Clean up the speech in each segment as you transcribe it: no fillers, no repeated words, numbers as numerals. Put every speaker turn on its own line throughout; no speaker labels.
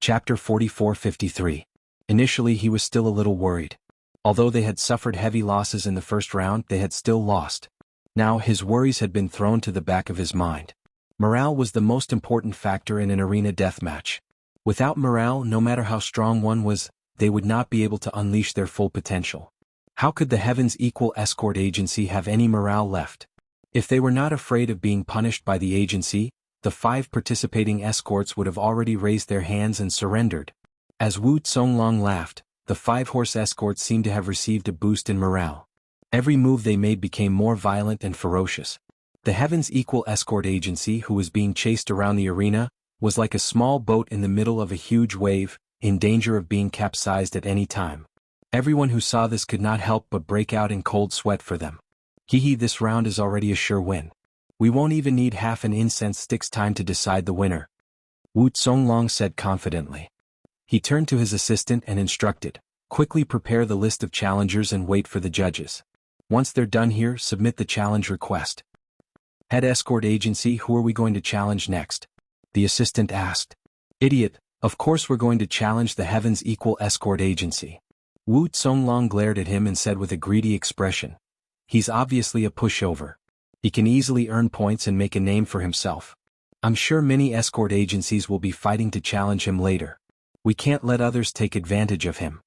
Chapter 44-53. Initially he was still a little worried. Although they had suffered heavy losses in the first round, they had still lost. Now his worries had been thrown to the back of his mind. Morale was the most important factor in an arena deathmatch. Without morale, no matter how strong one was, they would not be able to unleash their full potential. How could the Heaven's Equal Escort Agency have any morale left? If they were not afraid of being punished by the agency, the 5 participating escorts would have already raised their hands and surrendered. As Wu Zonglong laughed, the 5-horse escorts seemed to have received a boost in morale. Every move they made became more violent and ferocious. The Heaven's Equal Escort Agency, who was being chased around the arena, was like a small boat in the middle of a huge wave, in danger of being capsized at any time. Everyone who saw this could not help but break out in cold sweat for them. Hehe, this round is already a sure win. We won't even need half an incense stick's time to decide the winner, Wu Zonglong said confidently. He turned to his assistant and instructed, quickly prepare the list of challengers and wait for the judges. Once they're done here, submit the challenge request. Head Escort Agency, who are we going to challenge next? The assistant asked. Idiot, of course we're going to challenge the Heaven's Equal Escort Agency. Wu Zonglong glared at him and said with a greedy expression. He's obviously a pushover. He can easily earn points and make a name for himself. I'm sure many escort agencies will be fighting to challenge him later. We can't let others take advantage of him.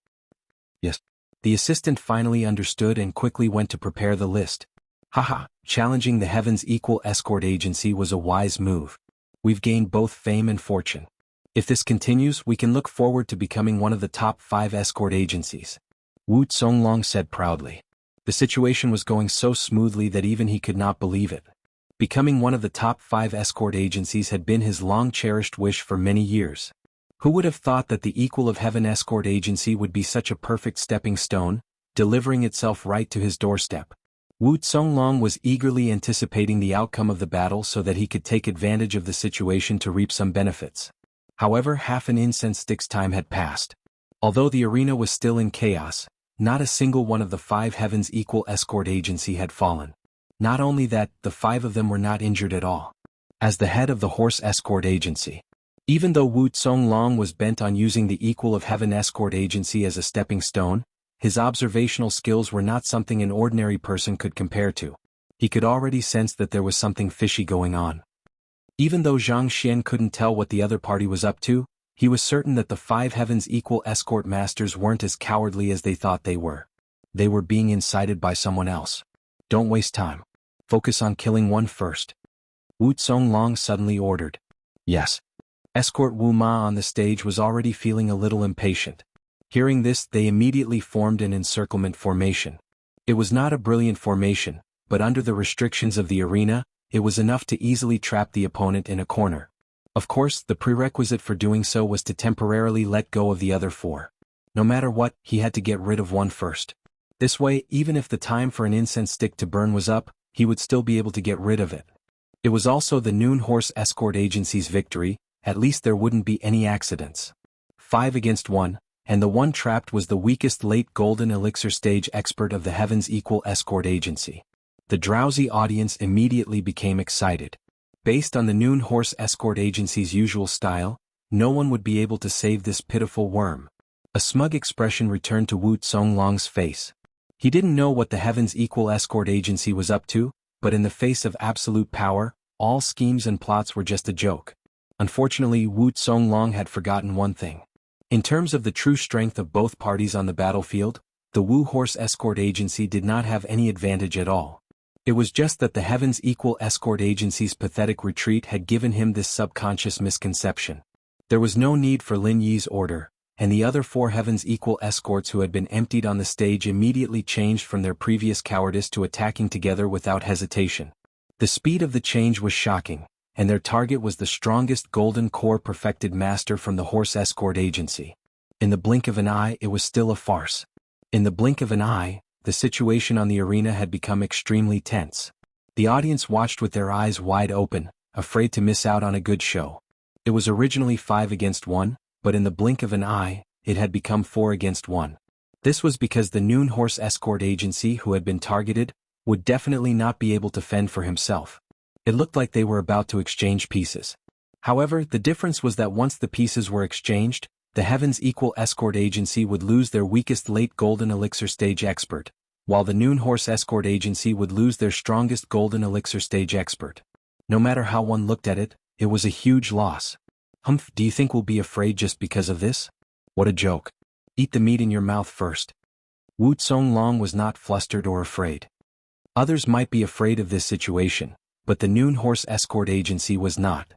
Yes. The assistant finally understood and quickly went to prepare the list. Haha, challenging the Heaven's Equal Escort Agency was a wise move. We've gained both fame and fortune. If this continues, we can look forward to becoming one of the top 5 escort agencies, Wu Zonglong said proudly. The situation was going so smoothly that even he could not believe it. Becoming one of the top 5 escort agencies had been his long-cherished wish for many years. Who would have thought that the Equal of Heaven Escort Agency would be such a perfect stepping stone, delivering itself right to his doorstep? Wu Zonglong was eagerly anticipating the outcome of the battle so that he could take advantage of the situation to reap some benefits. However, half an incense stick's time had passed. Although the arena was still in chaos, not a single one of the 5 Heaven's Equal Escort Agency had fallen. Not only that, the 5 of them were not injured at all. As the head of the Horse Escort Agency, even though Wu Zonglong was bent on using the Equal of Heaven Escort Agency as a stepping stone, his observational skills were not something an ordinary person could compare to. He could already sense that there was something fishy going on. Even though Zhang Xian couldn't tell what the other party was up to, he was certain that the 5 Heaven's Equal Escort Masters weren't as cowardly as they thought they were. They were being incited by someone else. Don't waste time. Focus on killing one first, Wu Zonglong suddenly ordered. Yes. Escort Wu Ma on the stage was already feeling a little impatient. Hearing this, they immediately formed an encirclement formation. It was not a brilliant formation, but under the restrictions of the arena, it was enough to easily trap the opponent in a corner. Of course, the prerequisite for doing so was to temporarily let go of the other 4. No matter what, he had to get rid of one first. This way, even if the time for an incense stick to burn was up, he would still be able to get rid of it. It was also the Noon Horse Escort Agency's victory, at least there wouldn't be any accidents. 5 against 1, and the one trapped was the weakest late Golden Elixir stage expert of the Heaven's Equal Escort Agency. The drowsy audience immediately became excited. Based on the Noon Horse Escort Agency's usual style, no one would be able to save this pitiful worm. A smug expression returned to Wu Zonglong's face. He didn't know what the Heaven's Equal Escort Agency was up to, but in the face of absolute power, all schemes and plots were just a joke. Unfortunately, Wu Zonglong had forgotten one thing. In terms of the true strength of both parties on the battlefield, the Wu Horse Escort Agency did not have any advantage at all. It was just that the Heaven's Equal Escort Agency's pathetic retreat had given him this subconscious misconception. There was no need for Lin Yi's order, and the other 4 Heaven's Equal escorts who had been emptied on the stage immediately changed from their previous cowardice to attacking together without hesitation. The speed of the change was shocking, and their target was the strongest Golden Core perfected master from the Horse Escort Agency. In the blink of an eye, it was still a farce. In the blink of an eye, the situation on the arena had become extremely tense. The audience watched with their eyes wide open, afraid to miss out on a good show. It was originally 5 against 1, but in the blink of an eye, it had become 4 against 1. This was because the Noon Horse Escort Agency who had been targeted would definitely not be able to fend for himself. It looked like they were about to exchange pieces. However, the difference was that once the pieces were exchanged, the Heaven's Equal Escort Agency would lose their weakest late Golden Elixir Stage Expert, while the Noon Horse Escort Agency would lose their strongest Golden Elixir Stage Expert. No matter how one looked at it, it was a huge loss. Humph, do you think we'll be afraid just because of this? What a joke. Eat the meat in your mouth first. Wu Long was not flustered or afraid. Others might be afraid of this situation, but the Noon Horse Escort Agency was not.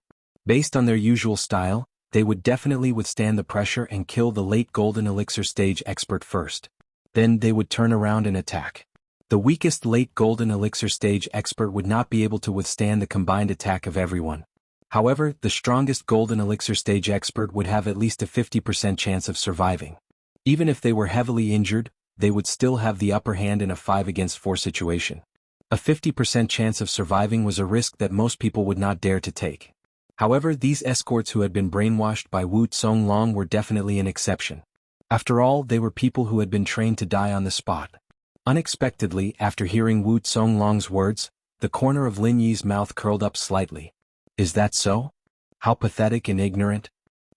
Based on their usual style, they would definitely withstand the pressure and kill the late Golden Elixir Stage Expert first. Then they would turn around and attack. The weakest late Golden Elixir Stage Expert would not be able to withstand the combined attack of everyone. However, the strongest Golden Elixir Stage Expert would have at least a 50% chance of surviving. Even if they were heavily injured, they would still have the upper hand in a 5 against 4 situation. A 50% chance of surviving was a risk that most people would not dare to take. However, these escorts who had been brainwashed by Wu Long were definitely an exception. After all, they were people who had been trained to die on the spot. Unexpectedly, after hearing Wu Long's words, the corner of Lin Yi's mouth curled up slightly. Is that so? How pathetic and ignorant.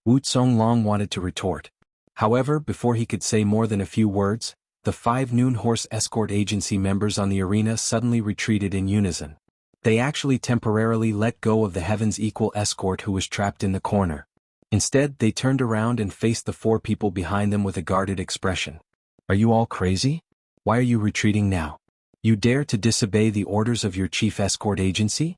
Wu Long wanted to retort. However, before he could say more than a few words, the 5 Noon Horse Escort Agency members on the arena suddenly retreated in unison. They actually temporarily let go of the Heaven's Equal Escort who was trapped in the corner. Instead, they turned around and faced the 4 people behind them with a guarded expression. Are you all crazy? Why are you retreating now? You dare to disobey the orders of your chief escort agency?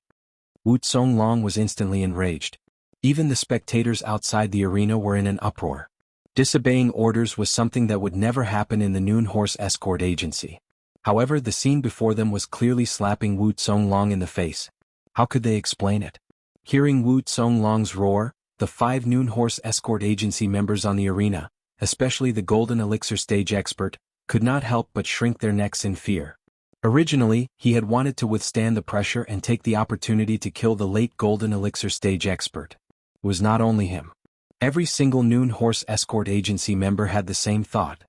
Wu Long was instantly enraged. Even the spectators outside the arena were in an uproar. Disobeying orders was something that would never happen in the Noon Horse Escort Agency. However, the scene before them was clearly slapping Wu Long in the face. How could they explain it? Hearing Wu Long's roar, the 5 Noon Horse Escort Agency members on the arena, especially the Golden Elixir Stage Expert, could not help but shrink their necks in fear. Originally, he had wanted to withstand the pressure and take the opportunity to kill the late Golden Elixir Stage Expert. It was not only him. Every single Noon Horse Escort Agency member had the same thought.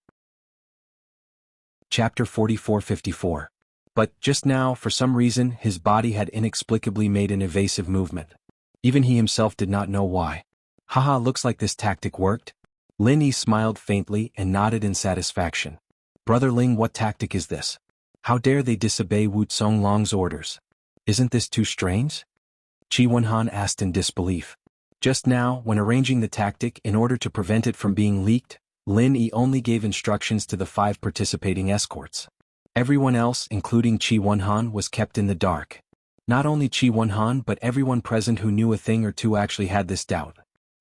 Chapter 44-54. But, just now, for some reason, his body had inexplicably made an evasive movement. Even he himself did not know why. Haha, looks like this tactic worked. Lin Yi smiled faintly and nodded in satisfaction. Brother Ling, what tactic is this? How dare they disobey Wu Long's orders? Isn't this too strange? Qi Wenhan asked in disbelief. Just now, when arranging the tactic in order to prevent it from being leaked, Lin Yi only gave instructions to the 5 participating escorts. Everyone else, including Qi Wenhan, was kept in the dark. Not only Qi Wenhan but everyone present who knew a thing or two actually had this doubt.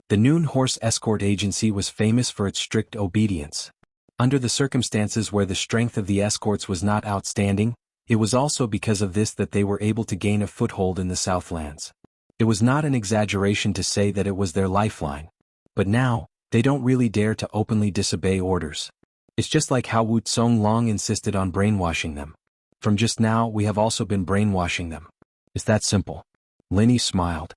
The Noon Horse Escort Agency was famous for its strict obedience. Under the circumstances where the strength of the escorts was not outstanding, it was also because of this that they were able to gain a foothold in the Southlands. It was not an exaggeration to say that it was their lifeline. But now, they don't really dare to openly disobey orders. It's just like how Wu Long insisted on brainwashing them. From just now, we have also been brainwashing them. It's that simple. Lin Yi smiled.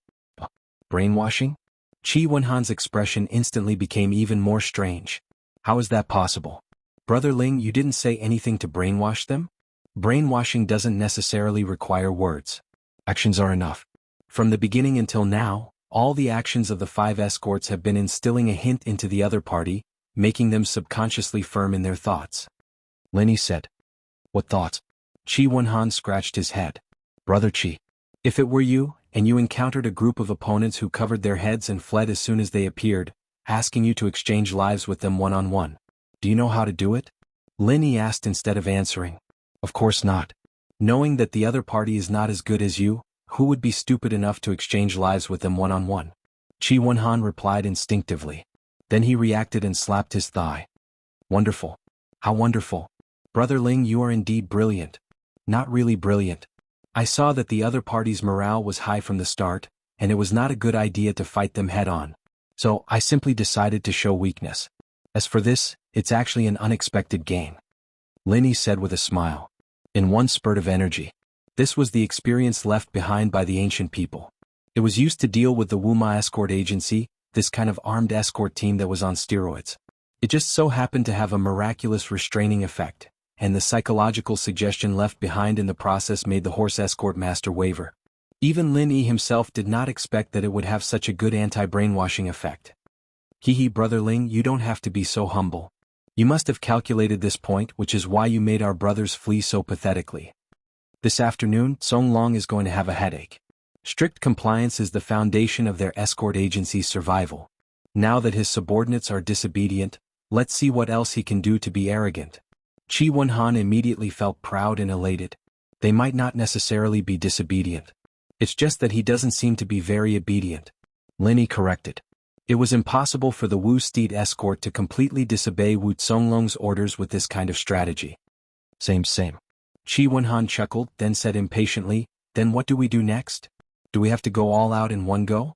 Brainwashing? Qi Wenhan's expression instantly became even more strange. How is that possible? Brother Ling, you didn't say anything to brainwash them? Brainwashing doesn't necessarily require words. Actions are enough. From the beginning until now, all the actions of the 5 escorts have been instilling a hint into the other party, making them subconsciously firm in their thoughts. Lin Yi said. What thoughts? Qi Wenhan scratched his head. Brother Qi. If it were you, and you encountered a group of opponents who covered their heads and fled as soon as they appeared, asking you to exchange lives with them one-on-one, do you know how to do it? Lin Yi asked instead of answering. Of course not. Knowing that the other party is not as good as you, who would be stupid enough to exchange lives with them one-on-one? Qi Wenhan replied instinctively. Then he reacted and slapped his thigh. Wonderful. How wonderful. Brother Ling, you are indeed brilliant. Not really brilliant. I saw that the other party's morale was high from the start, and it was not a good idea to fight them head-on. So, I simply decided to show weakness. As for this, it's actually an unexpected gain. Lin Yi said with a smile. In one spurt of energy. This was the experience left behind by the ancient people. It was used to deal with the Wuma Escort Agency, this kind of armed escort team that was on steroids. It just so happened to have a miraculous restraining effect, and the psychological suggestion left behind in the process made the horse escort master waver. Even Lin Yi himself did not expect that it would have such a good anti-brainwashing effect. Hee brother Ling, you don't have to be so humble. You must have calculated this point, which is why you made our brothers flee so pathetically. This afternoon, Song Long is going to have a headache. Strict compliance is the foundation of their escort agency's survival. Now that his subordinates are disobedient, let's see what else he can do to be arrogant. Qi Wenhan immediately felt proud and elated. They might not necessarily be disobedient. It's just that he doesn't seem to be very obedient. Lin Yi corrected. It was impossible for the Wu Steed escort to completely disobey Wu Zonglong's orders with this kind of strategy. Same. Qi Wenhan chuckled, then said impatiently, then what do we do next? Do we have to go all out in one go?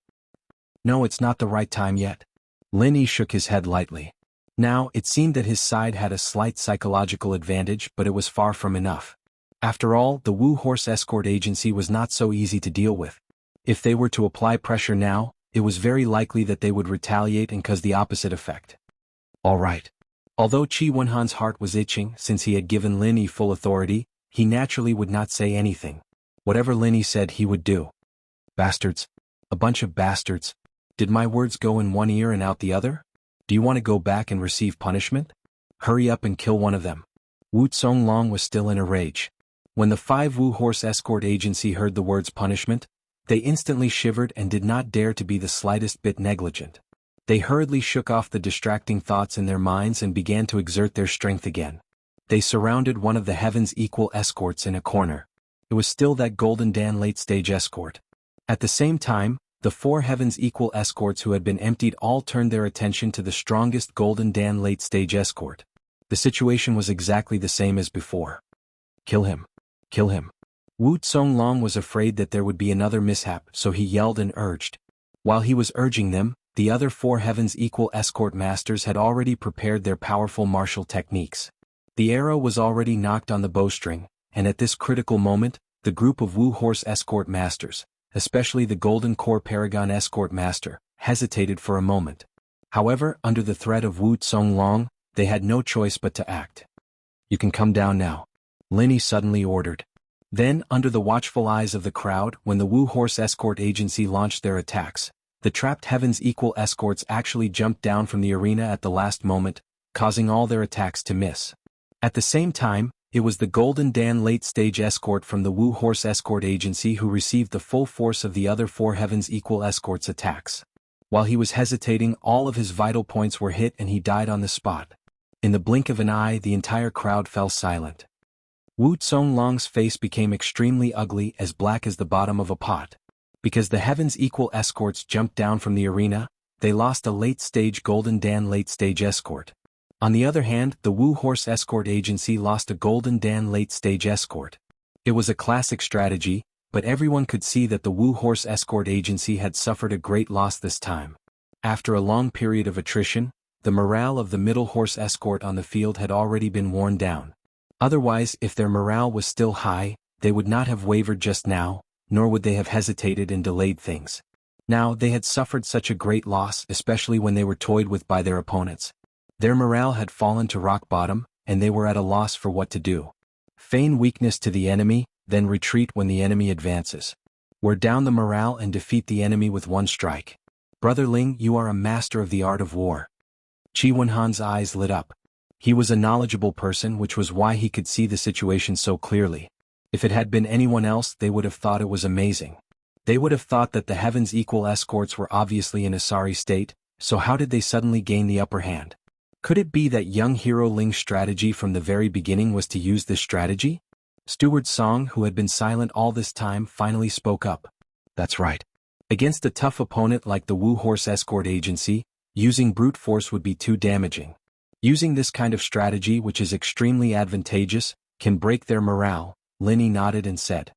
No, it's not the right time yet. Lin Yi shook his head lightly. Now, it seemed that his side had a slight psychological advantage, but it was far from enough. After all, the Wu Horse Escort Agency was not so easy to deal with. If they were to apply pressure now, it was very likely that they would retaliate and cause the opposite effect. All right. Although Qi Wenhan's heart was itching since he had given Lin Yi full authority, he naturally would not say anything. Whatever Lin Yi said he would do. Bastards. A bunch of bastards. Did my words go in one ear and out the other? Do you want to go back and receive punishment? Hurry up and kill one of them. Wu Zonglong was still in a rage. When the 5 Wu Horse Escort Agency heard the words punishment, they instantly shivered and did not dare to be the slightest bit negligent. They hurriedly shook off the distracting thoughts in their minds and began to exert their strength again. They surrounded one of the Heaven's Equal escorts in a corner. It was still that Golden Dan late-stage escort. At the same time, the 4 Heaven's Equal escorts who had been emptied all turned their attention to the strongest Golden Dan late-stage escort. The situation was exactly the same as before. Kill him. Kill him. Wu Zonglong was afraid that there would be another mishap, so he yelled and urged. While he was urging them, the other 4 Heaven's Equal escort masters had already prepared their powerful martial techniques. The arrow was already knocked on the bowstring, and at this critical moment, the group of Wu Horse escort masters, especially the Golden Core Paragon escort master, hesitated for a moment. However, under the threat of Wu Zonglong, they had no choice but to act. You can come down now. Lin Yi suddenly ordered. Then, under the watchful eyes of the crowd, when the Wu Horse Escort Agency launched their attacks, the trapped Heaven's Equal escorts actually jumped down from the arena at the last moment, causing all their attacks to miss. At the same time, it was the Golden Dan late-stage escort from the Wu Horse Escort Agency who received the full force of the other 4 Heaven's Equal escorts' attacks. While he was hesitating, all of his vital points were hit and he died on the spot. In the blink of an eye, the entire crowd fell silent. Wu Zonglong's face became extremely ugly, as black as the bottom of a pot. Because the Heaven's Equal escorts jumped down from the arena, they lost a late-stage Golden Dan late-stage escort. On the other hand, the Wu Horse Escort Agency lost a Golden Dan late-stage escort. It was a classic strategy, but everyone could see that the Wu Horse Escort Agency had suffered a great loss this time. After a long period of attrition, the morale of the Middle Horse Escort on the field had already been worn down. Otherwise, if their morale was still high, they would not have wavered just now, nor would they have hesitated and delayed things. Now, they had suffered such a great loss, especially when they were toyed with by their opponents. Their morale had fallen to rock bottom, and they were at a loss for what to do. Feign weakness to the enemy, then retreat when the enemy advances. Wear down the morale and defeat the enemy with one strike. Brother Ling, you are a master of the art of war. Qi Wenhan's eyes lit up. He was a knowledgeable person, which was why he could see the situation so clearly. If it had been anyone else, they would have thought it was amazing. They would have thought that the Heaven's Equal escorts were obviously in a sorry state, so how did they suddenly gain the upper hand? Could it be that young hero Ling's strategy from the very beginning was to use this strategy? Steward Song, who had been silent all this time, finally spoke up. That's right. Against a tough opponent like the Wu Horse Escort Agency, using brute force would be too damaging. Using this kind of strategy, which is extremely advantageous, can break their morale. Lin Yi nodded and said.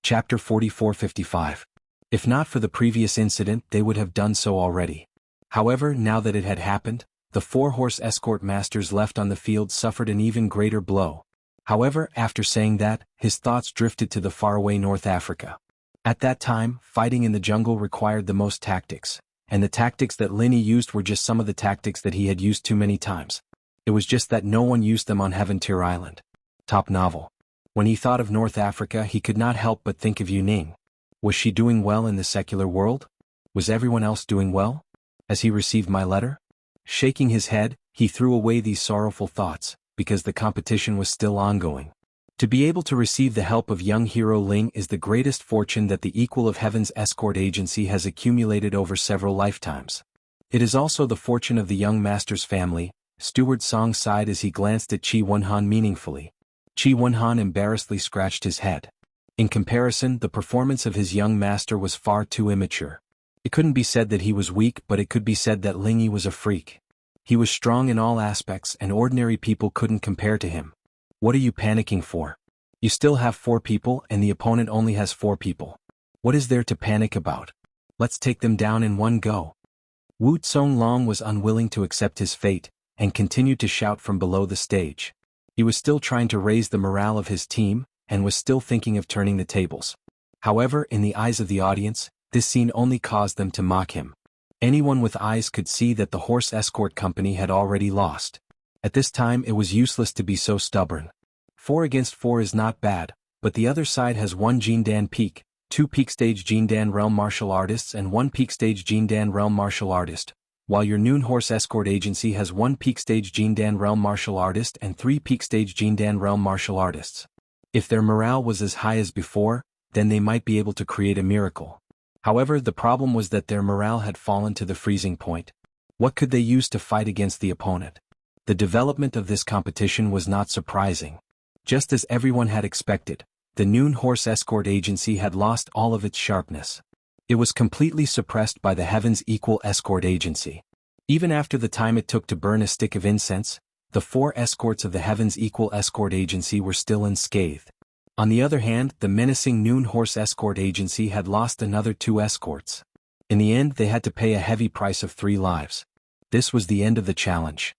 Chapter 44-55. If not for the previous incident, they would have done so already. However, now that it had happened, the 4 horse escort masters left on the field suffered an even greater blow. However, after saying that, his thoughts drifted to the faraway North Africa. At that time, fighting in the jungle required the most tactics, and the tactics that Lin Yi used were just some of the tactics that he had used too many times. It was just that no one used them on Heaven Tier Island. Top novel. When he thought of North Africa, he could not help but think of Yuning. Was she doing well in the secular world? Was everyone else doing well? As he received my letter? Shaking his head, he threw away these sorrowful thoughts, because the competition was still ongoing. To be able to receive the help of young hero Ling is the greatest fortune that the equal of Heaven's escort agency has accumulated over several lifetimes. It is also the fortune of the young master's family. Steward Song sighed as he glanced at Qi Wenhan meaningfully. Qi Wenhan embarrassedly scratched his head. In comparison, the performance of his young master was far too immature. It couldn't be said that he was weak, but it could be said that Ling Yi was a freak. He was strong in all aspects and ordinary people couldn't compare to him. What are you panicking for? You still have 4 people and the opponent only has 4 people. What is there to panic about? Let's take them down in one go. Wu Zonglong was unwilling to accept his fate, and continued to shout from below the stage. He was still trying to raise the morale of his team, and was still thinking of turning the tables. However, in the eyes of the audience, this scene only caused them to mock him. Anyone with eyes could see that the horse escort company had already lost. At this time it was useless to be so stubborn. 4 against 4 is not bad, but the other side has 1 Jindan peak, 2 peak stage Jindan realm martial artists and 1 peak stage Jindan realm martial artist, while your Noon Horse Escort Agency has 1 peak stage Jindan realm martial artist and 3 peak stage Jindan realm martial artists. If their morale was as high as before, then they might be able to create a miracle. However, the problem was that their morale had fallen to the freezing point. What could they use to fight against the opponent? The development of this competition was not surprising. Just as everyone had expected, the Noon Horse Escort Agency had lost all of its sharpness. It was completely suppressed by the Heaven's Equal Escort Agency. Even after the time it took to burn a stick of incense, the 4 escorts of the Heaven's Equal Escort Agency were still unscathed. On the other hand, the menacing Noon Horse Escort Agency had lost another 2 escorts. In the end, they had to pay a heavy price of 3 lives. This was the end of the challenge.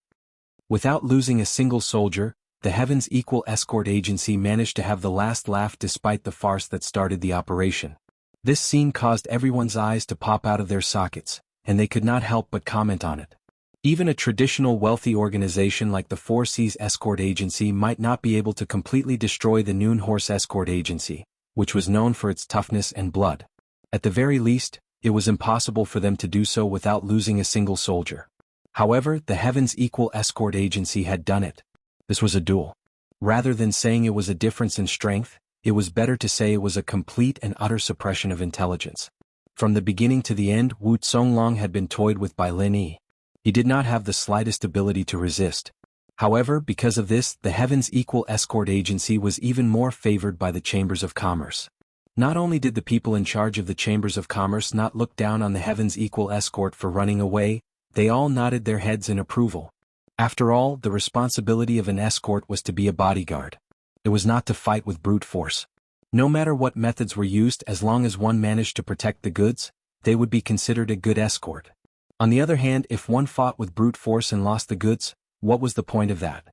Without losing a single soldier, the Heaven's Equal Escort Agency managed to have the last laugh despite the farce that started the operation. This scene caused everyone's eyes to pop out of their sockets, and they could not help but comment on it. Even a traditional wealthy organization like the Four Seas Escort Agency might not be able to completely destroy the Noon Horse Escort Agency, which was known for its toughness and blood. At the very least, it was impossible for them to do so without losing a single soldier. However, the Heaven's Equal Escort Agency had done it. This was a duel. Rather than saying it was a difference in strength, it was better to say it was a complete and utter suppression of intelligence. From the beginning to the end, Wu Zonglong had been toyed with by Lin Yi. He did not have the slightest ability to resist. However, because of this, the Heaven's Equal Escort Agency was even more favored by the Chambers of Commerce. Not only did the people in charge of the Chambers of Commerce not look down on the Heaven's Equal Escort for running away, they all nodded their heads in approval. After all, the responsibility of an escort was to be a bodyguard. It was not to fight with brute force. No matter what methods were used, as long as one managed to protect the goods, they would be considered a good escort. On the other hand, if one fought with brute force and lost the goods, what was the point of that?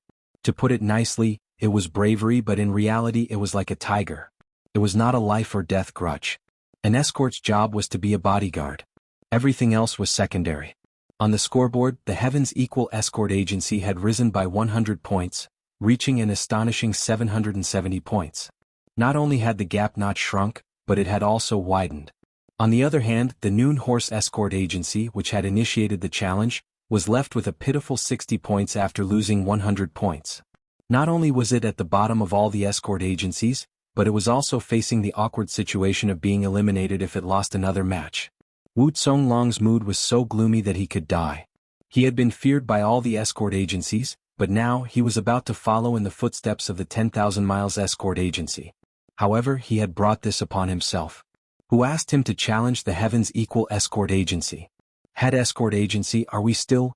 To put it nicely, it was bravery, but in reality it was like a tiger. It was not a life or death grudge. An escort's job was to be a bodyguard. Everything else was secondary. On the scoreboard, the Heaven's Equal Escort Agency had risen by 100 points, reaching an astonishing 770 points. Not only had the gap not shrunk, but it had also widened. On the other hand, the Noon Horse Escort Agency, which had initiated the challenge, was left with a pitiful 60 points after losing 100 points. Not only was it at the bottom of all the escort agencies, but it was also facing the awkward situation of being eliminated if it lost another match. Wu Zonglong's mood was so gloomy that he could die. He had been feared by all the escort agencies, but now he was about to follow in the footsteps of the 10,000 Miles Escort Agency. However, he had brought this upon himself. Who asked him to challenge the Heaven's Equal Escort Agency? Head Escort Agency, are we still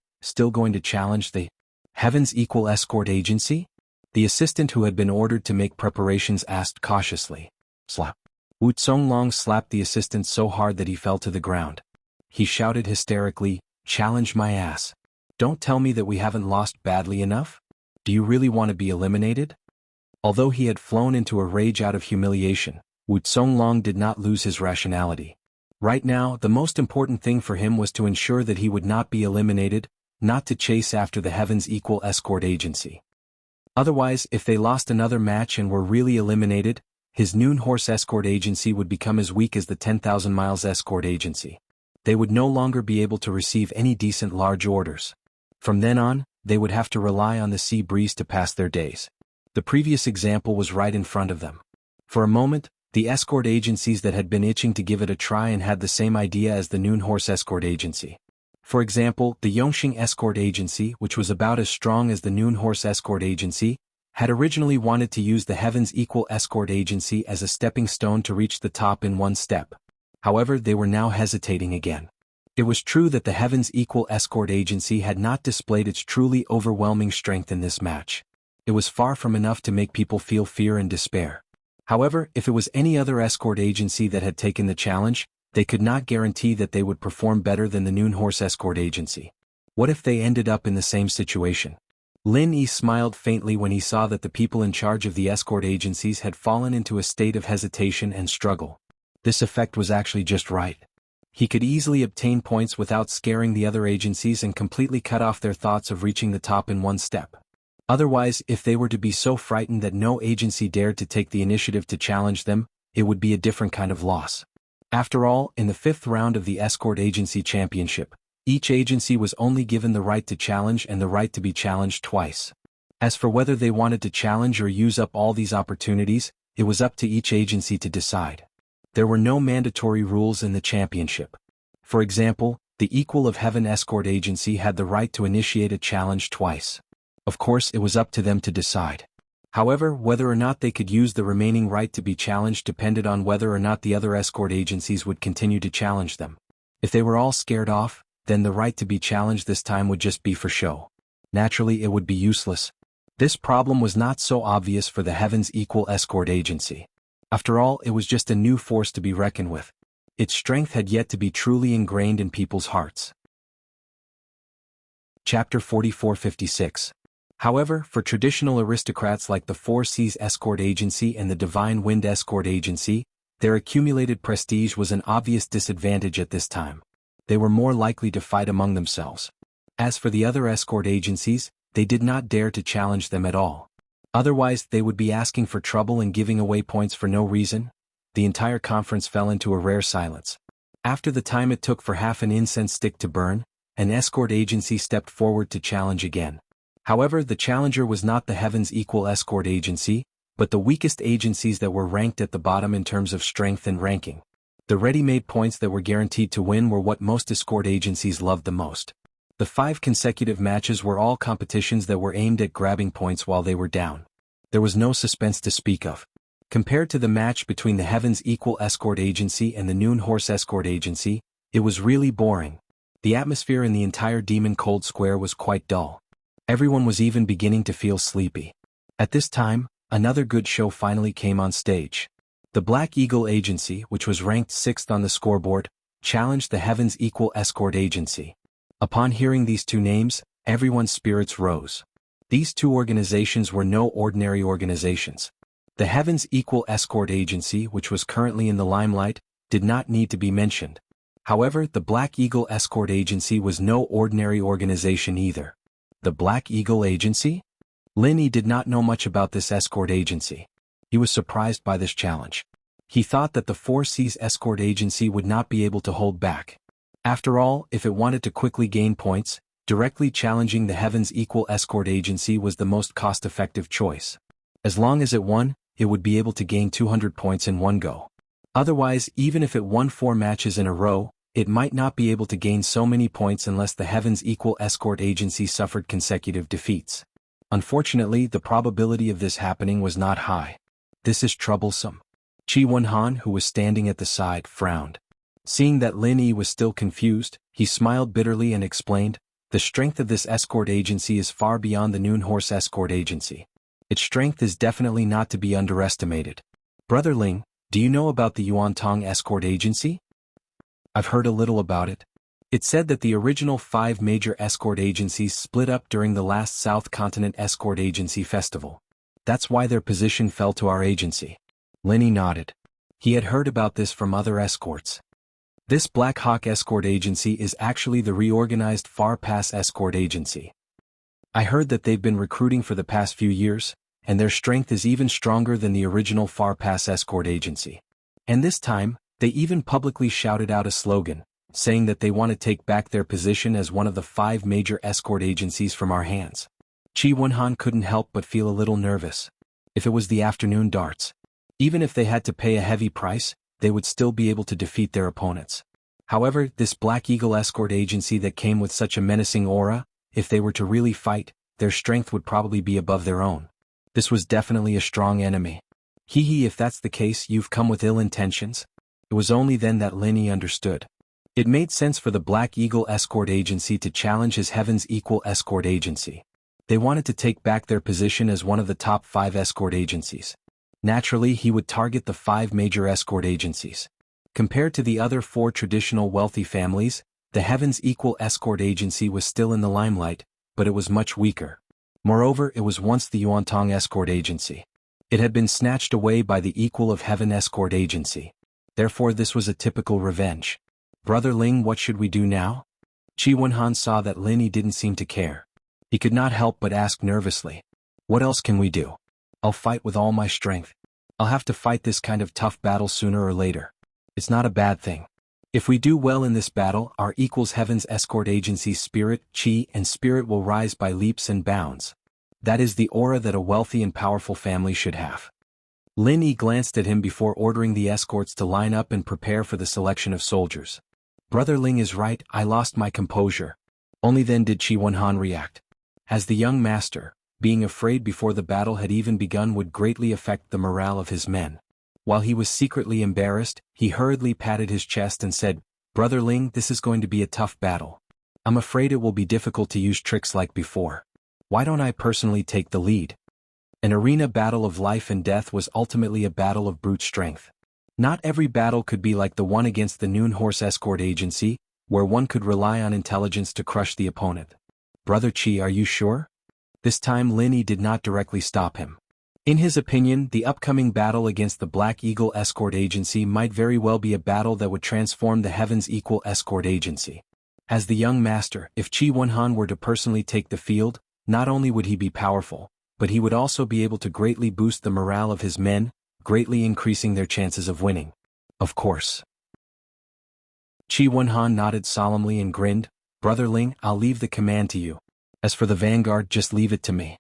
going to challenge the Heaven's Equal Escort Agency? The assistant who had been ordered to make preparations asked cautiously. Slap. Wu Zonglong slapped the assistant so hard that he fell to the ground. He shouted hysterically, "Challenge my ass. Don't tell me that we haven't lost badly enough? Do you really want to be eliminated?" Although he had flown into a rage out of humiliation, Wu Zonglong did not lose his rationality. Right now, the most important thing for him was to ensure that he would not be eliminated, not to chase after the Heaven's Equal Escort Agency. Otherwise, if they lost another match and were really eliminated, his Noon Horse Escort Agency would become as weak as the 10,000 Miles Escort Agency. They would no longer be able to receive any decent large orders. From then on, they would have to rely on the sea breeze to pass their days. The previous example was right in front of them. For a moment, the escort agencies that had been itching to give it a try and had the same idea as the Noon Horse Escort Agency. For example, the Yongxing Escort Agency, which was about as strong as the Noon Horse Escort Agency, had originally wanted to use the Heaven's Equal Escort Agency as a stepping stone to reach the top in one step. However, they were now hesitating again. It was true that the Heaven's Equal Escort Agency had not displayed its truly overwhelming strength in this match. It was far from enough to make people feel fear and despair. However, if it was any other escort agency that had taken the challenge, they could not guarantee that they would perform better than the Noon Horse Escort Agency. What if they ended up in the same situation? Lin Yi smiled faintly when he saw that the people in charge of the escort agencies had fallen into a state of hesitation and struggle. This effect was actually just right. He could easily obtain points without scaring the other agencies and completely cut off their thoughts of reaching the top in one step. Otherwise, if they were to be so frightened that no agency dared to take the initiative to challenge them, it would be a different kind of loss. After all, in the 5th round of the Escort Agency Championship, each agency was only given the right to challenge and the right to be challenged twice. As for whether they wanted to challenge or use up all these opportunities, it was up to each agency to decide. There were no mandatory rules in the championship. For example, the Equal of Heaven Escort Agency had the right to initiate a challenge twice. Of course, it was up to them to decide. However, whether or not they could use the remaining right to be challenged depended on whether or not the other escort agencies would continue to challenge them. If they were all scared off, then the right to be challenged this time would just be for show. Naturally, it would be useless. This problem was not so obvious for the Heaven's Equal Escort Agency. After all, it was just a new force to be reckoned with. Its strength had yet to be truly ingrained in people's hearts. Chapter 4456. However, for traditional aristocrats like the Four Seas Escort Agency and the Divine Wind Escort Agency, their accumulated prestige was an obvious disadvantage at this time. They were more likely to fight among themselves. As for the other escort agencies, they did not dare to challenge them at all. Otherwise, they would be asking for trouble and giving away points for no reason. The entire conference fell into a rare silence. After the time it took for half an incense stick to burn, an escort agency stepped forward to challenge again. However, the challenger was not the Heaven's Equal Escort Agency, but the weakest agencies that were ranked at the bottom in terms of strength and ranking. The ready-made points that were guaranteed to win were what most escort agencies loved the most. The 5 consecutive matches were all competitions that were aimed at grabbing points while they were down. There was no suspense to speak of. Compared to the match between the Heaven's Equal Escort Agency and the Noon Horse Escort Agency, it was really boring. The atmosphere in the entire Demon Cold Square was quite dull. Everyone was even beginning to feel sleepy. At this time, another good show finally came on stage. The Black Eagle Agency, which was ranked 6th on the scoreboard, challenged the Heaven's Equal Escort Agency. Upon hearing these two names, everyone's spirits rose. These two organizations were no ordinary organizations. The Heaven's Equal Escort Agency, which was currently in the limelight, did not need to be mentioned. However, the Black Eagle Escort Agency was no ordinary organization either. The Black Eagle Agency? Lin Yi did not know much about this escort agency. He was surprised by this challenge. He thought that the Four Seas Escort Agency would not be able to hold back. After all, if it wanted to quickly gain points, directly challenging the Heaven's Equal Escort Agency was the most cost-effective choice. As long as it won, it would be able to gain 200 points in one go. Otherwise, even if it won 4 matches in a row, it might not be able to gain so many points unless the Heaven's Equal Escort Agency suffered consecutive defeats. Unfortunately, the probability of this happening was not high. This is troublesome. Qi Wenhan, who was standing at the side, frowned. Seeing that Lin Yi was still confused, he smiled bitterly and explained, "The strength of this escort agency is far beyond the Noon Horse Escort Agency. Its strength is definitely not to be underestimated. Brother Ling, do you know about the Yuantong Escort Agency?" "I've heard a little about it. It said that the original 5 major escort agencies split up during the last South Continent Escort Agency Festival. That's why their position fell to our agency." Lin Yi nodded. He had heard about this from other escorts. This Black Hawk Escort Agency is actually the reorganized Far Pass Escort Agency. I heard that they've been recruiting for the past few years, and their strength is even stronger than the original Far Pass escort agency. And this time, they even publicly shouted out a slogan, saying that they want to take back their position as one of the 5 major escort agencies from our hands. Chi Wonhan couldn't help but feel a little nervous. If it was the afternoon darts, even if they had to pay a heavy price, they would still be able to defeat their opponents. However, this Black Eagle escort agency that came with such a menacing aura, if they were to really fight, their strength would probably be above their own. This was definitely a strong enemy. Hee hee, if that's the case, you've come with ill intentions? It was only then that Lin Yi understood. It made sense for the Black Eagle escort agency to challenge his Heaven's Equal escort agency. They wanted to take back their position as one of the top 5 escort agencies. Naturally, he would target the 5 major escort agencies. Compared to the other 4 traditional wealthy families, the Heaven's Equal escort agency was still in the limelight, but it was much weaker. Moreover, it was once the Yuantong escort agency. It had been snatched away by the Equal of Heaven escort agency. Therefore this was a typical revenge. Brother Ling, what should we do now? Chi Wonhan saw that Lin Yi didn't seem to care. He could not help but ask nervously. What else can we do? I'll fight with all my strength. I'll have to fight this kind of tough battle sooner or later. It's not a bad thing. If we do well in this battle, our equals Heaven's escort agency's spirit, chi, and spirit will rise by leaps and bounds. That is the aura that a wealthy and powerful family should have. Lin Yi glanced at him before ordering the escorts to line up and prepare for the selection of soldiers. Brother Ling is right, I lost my composure. Only then did Chi Wonhan react. As the young master, being afraid before the battle had even begun would greatly affect the morale of his men. While he was secretly embarrassed, he hurriedly patted his chest and said, Brother Ling, this is going to be a tough battle. I'm afraid it will be difficult to use tricks like before. Why don't I personally take the lead? An arena battle of life and death was ultimately a battle of brute strength. Not every battle could be like the one against the Noon Horse Escort Agency, where one could rely on intelligence to crush the opponent. Brother Chi, are you sure? This time Lin Yi did not directly stop him. In his opinion, the upcoming battle against the Black Eagle Escort Agency might very well be a battle that would transform the Heaven's Equal Escort Agency. As the young master, if Chi Wonhan were to personally take the field, not only would he be powerful, but he would also be able to greatly boost the morale of his men, greatly increasing their chances of winning. Of course. Chi Wonhan nodded solemnly and grinned, Brother Ling, I'll leave the command to you. As for the vanguard, just leave it to me.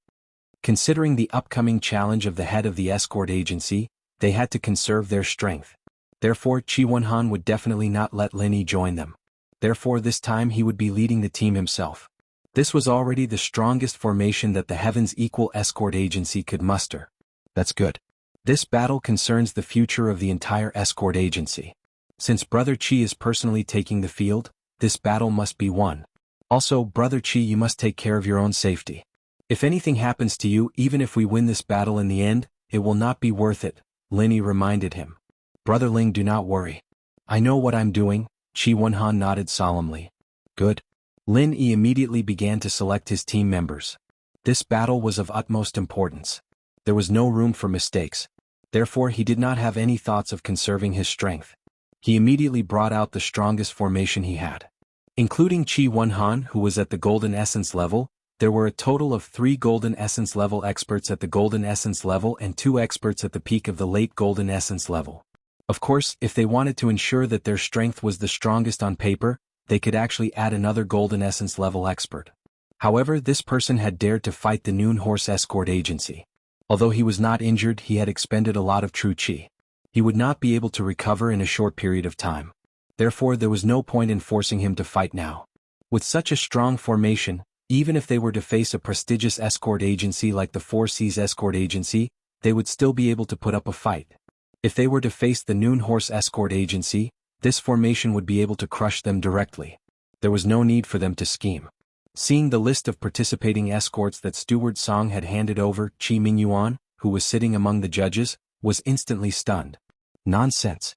Considering the upcoming challenge of the head of the escort agency, they had to conserve their strength. Therefore, Chi Wonhan would definitely not let Lin Yi join them. Therefore, this time he would be leading the team himself. This was already the strongest formation that the Heaven's Equal escort agency could muster. That's good. This battle concerns the future of the entire escort agency. Since Brother Chi is personally taking the field, this battle must be won. Also, Brother Chi, you must take care of your own safety. If anything happens to you, even if we win this battle in the end, it will not be worth it, Lin Yi reminded him. Brother Ling, do not worry. I know what I'm doing, Chi Wonhan nodded solemnly. Good. Lin Yi immediately began to select his team members. This battle was of utmost importance. There was no room for mistakes. Therefore he did not have any thoughts of conserving his strength. He immediately brought out the strongest formation he had. Including Chi Wonhan, who was at the Golden Essence level, there were a total of 3 Golden Essence level experts at the Golden Essence level and 2 experts at the peak of the late Golden Essence level. Of course, if they wanted to ensure that their strength was the strongest on paper, they could actually add another Golden Essence level expert. However, this person had dared to fight the Noon Horse Escort Agency. Although he was not injured, he had expended a lot of true chi. He would not be able to recover in a short period of time. Therefore, there was no point in forcing him to fight now. With such a strong formation, even if they were to face a prestigious escort agency like the Four Seas Escort Agency, they would still be able to put up a fight. If they were to face the Noon Horse Escort Agency, this formation would be able to crush them directly. There was no need for them to scheme. Seeing the list of participating escorts that Steward Song had handed over, Chi Mingyuan, who was sitting among the judges, was instantly stunned. Nonsense.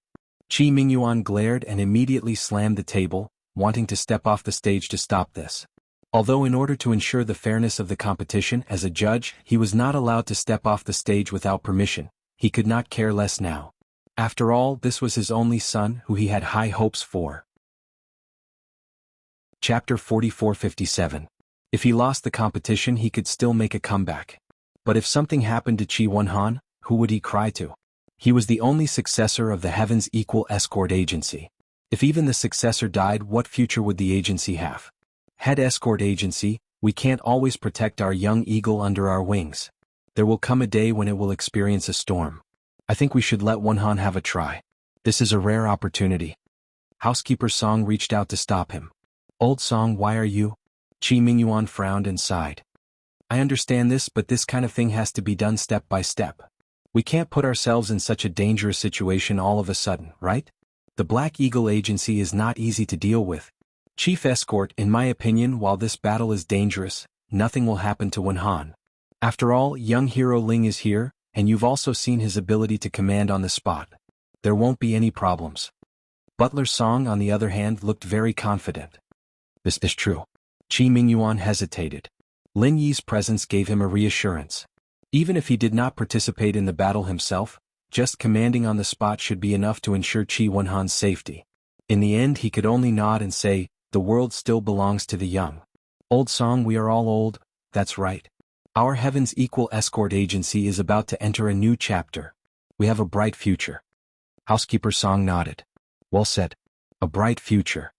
Chi Mingyuan glared and immediately slammed the table, wanting to step off the stage to stop this. Although in order to ensure the fairness of the competition as a judge, he was not allowed to step off the stage without permission, he could not care less now. After all, this was his only son who he had high hopes for. Chapter 4457. If he lost the competition, he could still make a comeback. But if something happened to Chi Wonhan, who would he cry to? He was the only successor of the Heaven's Equal Escort Agency. If even the successor died, what future would the agency have? Head Escort Agency, we can't always protect our young eagle under our wings. There will come a day when it will experience a storm. I think we should let Wonhan have a try. This is a rare opportunity. Housekeeper Song reached out to stop him. Old Song, why are you? Chi Mingyuan frowned and sighed. I understand this, but this kind of thing has to be done step by step. We can't put ourselves in such a dangerous situation all of a sudden, right? The Black Eagle Agency is not easy to deal with. Chief Escort, in my opinion, while this battle is dangerous, nothing will happen to Wonhan. After all, young hero Ling is here, and you've also seen his ability to command on the spot. There won't be any problems. Butler Song, on the other hand, looked very confident. This is true. Chi Mingyuan hesitated. Lin Yi's presence gave him a reassurance. Even if he did not participate in the battle himself, just commanding on the spot should be enough to ensure Chi Wonhan's safety. In the end, he could only nod and say, the world still belongs to the young. Old Song, we are all old, that's right. Our Heaven's Equal Escort Agency is about to enter a new chapter. We have a bright future. Housekeeper Song nodded. Well said. A bright future.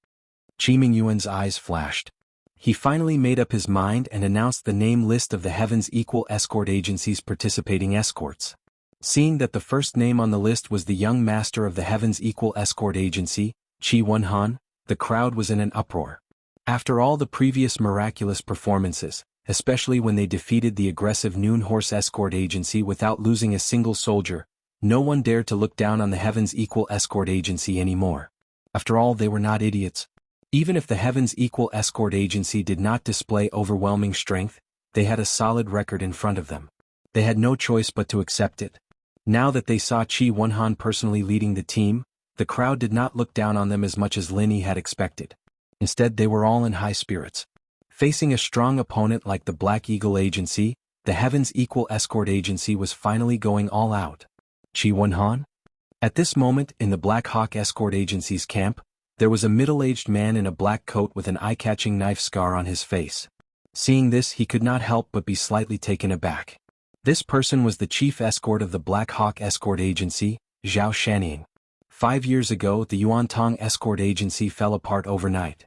Chi Mingyuan's eyes flashed. He finally made up his mind and announced the name list of the Heaven's Equal Escort Agency's participating escorts. Seeing that the first name on the list was the young master of the Heaven's Equal Escort Agency, Chi Wonhan, the crowd was in an uproar. After all the previous miraculous performances, especially when they defeated the aggressive Noon Horse Escort Agency without losing a single soldier, no one dared to look down on the Heaven's Equal Escort Agency anymore. After all, they were not idiots. Even if the Heaven's Equal Escort Agency did not display overwhelming strength, they had a solid record in front of them. They had no choice but to accept it. Now that they saw Chi Wonhan personally leading the team, the crowd did not look down on them as much as Lin Yi had expected. Instead, they were all in high spirits. Facing a strong opponent like the Black Eagle Agency, the Heaven's Equal Escort Agency was finally going all out. Chi Wonhan? At this moment, in the Black Hawk Escort Agency's camp, there was a middle-aged man in a black coat with an eye-catching knife scar on his face. Seeing this, he could not help but be slightly taken aback. This person was the chief escort of the Black Hawk Escort Agency, Zhao Shanying. 5 years ago, the Yuantong Escort Agency fell apart overnight.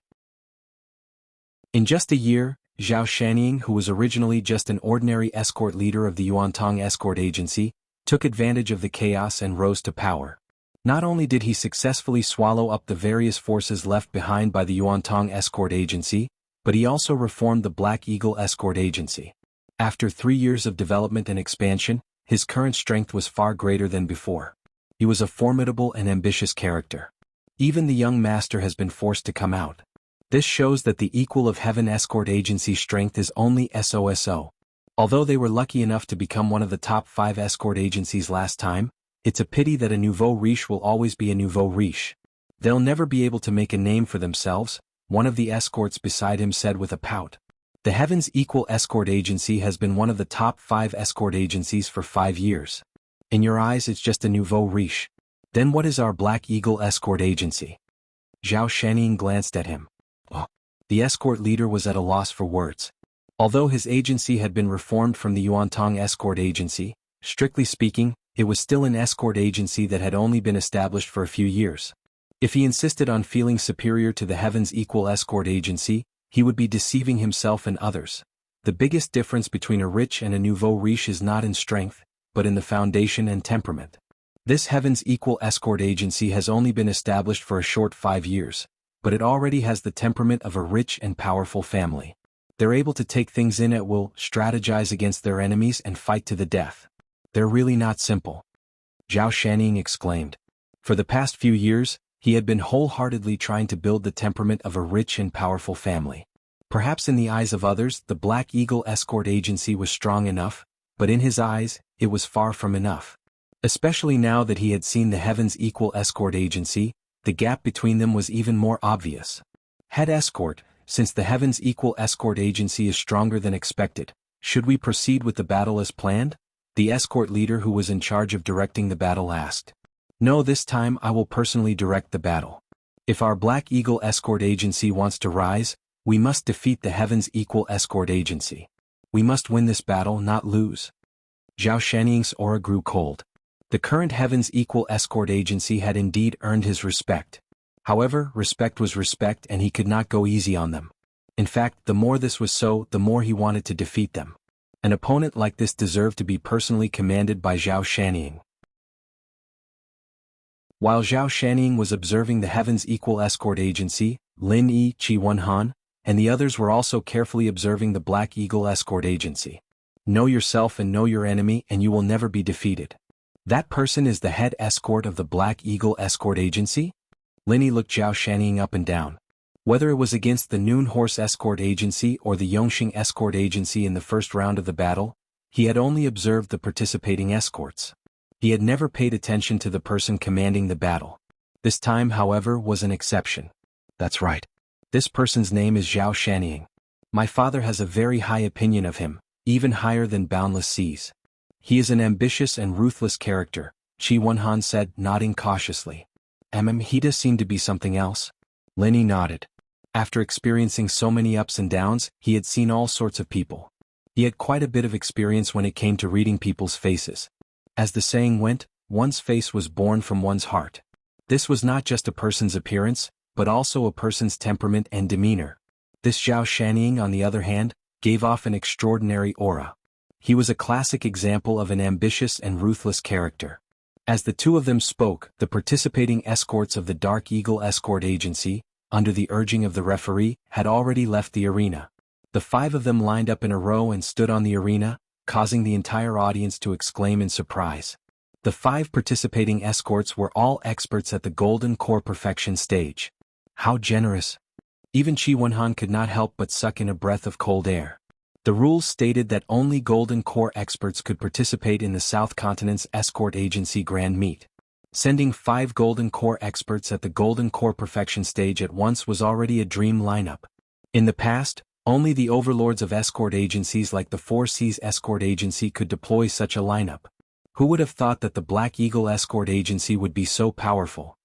In just a year, Zhao Shanying, who was originally just an ordinary escort leader of the Yuantong Escort Agency, took advantage of the chaos and rose to power. Not only did he successfully swallow up the various forces left behind by the Yuantong Escort Agency, but he also reformed the Black Eagle Escort Agency. After 3 years of development and expansion, his current strength was far greater than before. He was a formidable and ambitious character. Even the young master has been forced to come out. This shows that the Equal of Heaven Escort Agency strength is only SOSO. Although they were lucky enough to become one of the top 5 escort agencies last time, it's a pity that a nouveau riche will always be a nouveau riche. They'll never be able to make a name for themselves, one of the escorts beside him said with a pout. The Heaven's Equal Escort Agency has been one of the top 5 escort agencies for 5 years. In your eyes, it's just a nouveau riche. Then what is our Black Eagle Escort Agency? Zhao Shanying glanced at him. Oh. The escort leader was at a loss for words. Although his agency had been reformed from the Yuantong Escort Agency, strictly speaking, it was still an escort agency that had only been established for a few years. If he insisted on feeling superior to the Heaven's Equal Escort Agency, he would be deceiving himself and others. The biggest difference between a rich and a nouveau riche is not in strength, but in the foundation and temperament. This Heaven's Equal Escort Agency has only been established for a short 5 years, but it already has the temperament of a rich and powerful family. They're able to take things in at will, strategize against their enemies and fight to the death. They're really not simple. Zhao Shanying exclaimed. For the past few years, he had been wholeheartedly trying to build the temperament of a rich and powerful family. Perhaps in the eyes of others, the Black Eagle Escort Agency was strong enough, but in his eyes, it was far from enough. Especially now that he had seen the Heaven's Equal Escort Agency, the gap between them was even more obvious. Head Escort, since the Heaven's Equal Escort Agency is stronger than expected, should we proceed with the battle as planned? The escort leader who was in charge of directing the battle asked. No, this time I will personally direct the battle. If our Black Eagle Escort Agency wants to rise, We must defeat the Heaven's Equal Escort Agency. We must win this battle, not lose. Zhao Shannying's aura grew cold. The current Heaven's Equal Escort Agency had indeed earned his respect. However, respect was respect and he could not go easy on them. In fact, the more this was so, the more he wanted to defeat them. An opponent like this deserved to be personally commanded by Zhao Shannying. While Zhao Shannying was observing the Heaven's Equal Escort Agency, Lin Yi, Qi Wenhan, and the others were also carefully observing the Black Eagle Escort Agency. Know yourself and know your enemy and you will never be defeated. That person is the head escort of the Black Eagle Escort Agency? Lin Yi looked Zhao Shannying up and down. Whether it was against the Noon Horse Escort Agency or the Yongxing Escort Agency in the first round of the battle, he had only observed the participating escorts. He had never paid attention to the person commanding the battle. This time, however, was an exception. That's right. This person's name is Zhao Shannying. My father has a very high opinion of him, even higher than boundless seas. He is an ambitious and ruthless character, Qi Wenhan said, nodding cautiously. He does seem to be something else. Lin Yi nodded. After experiencing so many ups and downs, he had seen all sorts of people. He had quite a bit of experience when it came to reading people's faces. As the saying went, one's face was born from one's heart. This was not just a person's appearance, but also a person's temperament and demeanor. This Zhao Shannying, on the other hand, gave off an extraordinary aura. He was a classic example of an ambitious and ruthless character. As the two of them spoke, the participating escorts of the Dark Eagle Escort Agency, under the urging of the referee, had already left the arena. The five of them lined up in a row and stood on the arena, causing the entire audience to exclaim in surprise. The five participating escorts were all experts at the Golden Core Perfection stage. How generous! Even Qi Wenhan could not help but suck in a breath of cold air. The rules stated that only Golden Core experts could participate in the South Continent's Escort Agency Grand Meet. Sending 5 Golden Core experts at the Golden Core Perfection stage at once was already a dream lineup. In the past, only the overlords of escort agencies like the Four Seas Escort Agency could deploy such a lineup. Who would have thought that the Black Eagle Escort Agency would be so powerful?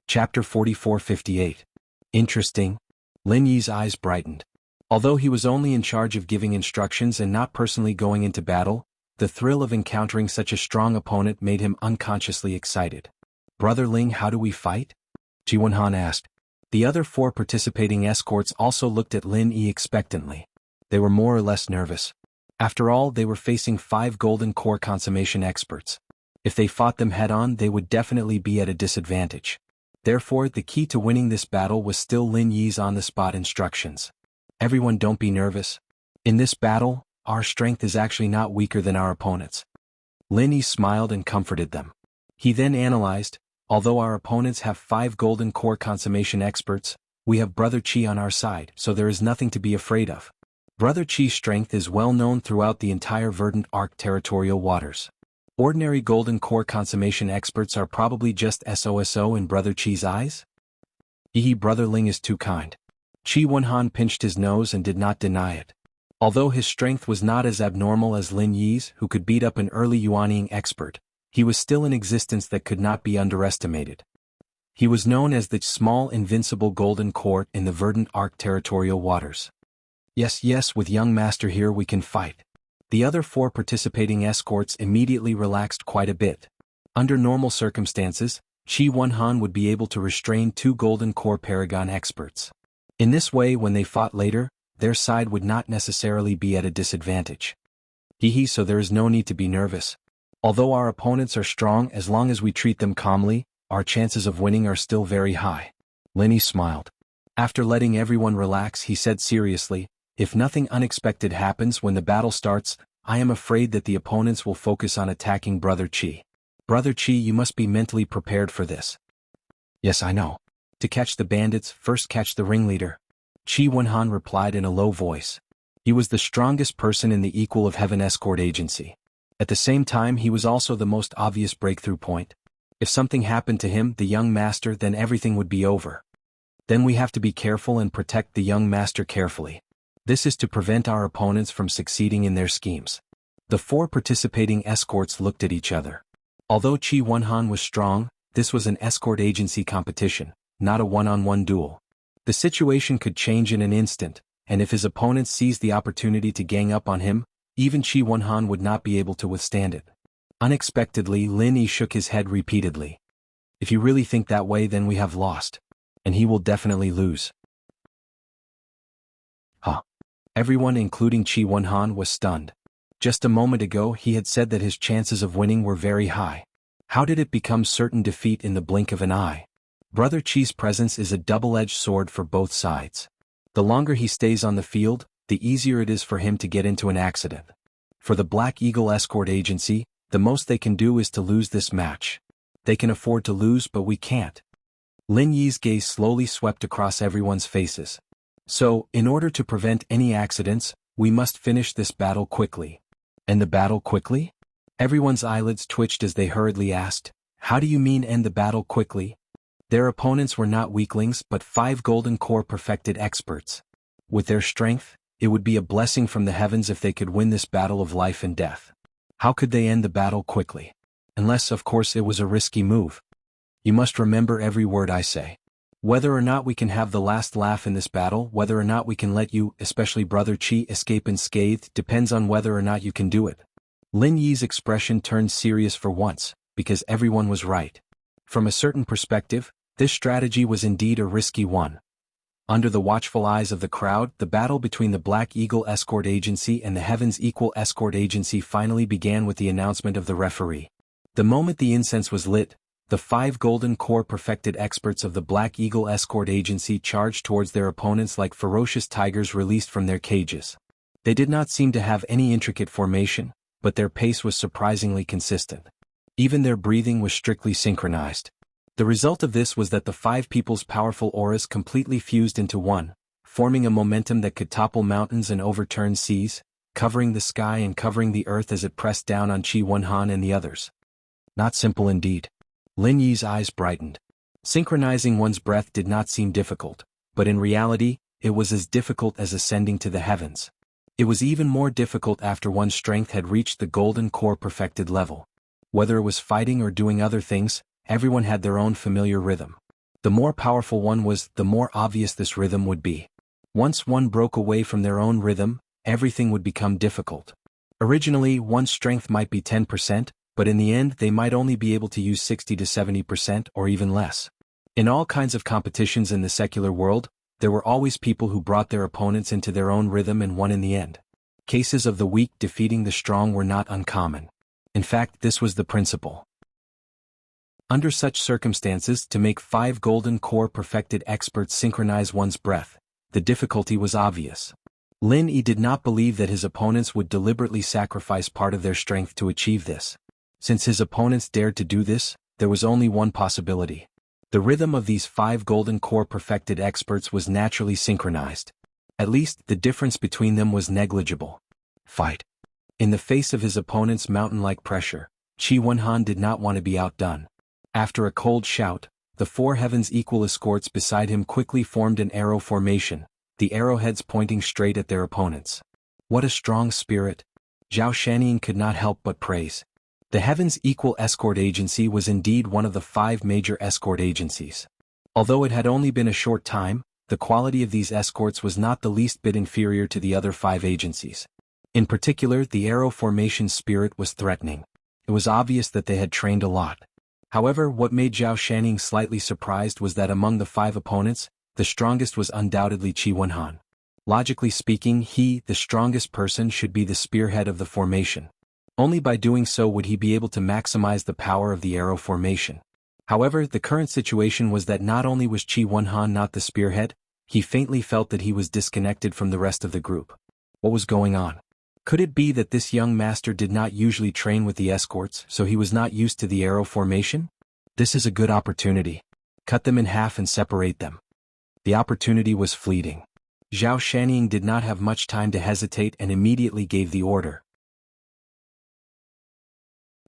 Chapter 4458. Interesting. Lin Yi's eyes brightened. Although he was only in charge of giving instructions and not personally going into battle, the thrill of encountering such a strong opponent made him unconsciously excited. Brother Ling, how do we fight? Qi Wenhan asked. The other 4 participating escorts also looked at Lin Yi expectantly. They were more or less nervous. After all, they were facing 5 Golden Core consummation experts. If they fought them head-on, they would definitely be at a disadvantage. Therefore, the key to winning this battle was still Lin Yi's on-the-spot instructions. Everyone, don't be nervous. In this battle, our strength is actually not weaker than our opponents. Lin Yi smiled and comforted them. He then analyzed, although our opponents have 5 Golden Core consummation experts, we have Brother Qi on our side, so there is nothing to be afraid of. Brother Qi's strength is well known throughout the entire Verdant Arc territorial waters. Ordinary Golden Core consummation experts are probably just SOSO in Brother Qi's eyes? Brother Ling is too kind. Qi Wenhan pinched his nose and did not deny it. Although his strength was not as abnormal as Lin Yi's, who could beat up an early Yuanying expert, he was still an existence that could not be underestimated. He was known as the small invincible Golden Core in the Verdant Arc territorial waters. Yes, with young master here we can fight. The other 4 participating escorts immediately relaxed quite a bit. Under normal circumstances, Qi Wenhan would be able to restrain 2 Golden Core Paragon experts. In this way, when they fought later, their side would not necessarily be at a disadvantage. So there is no need to be nervous. Although our opponents are strong, as long as we treat them calmly, our chances of winning are still very high. Lin Yi smiled. After letting everyone relax, he said seriously, if nothing unexpected happens when the battle starts, I am afraid that the opponents will focus on attacking Brother Qi. Brother Qi, you must be mentally prepared for this. Yes, I know. To catch the bandits, first catch the ringleader. Qi Wenhan replied in a low voice. He was the strongest person in the Equal of Heaven Escort Agency. At the same time, he was also the most obvious breakthrough point. If something happened to him, the young master, then everything would be over. Then we have to be careful and protect the young master carefully. This is to prevent our opponents from succeeding in their schemes. The 4 participating escorts looked at each other. Although Qi Wenhan was strong, this was an escort agency competition, not a one-on-one duel. The situation could change in an instant, and if his opponent seized the opportunity to gang up on him, even Qi Wenhan would not be able to withstand it. Unexpectedly, Lin Yi shook his head repeatedly. If you really think that way, then we have lost. And he will definitely lose. Huh. Everyone, including Qi Wenhan, was stunned. Just a moment ago he had said that his chances of winning were very high. How did it become certain defeat in the blink of an eye? Brother Qi's presence is a double-edged sword for both sides. The longer he stays on the field, the easier it is for him to get into an accident. For the Black Eagle Escort Agency, the most they can do is to lose this match. They can afford to lose, but we can't. Lin Yi's gaze slowly swept across everyone's faces. So, in order to prevent any accidents, we must finish this battle quickly. End the battle quickly? Everyone's eyelids twitched as they hurriedly asked, how do you mean end the battle quickly? Their opponents were not weaklings but 5 golden core perfected experts. With their strength, it would be a blessing from the heavens if they could win this battle of life and death. How could they end the battle quickly? Unless, of course, it was a risky move. You must remember every word I say. Whether or not we can have the last laugh in this battle, whether or not we can let you, especially Brother Qi, escape unscathed, depends on whether or not you can do it. Lin Yi's expression turned serious for once, because everyone was right. From a certain perspective, this strategy was indeed a risky one. Under the watchful eyes of the crowd, the battle between the Black Eagle Escort Agency and the Heavens Equal Escort Agency finally began with the announcement of the referee. The moment the incense was lit, the 5 golden core perfected experts of the Black Eagle Escort Agency charged towards their opponents like ferocious tigers released from their cages. They did not seem to have any intricate formation, but their pace was surprisingly consistent. Even their breathing was strictly synchronized. The result of this was that the 5 people's powerful auras completely fused into one, forming a momentum that could topple mountains and overturn seas, covering the sky and covering the earth as it pressed down on Qi Wenhan and the others. Not simple indeed. Lin Yi's eyes brightened. Synchronizing one's breath did not seem difficult, but in reality, it was as difficult as ascending to the heavens. It was even more difficult after one's strength had reached the golden core perfected level. Whether it was fighting or doing other things, everyone had their own familiar rhythm. The more powerful one was, the more obvious this rhythm would be. Once one broke away from their own rhythm, everything would become difficult. Originally, one's strength might be 10%, but in the end they might only be able to use 60 to 70% or even less. In all kinds of competitions in the secular world, there were always people who brought their opponents into their own rhythm and won in the end. Cases of the weak defeating the strong were not uncommon. In fact, this was the principle. Under such circumstances, to make 5 golden core perfected experts synchronize one's breath, the difficulty was obvious. Lin Yi did not believe that his opponents would deliberately sacrifice part of their strength to achieve this. Since his opponents dared to do this, there was only one possibility. The rhythm of these 5 golden core perfected experts was naturally synchronized. At least, the difference between them was negligible. Fight. In the face of his opponent's mountain-like pressure, Qi Wenhan did not want to be outdone. After a cold shout, the 4 Heavens Equal escorts beside him quickly formed an arrow formation, the arrowheads pointing straight at their opponents. What a strong spirit! Zhao Shanning could not help but praise. The Heavens Equal Escort Agency was indeed one of the 5 major escort agencies. Although it had only been a short time, the quality of these escorts was not the least bit inferior to the other 5 agencies. In particular, the arrow formation's spirit was threatening. It was obvious that they had trained a lot. However, what made Zhao Shanning slightly surprised was that among the 5 opponents, the strongest was undoubtedly Qi Wenhan. Logically speaking, he, the strongest person, should be the spearhead of the formation. Only by doing so would he be able to maximize the power of the arrow formation. However, the current situation was that not only was Qi Wenhan not the spearhead, he faintly felt that he was disconnected from the rest of the group. What was going on? Could it be that this young master did not usually train with the escorts, so he was not used to the arrow formation? This is a good opportunity. Cut them in half and separate them. The opportunity was fleeting. Zhao Shanning did not have much time to hesitate and immediately gave the order.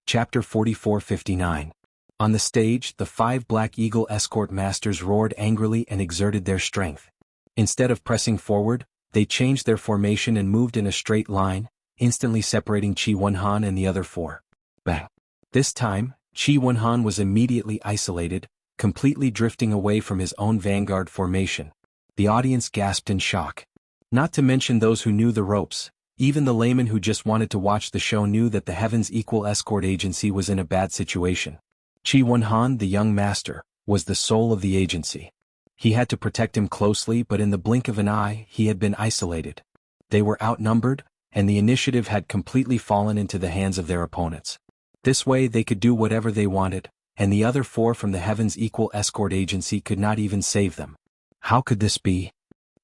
Chapter 44-59. On the stage, the 5 Black Eagle escort masters roared angrily and exerted their strength. Instead of pressing forward, they changed their formation and moved in a straight line, instantly separating Qi Wenhan and the other 4. Bang! This time, Qi Wenhan was immediately isolated, completely drifting away from his own vanguard formation. The audience gasped in shock. Not to mention those who knew the ropes. Even the layman who just wanted to watch the show knew that the Heaven's Equal Escort Agency was in a bad situation. Qi Wenhan, the young master, was the soul of the agency. He had to protect him closely, but in the blink of an eye, he had been isolated. They were outnumbered, and the initiative had completely fallen into the hands of their opponents. This way they could do whatever they wanted, and the other 4 from the Heaven's Equal Escort Agency could not even save them. How could this be?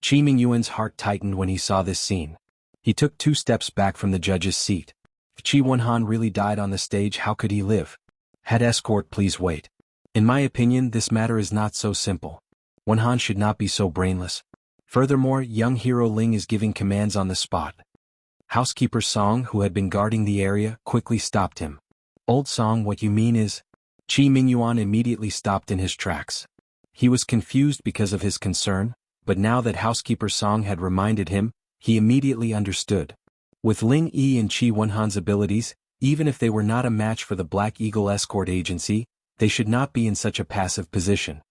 Qi Mingyuan's heart tightened when he saw this scene. He took 2 steps back from the judge's seat. If Qi Wenhan really died on the stage, how could he live? Head escort, please wait. In my opinion, this matter is not so simple. Wenhan should not be so brainless. Furthermore, young hero Ling is giving commands on the spot. Housekeeper Song, who had been guarding the area, quickly stopped him. Old Song, what you mean is? Qi Mingyuan immediately stopped in his tracks. He was confused because of his concern, but now that Housekeeper Song had reminded him, he immediately understood. With Ling Yi and Qi Wenhan's abilities, even if they were not a match for the Black Eagle Escort Agency, they should not be in such a passive position.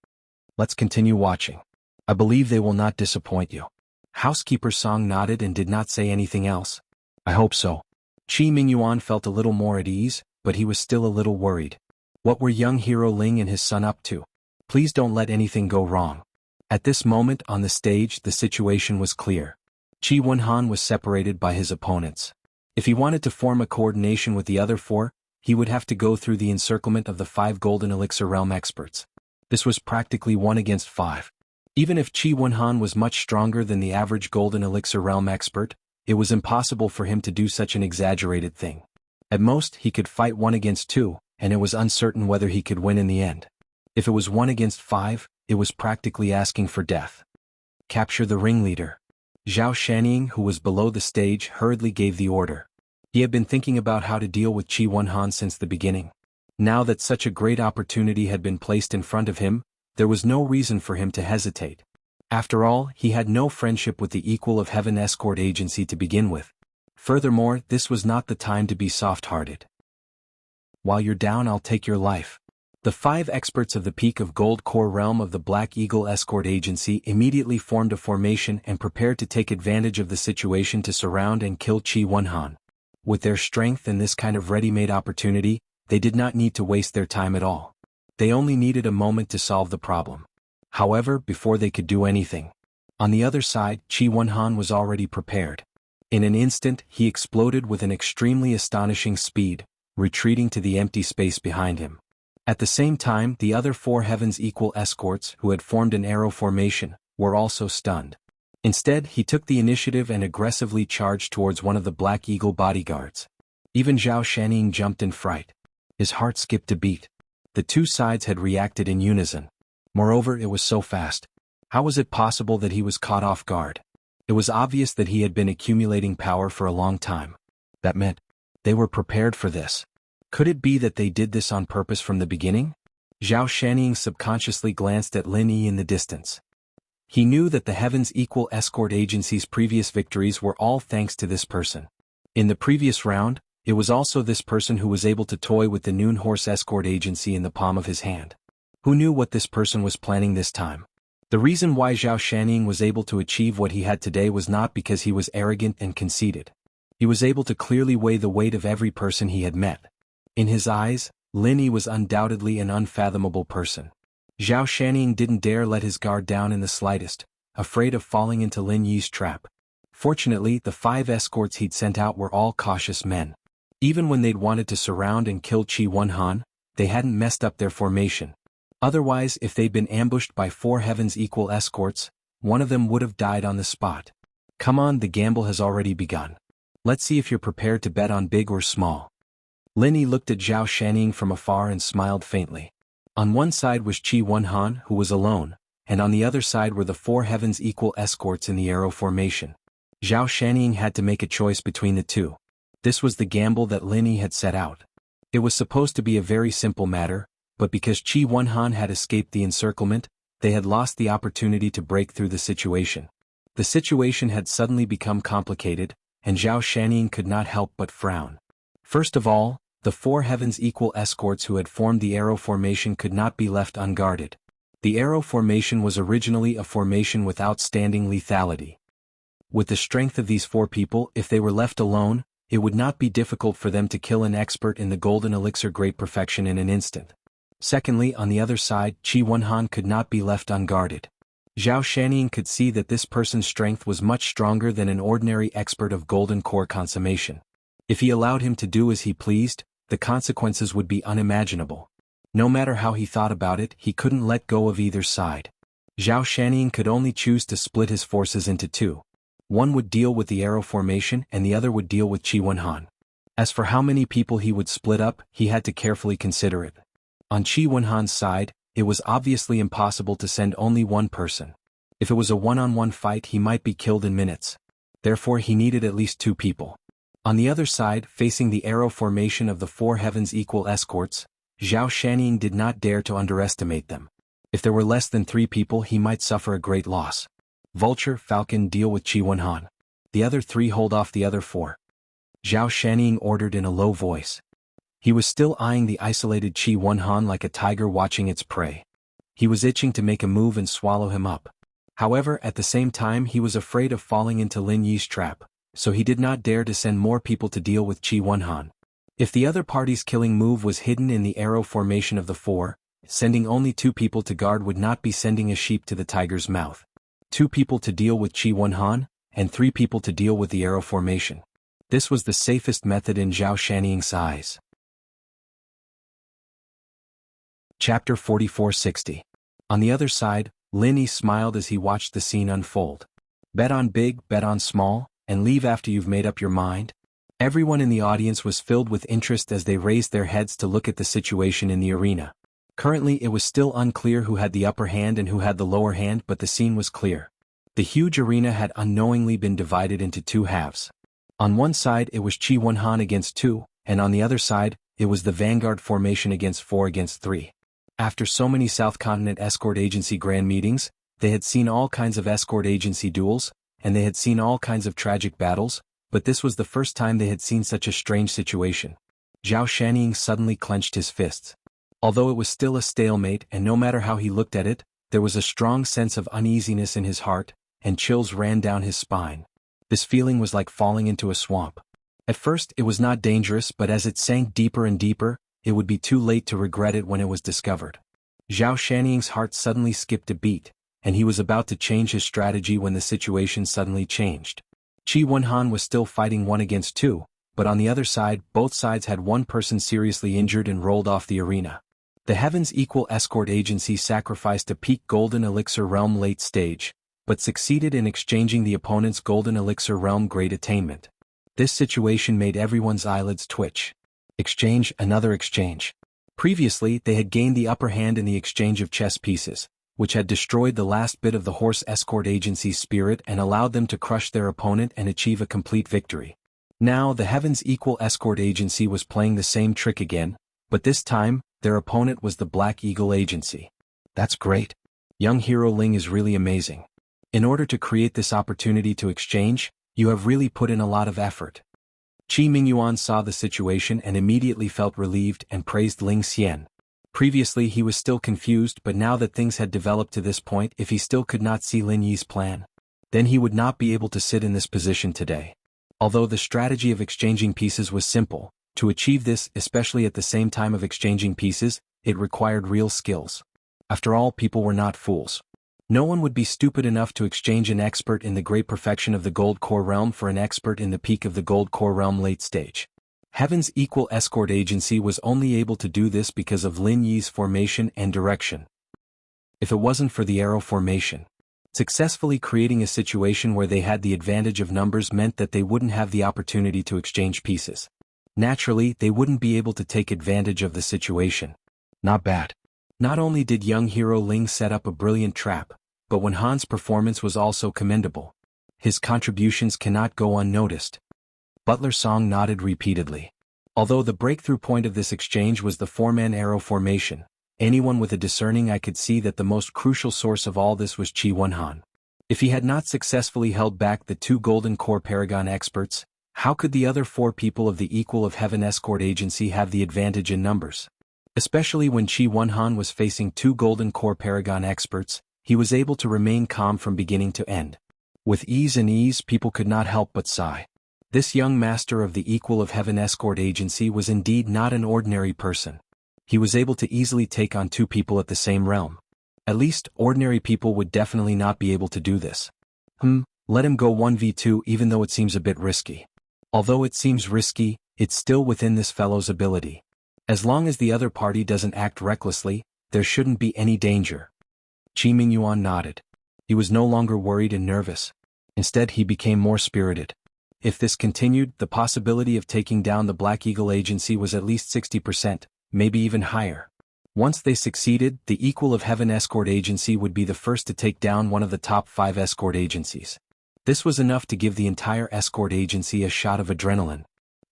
Let's continue watching. I believe they will not disappoint you. Housekeeper Song nodded and did not say anything else. I hope so. Qi Mingyuan felt a little more at ease, but he was still a little worried. What were young hero Ling and his son up to? Please don't let anything go wrong. At this moment on the stage, the situation was clear. Qi Wenhan was separated by his opponents. If he wanted to form a coordination with the other 4, he would have to go through the encirclement of the 5 Golden Elixir Realm experts. This was practically 1 against 5. Even if Qi Wenhan was much stronger than the average Golden Elixir Realm expert, it was impossible for him to do such an exaggerated thing. At most, he could fight 1 against 2, and it was uncertain whether he could win in the end. If it was 1 against 5, it was practically asking for death. Capture the ringleader. Zhao Shanning, who was below the stage, hurriedly gave the order. He had been thinking about how to deal with Qi Wenhan since the beginning. Now that such a great opportunity had been placed in front of him, there was no reason for him to hesitate. After all, he had no friendship with the Equal of Heaven Escort Agency to begin with. Furthermore, this was not the time to be soft-hearted. While you're down, I'll take your life. The 5 experts of the Peak of Gold Core realm of the Black Eagle Escort Agency immediately formed a formation and prepared to take advantage of the situation to surround and kill Qi Wenhan. With their strength and this kind of ready-made opportunity, they did not need to waste their time at all. They only needed a moment to solve the problem. However, before they could do anything, on the other side, Qi Wenhan was already prepared. In an instant, he exploded with an extremely astonishing speed, retreating to the empty space behind him. At the same time, the other 4 Heaven's Equal escorts, who had formed an arrow formation, were also stunned. Instead, he took the initiative and aggressively charged towards one of the Black Eagle bodyguards. Even Zhao Shanning jumped in fright. His heart skipped a beat. The 2 sides had reacted in unison. Moreover, it was so fast. How was it possible that he was caught off guard? It was obvious that he had been accumulating power for a long time. That meant they were prepared for this. Could it be that they did this on purpose from the beginning? Zhao Shanning subconsciously glanced at Lin Yi in the distance. He knew that the Heaven's Equal Escort Agency's previous victories were all thanks to this person. In the previous round, it was also this person who was able to toy with the Noon Horse Escort Agency in the palm of his hand. Who knew what this person was planning this time? The reason why Zhao Shanning was able to achieve what he had today was not because he was arrogant and conceited. He was able to clearly weigh the weight of every person he had met. In his eyes, Lin Yi was undoubtedly an unfathomable person. Zhao Shanning didn't dare let his guard down in the slightest, afraid of falling into Lin Yi's trap. Fortunately, the 5 escorts he'd sent out were all cautious men. Even when they'd wanted to surround and kill Qi Wenhan, they hadn't messed up their formation. Otherwise, if they'd been ambushed by 4 Heaven's Equal escorts, one of them would have died on the spot. Come on, the gamble has already begun. Let's see if you're prepared to bet on big or small. Lin Yi looked at Zhao Shanning from afar and smiled faintly. On one side was Qi Wenhan, who was alone, and on the other side were the 4 Heaven's Equal escorts in the arrow formation. Zhao Shanning had to make a choice between the 2. This was the gamble that Lin Yi had set out. It was supposed to be a very simple matter, but because Qi Wenhan had escaped the encirclement, they had lost the opportunity to break through the situation. The situation had suddenly become complicated, and Zhao Shanning could not help but frown. First of all, The four heavens equal escorts who had formed the arrow formation could not be left unguarded. The arrow formation was originally a formation with outstanding lethality. With the strength of these four people, if they were left alone, it would not be difficult for them to kill an expert in the golden elixir great perfection in an instant. Secondly, on the other side, Qi Wenhan could not be left unguarded. Zhao Shanning could see that this person's strength was much stronger than an ordinary expert of golden core consummation. If he allowed him to do as he pleased, the consequences would be unimaginable. No matter how he thought about it, he couldn't let go of either side. Zhao Shanning could only choose to split his forces into two. One would deal with the arrow formation and the other would deal with Qi Wenhan. As for how many people he would split up, he had to carefully consider it. On Qi Wenhan's side, it was obviously impossible to send only one person. If it was a one-on-one fight, he might be killed in minutes. Therefore he needed at least two people. On the other side, facing the arrow formation of the four heavens equal escorts, Zhao Shanning did not dare to underestimate them. If there were less than 3 people, he might suffer a great loss. Vulture, Falcon, deal with Qi Wenhan. The other 3 hold off the other 4. Zhao Shanning ordered in a low voice. He was still eyeing the isolated Qi Wenhan like a tiger watching its prey. He was itching to make a move and swallow him up. However, at the same time he was afraid of falling into Lin Yi's trap, so he did not dare to send more people to deal with Qi Wenhan. If the other party's killing move was hidden in the arrow formation of the 4, sending only 2 people to guard would not be sending a sheep to the tiger's mouth. 2 people to deal with Qi Wenhan, and 3 people to deal with the arrow formation. This was the safest method in Zhao Shanning's eyes. Chapter 4460. On the other side, Lin Yi smiled as he watched the scene unfold. Bet on big, bet on small, and leave after you've made up your mind? Everyone in the audience was filled with interest as they raised their heads to look at the situation in the arena. Currently it was still unclear who had the upper hand and who had the lower hand, but the scene was clear. The huge arena had unknowingly been divided into 2 halves. On one side it was Qi Wenhan against 2, and on the other side, it was the Vanguard formation against 4 against 3. After so many South Continent Escort Agency grand meetings, they had seen all kinds of escort agency duels, and they had seen all kinds of tragic battles, but this was the first time they had seen such a strange situation. Zhao Shanning suddenly clenched his fists. Although it was still a stalemate and no matter how he looked at it, there was a strong sense of uneasiness in his heart, and chills ran down his spine. This feeling was like falling into a swamp. At first it was not dangerous, but as it sank deeper and deeper, it would be too late to regret it when it was discovered. Zhao Shanning's heart suddenly skipped a beat, and he was about to change his strategy when the situation suddenly changed. Qi Wenhan was still fighting 1 against 2, but on the other side, both sides had one person seriously injured and rolled off the arena. The Heavens Equal Escort Agency sacrificed a peak Golden Elixir Realm late stage, but succeeded in exchanging the opponent's Golden Elixir Realm Great Attainment. This situation made everyone's eyelids twitch. Exchange, another exchange. Previously, they had gained the upper hand in the exchange of chess pieces, which had destroyed the last bit of the Horse Escort Agency's spirit and allowed them to crush their opponent and achieve a complete victory. Now, the Heavens Equal Escort Agency was playing the same trick again, but this time, their opponent was the Black Eagle Agency. That's great. Young Hero Ling is really amazing. In order to create this opportunity to exchange, you have really put in a lot of effort. Qi Mingyuan saw the situation and immediately felt relieved and praised Ling Xian. Previously he was still confused, but now that things had developed to this point, if he still could not see Lin Yi's plan, then he would not be able to sit in this position today. Although the strategy of exchanging pieces was simple, to achieve this, especially at the same time of exchanging pieces, it required real skills. After all, people were not fools. No one would be stupid enough to exchange an expert in the great perfection of the Gold Core Realm for an expert in the peak of the Gold Core Realm late stage. Heaven's Equal Escort Agency was only able to do this because of Lin Yi's formation and direction. If it wasn't for the arrow formation, successfully creating a situation where they had the advantage of numbers meant that they wouldn't have the opportunity to exchange pieces. Naturally, they wouldn't be able to take advantage of the situation. Not bad. Not only did young hero Ling set up a brilliant trap, but Wenhan's performance was also commendable. His contributions cannot go unnoticed. Butler Song nodded repeatedly. Although the breakthrough point of this exchange was the 4-man arrow formation, anyone with a discerning eye could see that the most crucial source of all this was Qi Wenhan. If he had not successfully held back the 2 Golden Core Paragon experts, How could the other 4 people of the Equal of Heaven escort agency have the advantage in numbers? Especially when Qi Wenhan was facing 2 Golden Core Paragon experts, he was able to remain calm from beginning to end. With ease, people could not help but sigh. This young master of the Equal of Heaven escort agency was indeed not an ordinary person. He was able to easily take on 2 people at the same realm. At least, ordinary people would definitely not be able to do this. Let him go 1v2 even though it seems a bit risky. Although it seems risky, it's still within this fellow's ability. As long as the other party doesn't act recklessly, there shouldn't be any danger. Qi Mingyuan nodded. He was no longer worried and nervous. Instead, he became more spirited. If this continued, the possibility of taking down the Black Eagle agency was at least 60%, maybe even higher. Once they succeeded, the Equal of Heaven escort agency would be the first to take down one of the top 5 escort agencies. This was enough to give the entire escort agency a shot of adrenaline.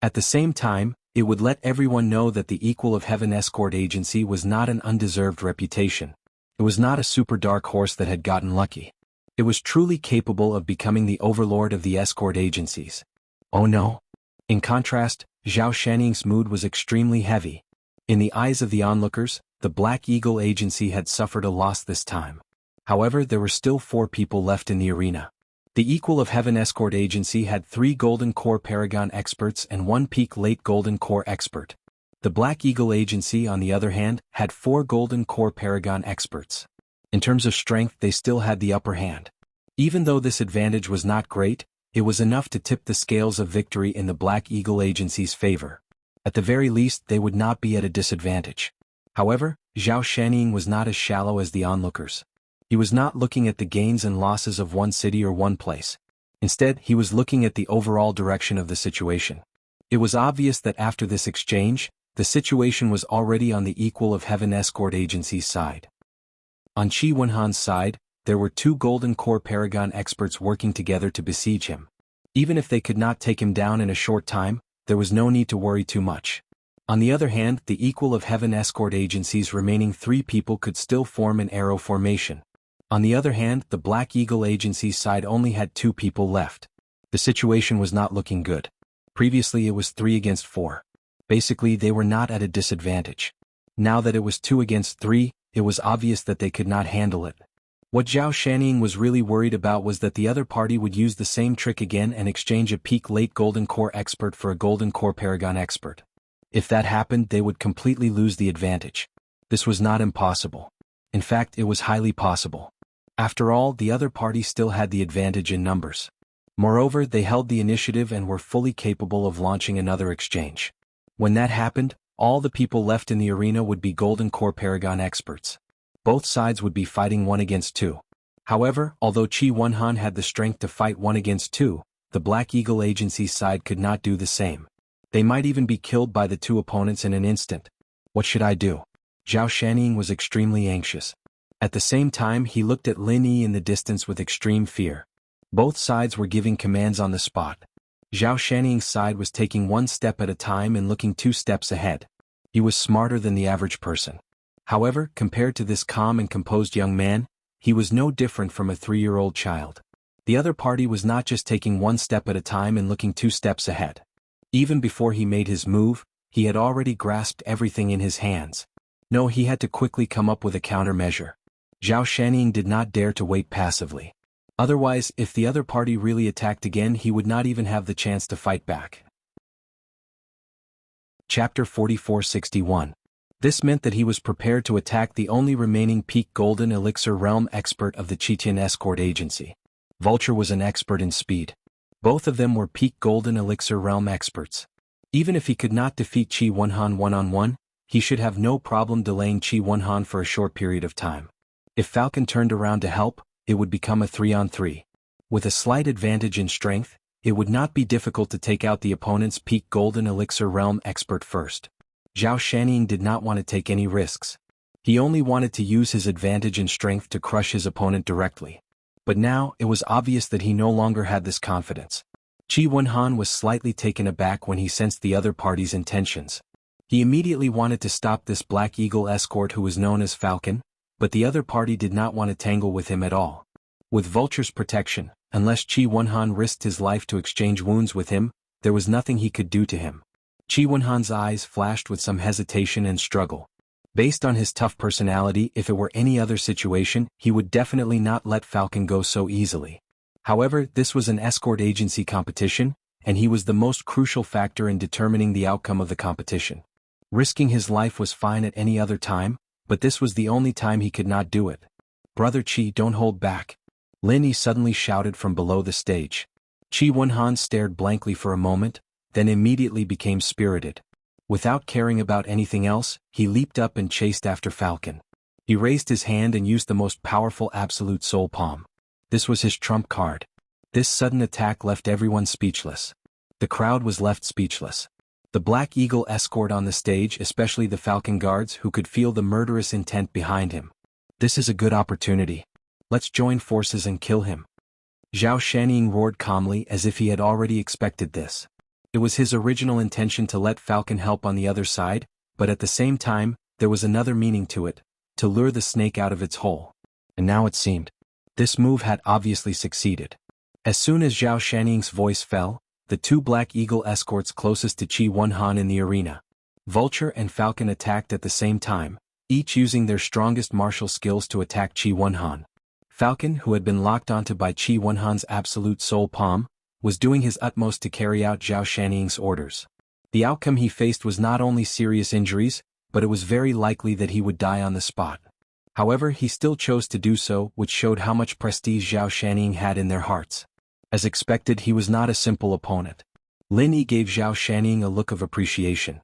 At the same time, it would let everyone know that the Equal of Heaven escort agency was not an undeserved reputation. It was not a super dark horse that had gotten lucky. It was truly capable of becoming the overlord of the escort agencies. Oh no. In contrast, Zhao Shaning's mood was extremely heavy. In the eyes of the onlookers, the Black Eagle agency had suffered a loss this time. However, there were still 4 people left in the arena. The Equal of Heaven escort agency had 3 Golden Core Paragon experts and 1 Peak Late Golden Core expert. The Black Eagle agency, on the other hand, had 4 Golden Core Paragon experts. In terms of strength, they still had the upper hand. Even though this advantage was not great, it was enough to tip the scales of victory in the Black Eagle agency's favor. At the very least, they would not be at a disadvantage. However, Zhao Shanning was not as shallow as the onlookers. He was not looking at the gains and losses of one city or one place. Instead, he was looking at the overall direction of the situation. It was obvious that after this exchange, the situation was already on the Equal of Heaven escort agency's side. On Qi Wenhan's side, there were 2 Golden Core Paragon experts working together to besiege him. Even if they could not take him down in a short time, there was no need to worry too much. On the other hand, the Equal of Heaven escort agency's remaining 3 people could still form an arrow formation. On the other hand, the Black Eagle agency's side only had 2 people left. The situation was not looking good. Previously it was 3 against 4. Basically, they were not at a disadvantage. Now that it was 2 against 3, it was obvious that they could not handle it. What Zhao Shanning was really worried about was that the other party would use the same trick again and exchange a Peak Late Golden Core expert for a Golden Core Paragon expert. If that happened, they would completely lose the advantage. This was not impossible. In fact, it was highly possible. After all, the other party still had the advantage in numbers. Moreover, they held the initiative and were fully capable of launching another exchange. When that happened, all the people left in the arena would be Golden Core Paragon experts. Both sides would be fighting 1 against 2. However, although Qi Wenhan had the strength to fight 1 against 2, the Black Eagle agency's side could not do the same. They might even be killed by the 2 opponents in an instant. What should I do? Zhao Shanning was extremely anxious. At the same time, he looked at Lin Yi in the distance with extreme fear. Both sides were giving commands on the spot. Zhao Shanning's side was taking 1 step at a time and looking 2 steps ahead. He was smarter than the average person. However, compared to this calm and composed young man, he was no different from a 3-year-old child. The other party was not just taking 1 step at a time and looking 2 steps ahead. Even before he made his move, he had already grasped everything in his hands. No, he had to quickly come up with a countermeasure. Zhao Shanning did not dare to wait passively. Otherwise, if the other party really attacked again, he would not even have the chance to fight back. Chapter 4461. This meant that he was prepared to attack the only remaining Peak Golden Elixir Realm expert of the Qitian escort agency. Vulture was an expert in speed. Both of them were Peak Golden Elixir Realm experts. Even if he could not defeat Qi Wenhan one-on-one, he should have no problem delaying Qi Wenhan for a short period of time. If Falcon turned around to help, it would become a 3-on-3. With a slight advantage in strength, it would not be difficult to take out the opponent's Peak Golden Elixir Realm expert first. Zhao Shanning did not want to take any risks. He only wanted to use his advantage in strength to crush his opponent directly. But now, it was obvious that he no longer had this confidence. Qi Wenhan was slightly taken aback when he sensed the other party's intentions. He immediately wanted to stop this Black Eagle escort who was known as Falcon, but the other party did not want to tangle with him at all. With Vulture's protection, unless Qi Wenhan risked his life to exchange wounds with him, there was nothing he could do to him. Qi Wenhan's eyes flashed with some hesitation and struggle. Based on his tough personality, if it were any other situation, he would definitely not let Falcon go so easily. However, this was an escort agency competition, and he was the most crucial factor in determining the outcome of the competition. Risking his life was fine at any other time, but this was the only time he could not do it. "Brother Qi, don't hold back," Lin Yi suddenly shouted from below the stage. Qi Wenhan stared blankly for a moment, then immediately became spirited. Without caring about anything else, he leaped up and chased after Falcon. He raised his hand and used the most powerful absolute soul palm. This was his trump card. This sudden attack left everyone speechless. The crowd was left speechless. The Black Eagle escort on the stage, especially the Falcon guards who could feel the murderous intent behind him. "This is a good opportunity. Let's join forces and kill him." Zhao Shanning roared calmly as if he had already expected this. It was his original intention to let Falcon help on the other side, but at the same time, there was another meaning to it, to lure the snake out of its hole. And now it seemed. This move had obviously succeeded. As soon as Zhao Shanning's voice fell, the two Black Eagle escorts closest to Qi Wenhan in the arena, Vulture and Falcon, attacked at the same time, each using their strongest martial skills to attack Qi Wenhan. Falcon, who had been locked onto by Qi Wenhan's absolute soul palm, was doing his utmost to carry out Zhao Shanning's orders. The outcome he faced was not only serious injuries, but it was very likely that he would die on the spot. However, he still chose to do so, which showed how much prestige Zhao Shanning had in their hearts. As expected, he was not a simple opponent. Lin Yi gave Zhao Shanning a look of appreciation.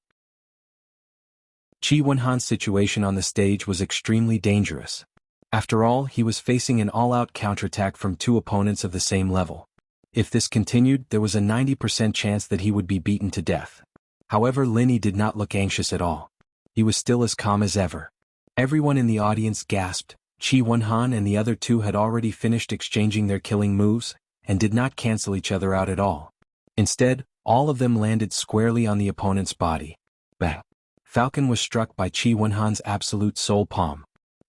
Qi Wenhan's situation on the stage was extremely dangerous. After all, he was facing an all-out counterattack from two opponents of the same level. If this continued, there was a 90% chance that he would be beaten to death. However, Lin Yi did not look anxious at all. He was still as calm as ever. Everyone in the audience gasped. Qi Wenhan and the other two had already finished exchanging their killing moves, and did not cancel each other out at all. Instead, all of them landed squarely on the opponent's body. Bang! Falcon was struck by Qi Wenhan's absolute soul palm.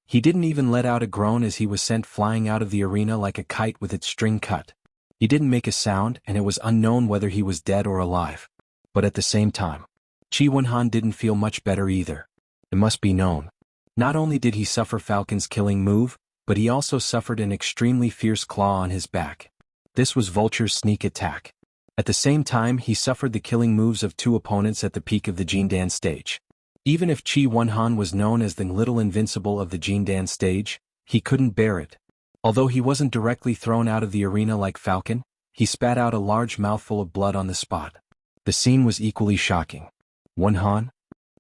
He didn't even let out a groan as he was sent flying out of the arena like a kite with its string cut. He didn't make a sound, and it was unknown whether he was dead or alive. But at the same time, Qi Wenhan didn't feel much better either. It must be known. Not only did he suffer Falcon's killing move, but he also suffered an extremely fierce claw on his back. This was Vulture's sneak attack. At the same time, he suffered the killing moves of two opponents at the peak of the Jindan stage. Even if Qi Wenhan was known as the Little Invincible of the Jindan stage, he couldn't bear it. Although he wasn't directly thrown out of the arena like Falcon, he spat out a large mouthful of blood on the spot. The scene was equally shocking. "Wenhan?"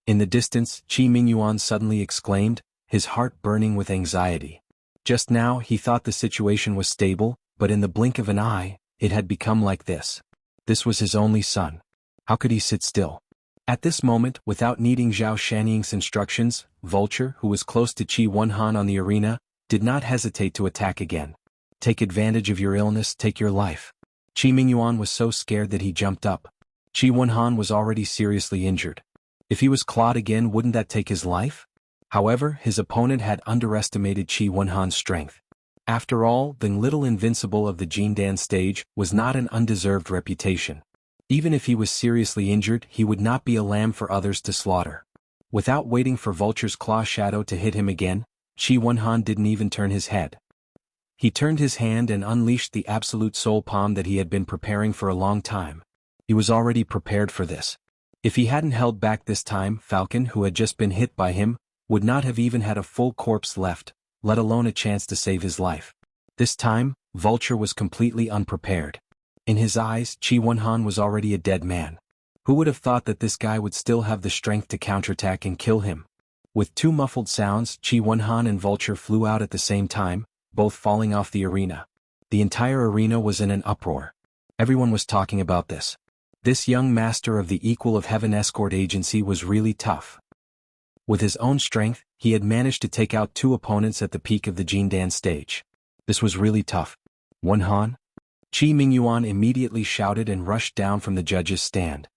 In the distance, Qi Mingyuan suddenly exclaimed, his heart burning with anxiety. Just now he thought the situation was stable, but in the blink of an eye, it had become like this. This was his only son. How could he sit still? At this moment, without needing Zhao Shanning's instructions, Vulture, who was close to Qi Wenhan on the arena, did not hesitate to attack again. "Take advantage of your illness, take your life." Qi Mingyuan was so scared that he jumped up. Qi Wenhan was already seriously injured. If he was clawed again, wouldn't that take his life? However, his opponent had underestimated Qi Wenhan's strength. After all, the Little Invincible of the Jindan stage was not an undeserved reputation. Even if he was seriously injured, he would not be a lamb for others to slaughter. Without waiting for Vulture's claw shadow to hit him again, Qi Wenhan didn't even turn his head. He turned his hand and unleashed the absolute soul palm that he had been preparing for a long time. He was already prepared for this. If he hadn't held back this time, Falcon, who had just been hit by him, would not have even had a full corpse left, let alone a chance to save his life. This time, Vulture was completely unprepared. In his eyes, Qi Wenhan was already a dead man. Who would have thought that this guy would still have the strength to counterattack and kill him? With two muffled sounds, Qi Wenhan and Vulture flew out at the same time, both falling off the arena. The entire arena was in an uproar. Everyone was talking about this. This young master of the Equal of Heaven escort agency was really tough. With his own strength, he had managed to take out two opponents at the peak of the Jindan stage. This was really tough. "Wenhan?" Qi Mingyuan immediately shouted and rushed down from the judge's stand.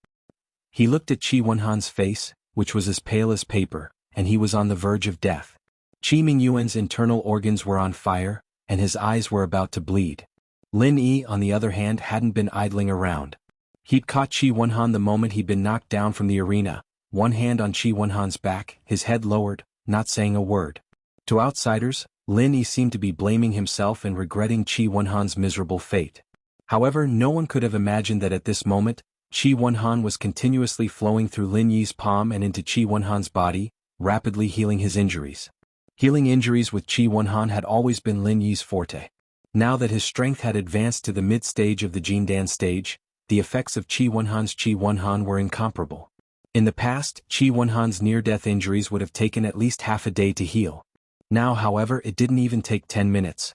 He looked at Qi Wenhan's face, which was as pale as paper, and he was on the verge of death. Qi Mingyuan's internal organs were on fire, and his eyes were about to bleed. Lin Yi, on the other hand, hadn't been idling around. He'd caught Qi Wenhan the moment he'd been knocked down from the arena, one hand on Qi Wenhan's back, his head lowered, not saying a word. To outsiders, Lin Yi seemed to be blaming himself and regretting Qi Wenhan's miserable fate. However, no one could have imagined that at this moment, Qi Wenhan was continuously flowing through Lin Yi's palm and into Qi Wenhan's body, rapidly healing his injuries. Healing injuries with Qi Wenhan had always been Lin Yi's forte. Now that his strength had advanced to the mid-stage of the Jindan stage, the effects of Qi Wenhan were incomparable. In the past, Qi Wenhan's near-death injuries would have taken at least half a day to heal. Now, however, it didn't even take 10 minutes.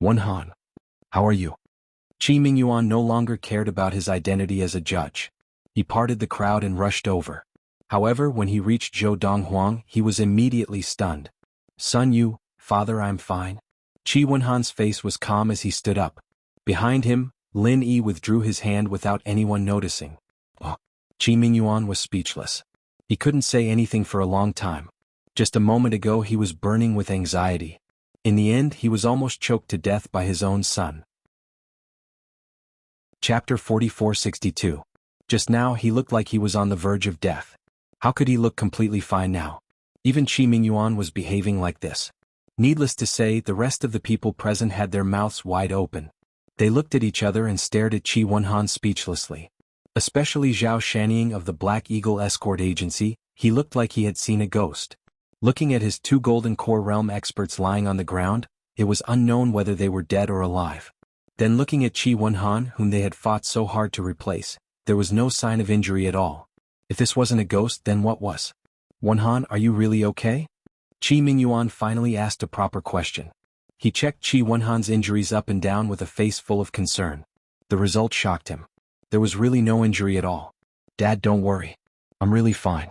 Wenhan, how are you? Qi Mingyuan no longer cared about his identity as a judge. He parted the crowd and rushed over. However, when he reached Zhou Donghuang, he was immediately stunned. Sun Yu, father, I'm fine. Qi Wenhan's face was calm as he stood up. Behind him, Lin Yi withdrew his hand without anyone noticing. Oh. Qi Mingyuan was speechless. He couldn't say anything for a long time. Just a moment ago he was burning with anxiety. In the end he was almost choked to death by his own son. Chapter 4462. Just now he looked like he was on the verge of death. How could he look completely fine now? Even Qi Mingyuan was behaving like this. Needless to say, the rest of the people present had their mouths wide open. They looked at each other and stared at Qi Wenhan speechlessly. Especially Zhao Shanying of the Black Eagle Escort Agency, he looked like he had seen a ghost. Looking at his two Golden Core Realm experts lying on the ground, it was unknown whether they were dead or alive. Then looking at Qi Wenhan, whom they had fought so hard to replace, there was no sign of injury at all. If this wasn't a ghost, then what was? Wenhan, are you really okay? Qi Mingyuan finally asked a proper question. He checked Qi Wenhan's injuries up and down with a face full of concern. The result shocked him. There was really no injury at all. Dad, don't worry. I'm really fine.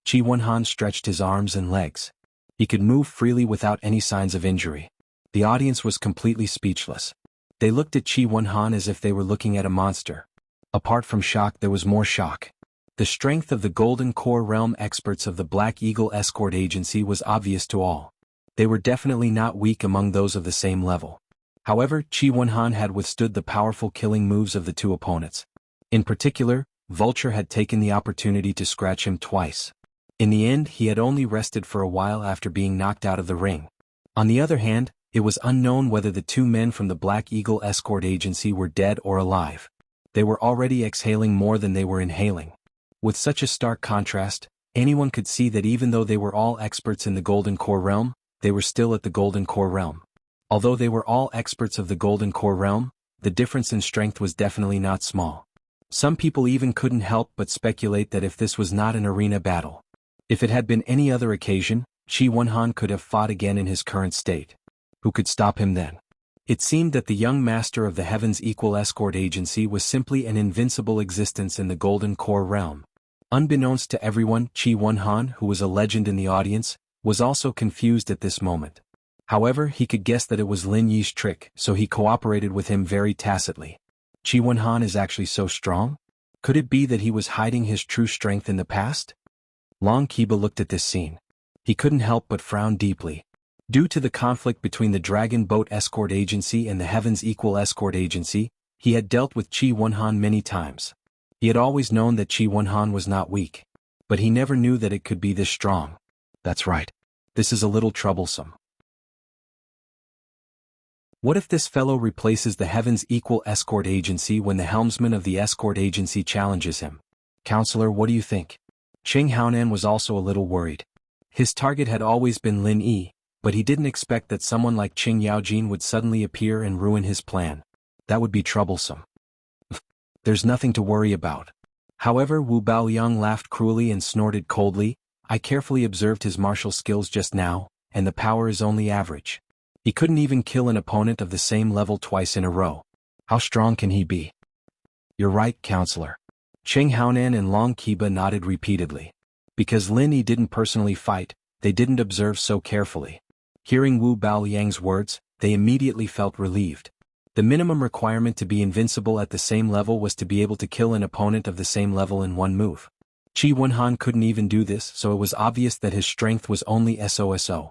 Qi Wenhan stretched his arms and legs. He could move freely without any signs of injury. The audience was completely speechless. They looked at Qi Wenhan as if they were looking at a monster. Apart from shock, there was more shock. The strength of the Golden Core Realm experts of the Black Eagle Escort Agency was obvious to all. They were definitely not weak among those of the same level. However, Qi Wenhan had withstood the powerful killing moves of the two opponents. In particular, Vulture had taken the opportunity to scratch him twice. In the end, he had only rested for a while after being knocked out of the ring. On the other hand, it was unknown whether the two men from the Black Eagle Escort Agency were dead or alive. They were already exhaling more than they were inhaling. With such a stark contrast, anyone could see that even though they were all experts in the Golden Core Realm, they were still at the Golden Core Realm. Although they were all experts of the Golden Core Realm, the difference in strength was definitely not small. Some people even couldn't help but speculate that if this was not an arena battle, if it had been any other occasion, Qi Wenhan could have fought again in his current state. Who could stop him then? It seemed that the young master of the Heaven's Equal Escort Agency was simply an invincible existence in the Golden Core Realm. Unbeknownst to everyone, Qi Wenhan, who was a legend in the audience, was also confused at this moment. However, he could guess that it was Lin Yi's trick, so he cooperated with him very tacitly. Qi Wenhan is actually so strong? Could it be that he was hiding his true strength in the past? Long Kiba looked at this scene. He couldn't help but frown deeply. Due to the conflict between the Dragon Boat Escort Agency and the Heaven's Equal Escort Agency, he had dealt with Qi Wenhan many times. He had always known that Qi Wenhan was not weak, but he never knew that it could be this strong. That's right. This is a little troublesome. What if this fellow replaces the Heaven's Equal Escort Agency when the helmsman of the escort agency challenges him? Counselor, what do you think? Cheng Haonan was also a little worried. His target had always been Lin Yi, but he didn't expect that someone like Qing Yaojin would suddenly appear and ruin his plan. That would be troublesome. There's nothing to worry about. However, Wu Baoyang laughed cruelly and snorted coldly. I carefully observed his martial skills just now, and the power is only average. He couldn't even kill an opponent of the same level twice in a row. How strong can he be? You're right, Counselor. Cheng Haonan and Long Kiba nodded repeatedly. Because Lin Yi didn't personally fight, they didn't observe so carefully. Hearing Wu Baoyang's words, they immediately felt relieved. The minimum requirement to be invincible at the same level was to be able to kill an opponent of the same level in one move. Qi Wenhan couldn't even do this, so it was obvious that his strength was only SOSO.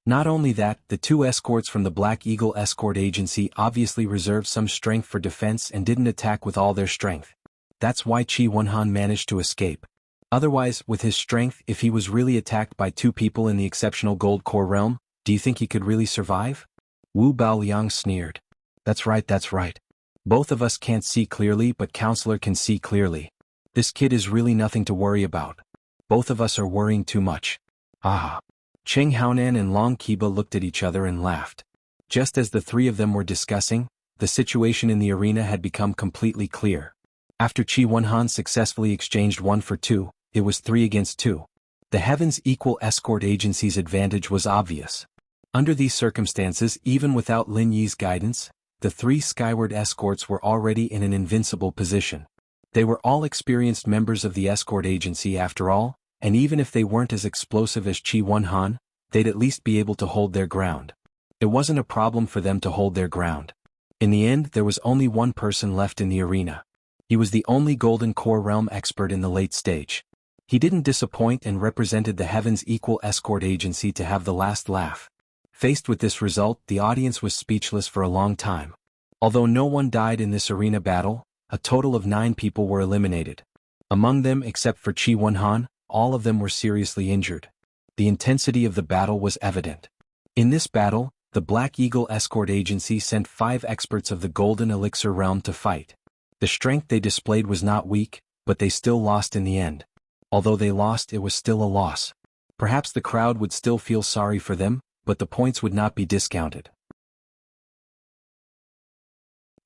Not only that, the two escorts from the Black Eagle Escort Agency obviously reserved some strength for defense and didn't attack with all their strength. That's why Qi Wenhan managed to escape. Otherwise, with his strength, if he was really attacked by two people in the exceptional gold core realm, do you think he could really survive? Wu Baoliang sneered. That's right, that's right. Both of us can't see clearly, but Counselor can see clearly. This kid is really nothing to worry about. Both of us are worrying too much. Ah. Cheng Haonan and Long Qiba looked at each other and laughed. Just as the three of them were discussing, the situation in the arena had become completely clear. After Qi Wenhan successfully exchanged 1 for 2, it was 3 against 2. The Heavens Equal Escort Agency's advantage was obvious. Under these circumstances, even without Lin Yi's guidance, the 3 skyward escorts were already in an invincible position. They were all experienced members of the escort agency after all, and even if they weren't as explosive as Qi Wenhan, they'd at least be able to hold their ground. It wasn't a problem for them to hold their ground. In the end, there was only one person left in the arena. He was the only Golden Core Realm expert in the late stage. He didn't disappoint and represented the Heavens Equal Escort Agency to have the last laugh. Faced with this result, the audience was speechless for a long time. Although no one died in this arena battle, a total of 9 people were eliminated. Among them, except for Qi Wenhan, all of them were seriously injured. The intensity of the battle was evident. In this battle, the Black Eagle Escort Agency sent 5 experts of the Golden Elixir Realm to fight. The strength they displayed was not weak, but they still lost in the end. Although they lost, it was still a loss. Perhaps the crowd would still feel sorry for them, but the points would not be discounted.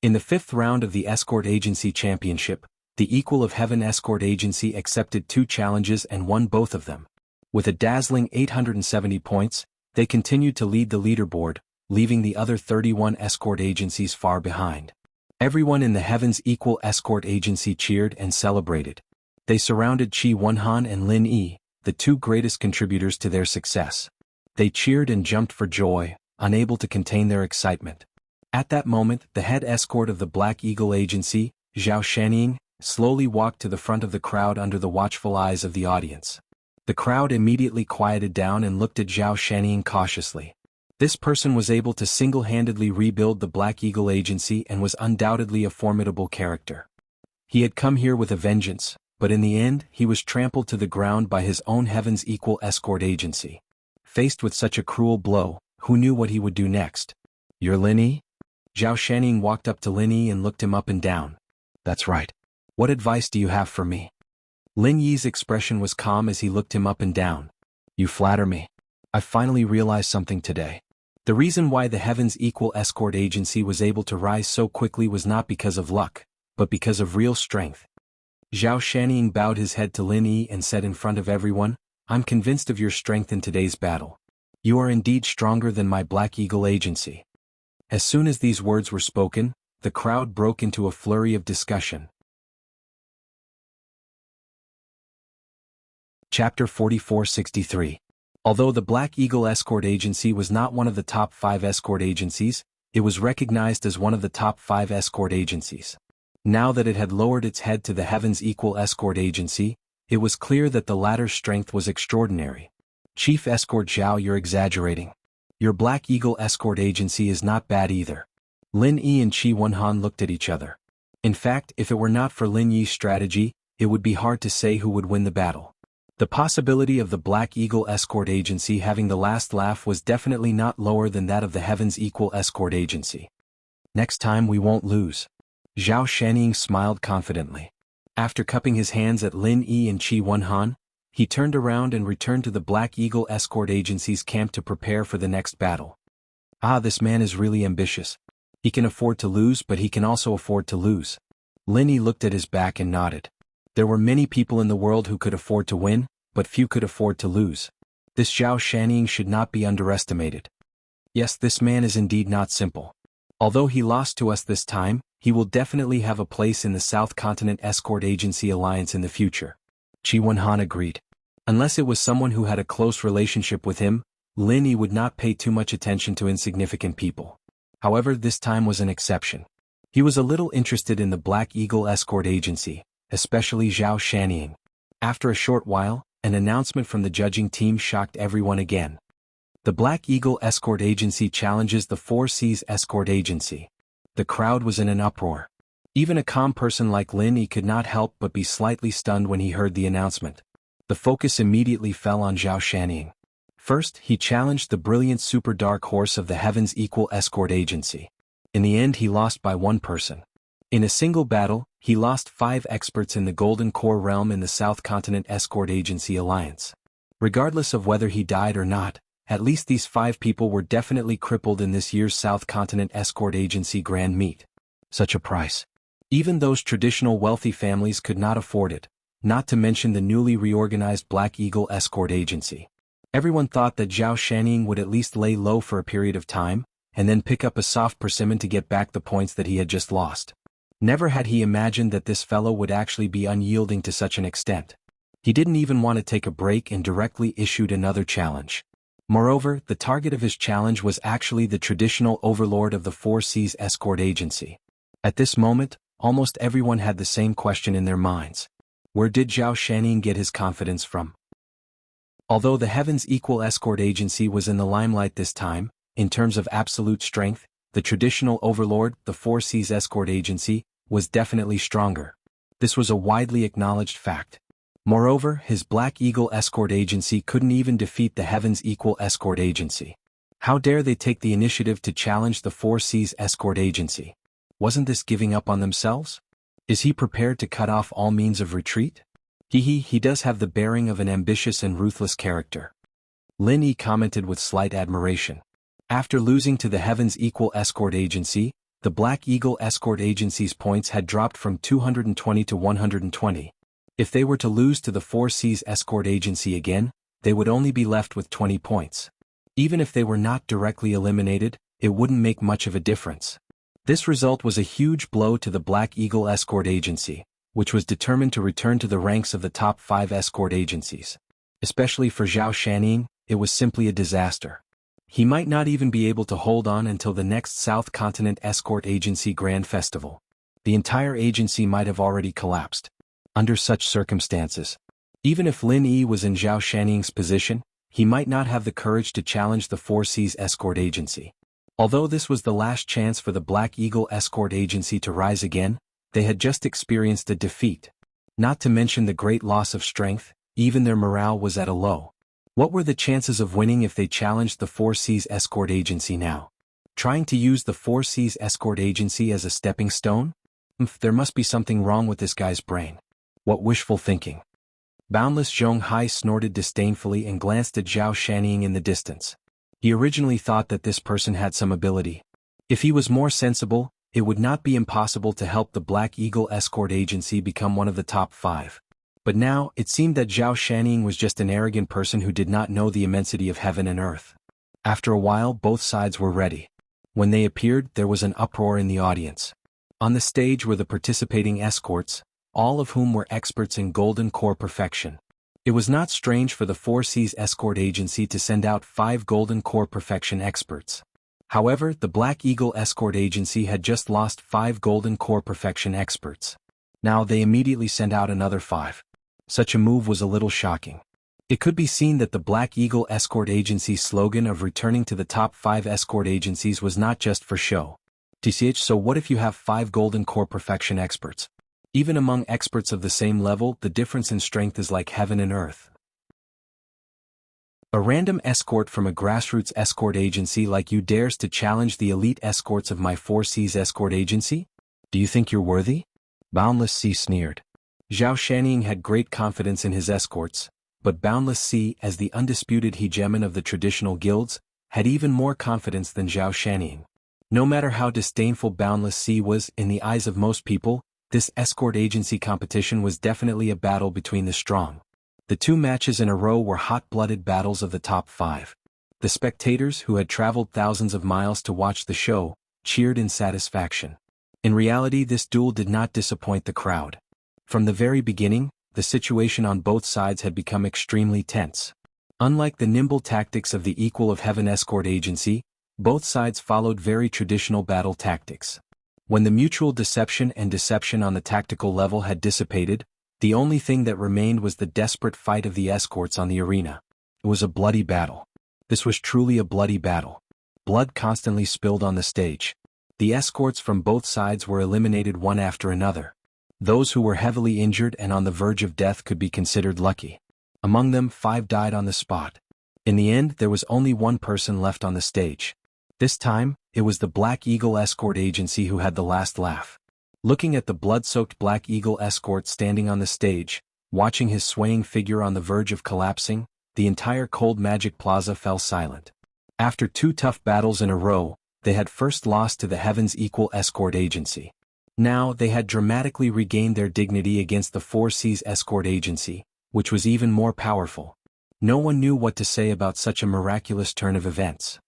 In the 5th round of the Escort Agency Championship, the Equal of Heaven Escort Agency accepted 2 challenges and won both of them. With a dazzling 870 points, they continued to lead the leaderboard, leaving the other 31 escort agencies far behind. Everyone in the Heavens Equal Escort Agency cheered and celebrated. They surrounded Qi Wenhan and Lin Yi, the 2 greatest contributors to their success. They cheered and jumped for joy, unable to contain their excitement. At that moment, the head escort of the Black Eagle Agency, Zhao Shanning, slowly walked to the front of the crowd under the watchful eyes of the audience. The crowd immediately quieted down and looked at Zhao Shanning cautiously. This person was able to single-handedly rebuild the Black Eagle Agency and was undoubtedly a formidable character. He had come here with a vengeance, but in the end, he was trampled to the ground by his own Heavens Equal Escort Agency. Faced with such a cruel blow, who knew what he would do next? You're Lin Yi? Zhao Shanning walked up to Lin Yi and looked him up and down. That's right. What advice do you have for me? Lin Yi's expression was calm as he looked him up and down. You flatter me. I finally realized something today. The reason why the Heavens Equal Escort Agency was able to rise so quickly was not because of luck, but because of real strength. Zhao Shanning bowed his head to Lin Yi and said in front of everyone, I'm convinced of your strength in today's battle. You are indeed stronger than my Black Eagle Agency. As soon as these words were spoken, the crowd broke into a flurry of discussion. Chapter 4463. Although the Black Eagle Escort Agency was not one of the top 5 escort agencies, it was recognized as one of the top 5 escort agencies. Now that it had lowered its head to the Heavens Equal Escort Agency, it was clear that the latter's strength was extraordinary. Chief Escort Zhao, you're exaggerating. Your Black Eagle Escort Agency is not bad either. Lin Yi and Qi Wenhan looked at each other. In fact, if it were not for Lin Yi's strategy, it would be hard to say who would win the battle. The possibility of the Black Eagle Escort Agency having the last laugh was definitely not lower than that of the Heavens Equal Escort Agency. Next time we won't lose. Zhao Shanning smiled confidently. After cupping his hands at Lin Yi and Qi Wenhan, he turned around and returned to the Black Eagle Escort Agency's camp to prepare for the next battle. Ah, this man is really ambitious. He can afford to lose, but he can also afford to lose. Lin Yi looked at his back and nodded. There were many people in the world who could afford to win, but few could afford to lose. This Zhao Shanning should not be underestimated. Yes, this man is indeed not simple. Although he lost to us this time, he will definitely have a place in the South Continent Escort Agency Alliance in the future. Qi Wenhan agreed. Unless it was someone who had a close relationship with him, Lin Yi would not pay too much attention to insignificant people. However, this time was an exception. He was a little interested in the Black Eagle Escort Agency, especially Zhao Shanning. After a short while, an announcement from the judging team shocked everyone again. The Black Eagle Escort Agency challenges the Four Seas Escort Agency. The crowd was in an uproar. Even a calm person like Lin Yi could not help but be slightly stunned when he heard the announcement. The focus immediately fell on Zhao Shanning. First, he challenged the brilliant super dark horse of the Heaven's Equal Escort Agency. In the end he lost by one person. In a single battle, he lost 5 experts in the Golden Core realm in the South Continent Escort Agency Alliance. Regardless of whether he died or not, at least these 5 people were definitely crippled in this year's South Continent Escort Agency Grand Meet. Such a price. Even those traditional wealthy families could not afford it, not to mention the newly reorganized Black Eagle Escort Agency. Everyone thought that Zhao Shanning would at least lay low for a period of time, and then pick up a soft persimmon to get back the points that he had just lost. Never had he imagined that this fellow would actually be unyielding to such an extent. He didn't even want to take a break and directly issued another challenge. Moreover, the target of his challenge was actually the traditional overlord of the Four Seas Escort Agency. At this moment, almost everyone had the same question in their minds. Where did Zhao Shanning get his confidence from? Although the Heaven's Equal Escort Agency was in the limelight this time, in terms of absolute strength, the traditional overlord, the Four Seas Escort Agency, was definitely stronger. This was a widely acknowledged fact. Moreover, his Black Eagle Escort Agency couldn't even defeat the Heaven's Equal Escort Agency. How dare they take the initiative to challenge the Four Seas Escort Agency? Wasn't this giving up on themselves? Is he prepared to cut off all means of retreat? He does have the bearing of an ambitious and ruthless character. Lin Yi commented with slight admiration. After losing to the Heaven's Equal Escort Agency, the Black Eagle Escort Agency's points had dropped from 220 to 120. If they were to lose to the Four Seas Escort Agency again, they would only be left with 20 points. Even if they were not directly eliminated, it wouldn't make much of a difference. This result was a huge blow to the Black Eagle Escort Agency, which was determined to return to the ranks of the top 5 escort agencies. Especially for Zhao Shanning, it was simply a disaster. He might not even be able to hold on until the next South Continent Escort Agency Grand Festival. The entire agency might have already collapsed. Under such circumstances, even if Lin Yi was in Zhao Shanning's position, he might not have the courage to challenge the Four Seas Escort Agency. Although this was the last chance for the Black Eagle Escort Agency to rise again, they had just experienced a defeat. Not to mention the great loss of strength, even their morale was at a low. What were the chances of winning if they challenged the Four Seas Escort Agency now? Trying to use the Four Seas Escort Agency as a stepping stone? There must be something wrong with this guy's brain. What wishful thinking. Boundless Zhonghai snorted disdainfully and glanced at Zhao Shanning in the distance. He originally thought that this person had some ability. If he was more sensible, it would not be impossible to help the Black Eagle Escort Agency become one of the top 5. But now, it seemed that Zhao Shanning was just an arrogant person who did not know the immensity of heaven and earth. After a while, both sides were ready. When they appeared, there was an uproar in the audience. On the stage were the participating escorts, all of whom were experts in Golden Core perfection. It was not strange for the Four Seas Escort Agency to send out 5 Golden Core perfection experts. However, the Black Eagle Escort Agency had just lost 5 Golden Core perfection experts. Now they immediately sent out another 5. Such a move was a little shocking. It could be seen that the Black Eagle Escort Agency's slogan of returning to the top 5 escort agencies was not just for show. So what if you have 5 Golden Core perfection experts? Even among experts of the same level, the difference in strength is like heaven and earth. A random escort from a grassroots escort agency like you dares to challenge the elite escorts of my Four Seas Escort Agency? Do you think you're worthy? Boundless Sea sneered. Zhao Shanning had great confidence in his escorts, but Boundless Sea, as the undisputed hegemon of the traditional guilds, had even more confidence than Zhao Shanning. No matter how disdainful Boundless Sea was in the eyes of most people, this escort agency competition was definitely a battle between the strong. The 2 matches in a row were hot-blooded battles of the top 5. The spectators, who had traveled thousands of miles to watch the show, cheered in satisfaction. In reality, this duel did not disappoint the crowd. From the very beginning, the situation on both sides had become extremely tense. Unlike the nimble tactics of the Equal of Heaven Escort Agency, both sides followed very traditional battle tactics. When the mutual deception and deception on the tactical level had dissipated, the only thing that remained was the desperate fight of the escorts on the arena. It was a bloody battle. This was truly a bloody battle. Blood constantly spilled on the stage. The escorts from both sides were eliminated one after another. Those who were heavily injured and on the verge of death could be considered lucky. Among them, 5 died on the spot. In the end, there was only one person left on the stage. This time, it was the Black Eagle Escort Agency who had the last laugh. Looking at the blood-soaked Black Eagle escort standing on the stage, watching his swaying figure on the verge of collapsing, the entire Cold Magic Plaza fell silent. After 2 tough battles in a row, they had first lost to the Heaven's Equal Escort Agency. Now they had dramatically regained their dignity against the Four Seas Escort Agency, which was even more powerful. No one knew what to say about such a miraculous turn of events.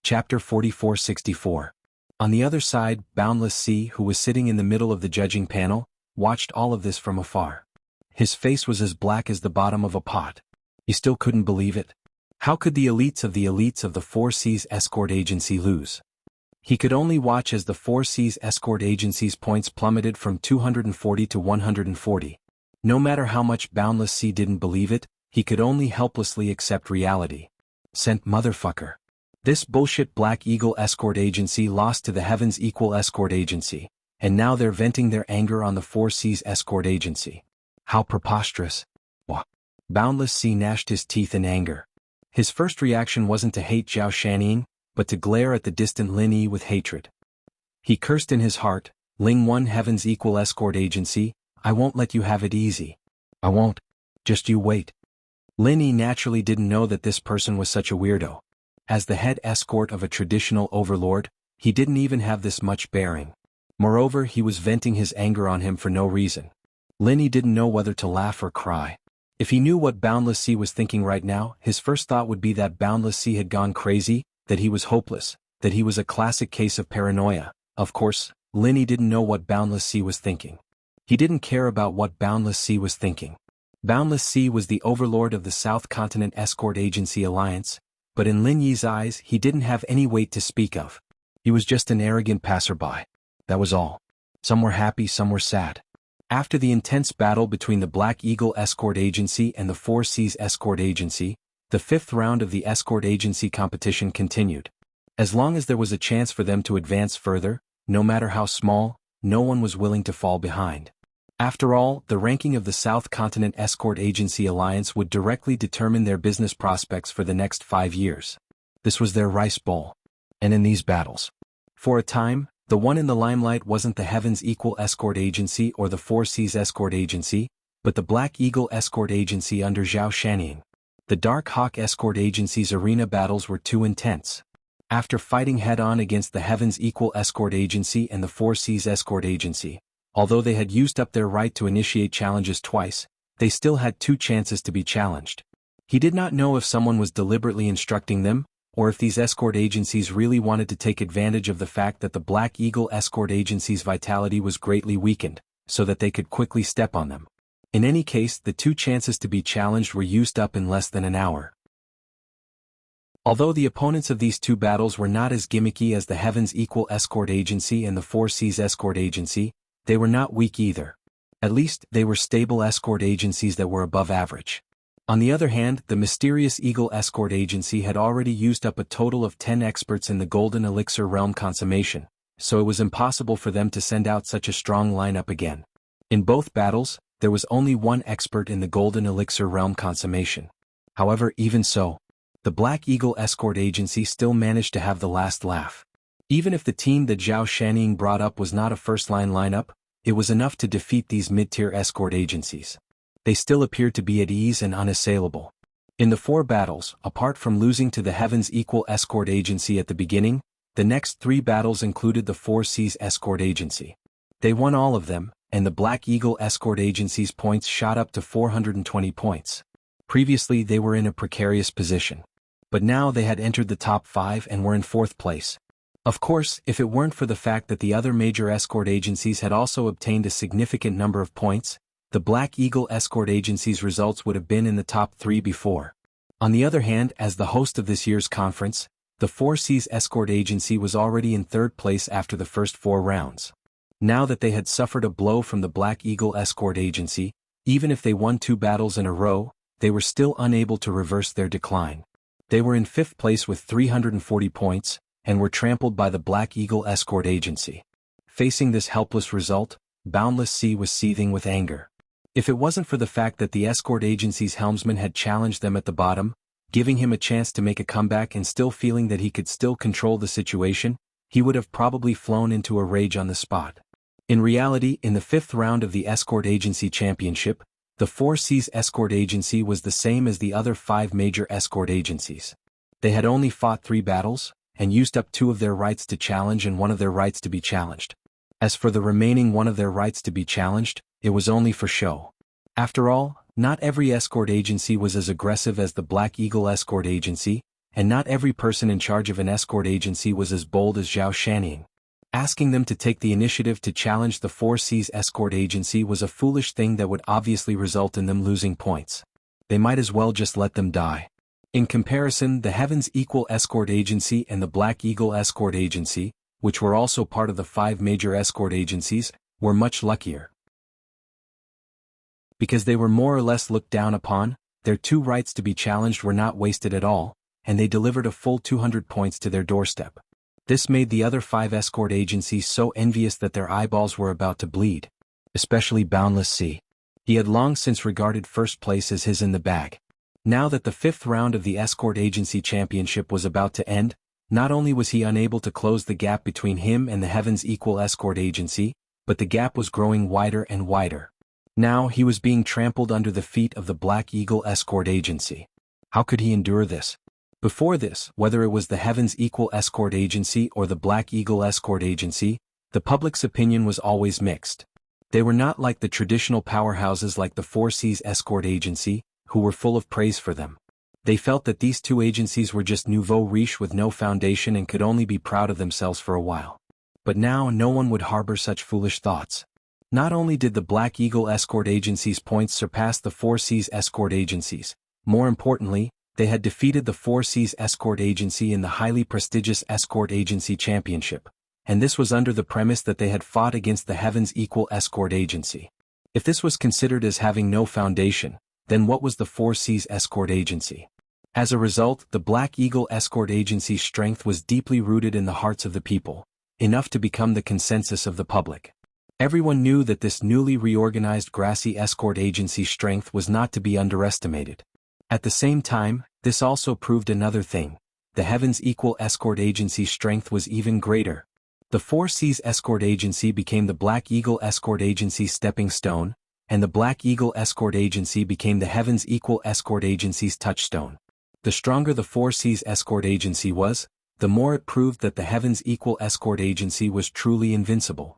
Chapter 4464. On the other side, Boundless Sea, who was sitting in the middle of the judging panel, watched all of this from afar. His face was as black as the bottom of a pot. He still couldn't believe it. How could the elites of the Four Seas Escort Agency lose? He could only watch as the Four Seas Escort Agency's points plummeted from 240 to 140. No matter how much Boundless Sea didn't believe it, he could only helplessly accept reality. Sent motherfucker. This bullshit Black Eagle Escort Agency lost to the Heaven's Equal Escort Agency, and now they're venting their anger on the Four Seas Escort Agency. How preposterous. Wah. Boundless Sea gnashed his teeth in anger. His first reaction wasn't to hate Zhao Shanning, but to glare at the distant Lin Yi with hatred. He cursed in his heart, Ling 1 Heaven's Equal Escort Agency, I won't let you have it easy. I won't. Just you wait. Lin Yi naturally didn't know that this person was such a weirdo. As the head escort of a traditional overlord, he didn't even have this much bearing. Moreover, he was venting his anger on him for no reason. Lin Yi didn't know whether to laugh or cry. If he knew what Boundless Sea was thinking right now, his first thought would be that Boundless Sea had gone crazy, that he was hopeless, that he was a classic case of paranoia. Of course, Lin Yi didn't know what Boundless Sea was thinking. He didn't care about what Boundless Sea was thinking. Boundless Sea was the overlord of the South Continent Escort Agency Alliance, but in Lin Yi's eyes he didn't have any weight to speak of. He was just an arrogant passerby. That was all. Some were happy, some were sad. After the intense battle between the Black Eagle Escort Agency and the Four Seas Escort Agency, the 5th round of the Escort Agency competition continued. As long as there was a chance for them to advance further, no matter how small, no one was willing to fall behind. After all, the ranking of the South Continent Escort Agency Alliance would directly determine their business prospects for the next 5 years. This was their rice bowl. And in these battles, for a time, the one in the limelight wasn't the Heaven's Equal Escort Agency or the Four Seas Escort Agency, but the Black Eagle Escort Agency under Zhao Shanning. The Dark Hawk Escort Agency's arena battles were too intense. After fighting head-on against the Heaven's Equal Escort Agency and the Four Seas Escort Agency, although they had used up their right to initiate challenges twice, they still had 2 chances to be challenged. He did not know if someone was deliberately instructing them, or if these escort agencies really wanted to take advantage of the fact that the Black Eagle Escort Agency's vitality was greatly weakened, so that they could quickly step on them. In any case, the 2 chances to be challenged were used up in less than an hour. Although the opponents of these 2 battles were not as gimmicky as the Heaven's Equal Escort Agency and the Four Seas Escort Agency, they were not weak either. At least, they were stable escort agencies that were above average. On the other hand, the mysterious Eagle Escort Agency had already used up a total of 10 experts in the Golden Elixir Realm Consummation, so it was impossible for them to send out such a strong lineup again. In both battles, there was only 1 expert in the Golden Elixir Realm Consummation. However, even so, the Black Eagle Escort Agency still managed to have the last laugh. Even if the team that Zhao Shanning brought up was not a first-line lineup, it was enough to defeat these mid-tier escort agencies. They still appeared to be at ease and unassailable. In the 4 battles, apart from losing to the Heaven's Equal Escort Agency at the beginning, the next 3 battles included the Four Seas Escort Agency. They won all of them, and the Black Eagle Escort Agency's points shot up to 420 points. Previously they were in a precarious position. But now they had entered the top 5 and were in 4th place. Of course, if it weren't for the fact that the other major escort agencies had also obtained a significant number of points, the Black Eagle Escort Agency's results would have been in the top 3 before. On the other hand, as the host of this year's conference, the Four Seas Escort Agency was already in 3rd place after the first 4 rounds. Now that they had suffered a blow from the Black Eagle Escort Agency, even if they won 2 battles in a row, they were still unable to reverse their decline. They were in 5th place with 340 points, and were trampled by the Black Eagle escort agency. Facing this helpless result, Boundless Sea was seething with anger. If it wasn't for the fact that the escort agency's helmsman had challenged them at the bottom, giving him a chance to make a comeback and still feeling that he could still control the situation, he would have probably flown into a rage on the spot. In reality, in the 5th round of the Escort Agency Championship, the Four Seas Escort Agency was the same as the other 5 major escort agencies. They had only fought 3 battles, and used up 2 of their rights to challenge and 1 of their rights to be challenged. As for the remaining 1 of their rights to be challenged, it was only for show. After all, not every escort agency was as aggressive as the Black Eagle Escort Agency, and not every person in charge of an escort agency was as bold as Zhao Shanning. Asking them to take the initiative to challenge the Four Seas Escort Agency was a foolish thing that would obviously result in them losing points. They might as well just let them die. In comparison, the Heaven's Equal Escort Agency and the Black Eagle Escort Agency, which were also part of the 5 major escort agencies, were much luckier. Because they were more or less looked down upon, their 2 rights to be challenged were not wasted at all, and they delivered a full 200 points to their doorstep. This made the other 5 escort agencies so envious that their eyeballs were about to bleed. Especially Boundless Sea. He had long since regarded first place as his in the bag. Now that the 5th round of the Escort Agency Championship was about to end, not only was he unable to close the gap between him and the Heaven's Equal Escort Agency, but the gap was growing wider and wider. Now he was being trampled under the feet of the Black Eagle Escort Agency. How could he endure this? Before this, whether it was the Heaven's Equal Escort Agency or the Black Eagle Escort Agency, the public's opinion was always mixed. They were not like the traditional powerhouses like the Four Seas Escort Agency, who were full of praise for them. They felt that these 2 agencies were just nouveau riche with no foundation and could only be proud of themselves for a while. But now no one would harbor such foolish thoughts. Not only did the Black Eagle Escort Agency's points surpass the Four Seas Escort Agencies, more importantly, they had defeated the Four Seas Escort Agency in the highly prestigious Escort Agency Championship, and this was under the premise that they had fought against the Heaven's Equal Escort Agency. If this was considered as having no foundation, then what was the Four Seas Escort Agency? As a result, the Black Eagle Escort Agency's strength was deeply rooted in the hearts of the people, enough to become the consensus of the public. Everyone knew that this newly reorganized Grassy Escort Agency's strength was not to be underestimated. At the same time, this also proved another thing. The Heaven's Equal Escort Agency's strength was even greater. The Four Seas Escort Agency became the Black Eagle Escort Agency's stepping stone, and the Black Eagle Escort Agency became the Heaven's Equal Escort Agency's touchstone. The stronger the Four Seas Escort Agency was, the more it proved that the Heaven's Equal Escort Agency was truly invincible.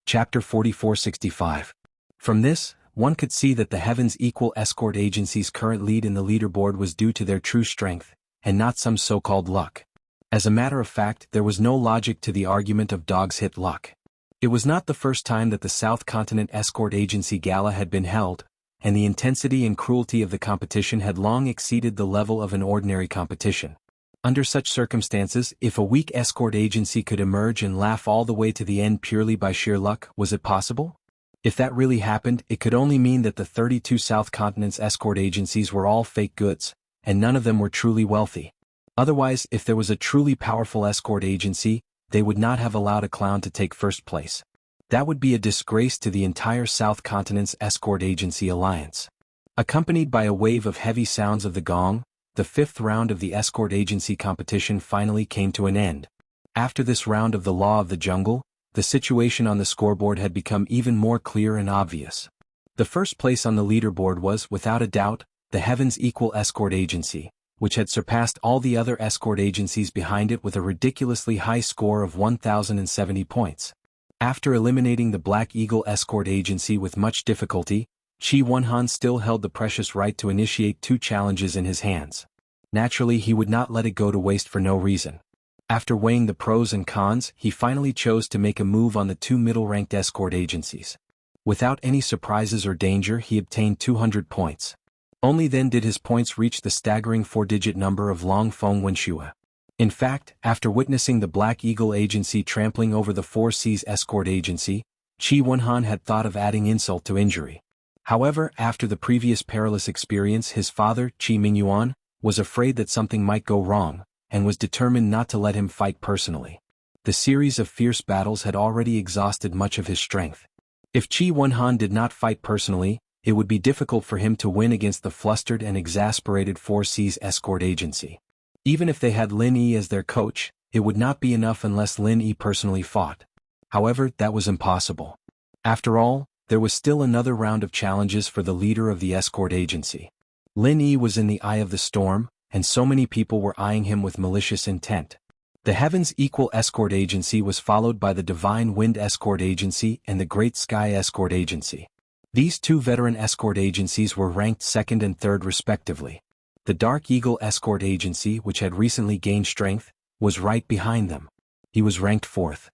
Chapter 4465. From this, one could see that the Heaven's Equal Escort Agency's current lead in the leaderboard was due to their true strength, and not some so-called luck. As a matter of fact, there was no logic to the argument of dogs hit luck. It was not the first time that the South Continent Escort Agency Gala had been held, and the intensity and cruelty of the competition had long exceeded the level of an ordinary competition. Under such circumstances, if a weak escort agency could emerge and laugh all the way to the end purely by sheer luck, was it possible? If that really happened, it could only mean that the 32 South Continent's escort agencies were all fake goods, and none of them were truly wealthy. Otherwise, if there was a truly powerful escort agency, they would not have allowed a clown to take first place. That would be a disgrace to the entire South Continent's escort agency alliance. Accompanied by a wave of heavy sounds of the gong, the 5th round of the escort agency competition finally came to an end. After this round of the Law of the Jungle, the situation on the scoreboard had become even more clear and obvious. The first place on the leaderboard was, without a doubt, the Heaven's Equal Escort Agency, which had surpassed all the other escort agencies behind it with a ridiculously high score of 1,070 points. After eliminating the Black Eagle Escort Agency with much difficulty, Chi Wonhan still held the precious right to initiate 2 challenges in his hands. Naturally, he would not let it go to waste for no reason. After weighing the pros and cons, he finally chose to make a move on the 2 middle-ranked escort agencies. Without any surprises or danger, he obtained 200 points. Only then did his points reach the staggering 4-digit number of Long Feng Wenxue. In fact, after witnessing the Black Eagle Agency trampling over the Four Seas Escort Agency, Chi Wonhan had thought of adding insult to injury. However, after the previous perilous experience, his father, Qi Mingyuan, was afraid that something might go wrong, and was determined not to let him fight personally. The series of fierce battles had already exhausted much of his strength. If Qi Wenhan did not fight personally, it would be difficult for him to win against the flustered and exasperated Four Seas escort agency. Even if they had Lin Yi as their coach, it would not be enough unless Lin Yi personally fought. However, that was impossible. After all, there was still another round of challenges for the leader of the escort agency. Lin Yi was in the eye of the storm, and so many people were eyeing him with malicious intent. The Heavens Equal Escort Agency was followed by the Divine Wind Escort Agency and the Great Sky Escort Agency. These two veteran escort agencies were ranked second and third respectively. The Dark Eagle Escort Agency, which had recently gained strength, was right behind them. He was ranked fourth.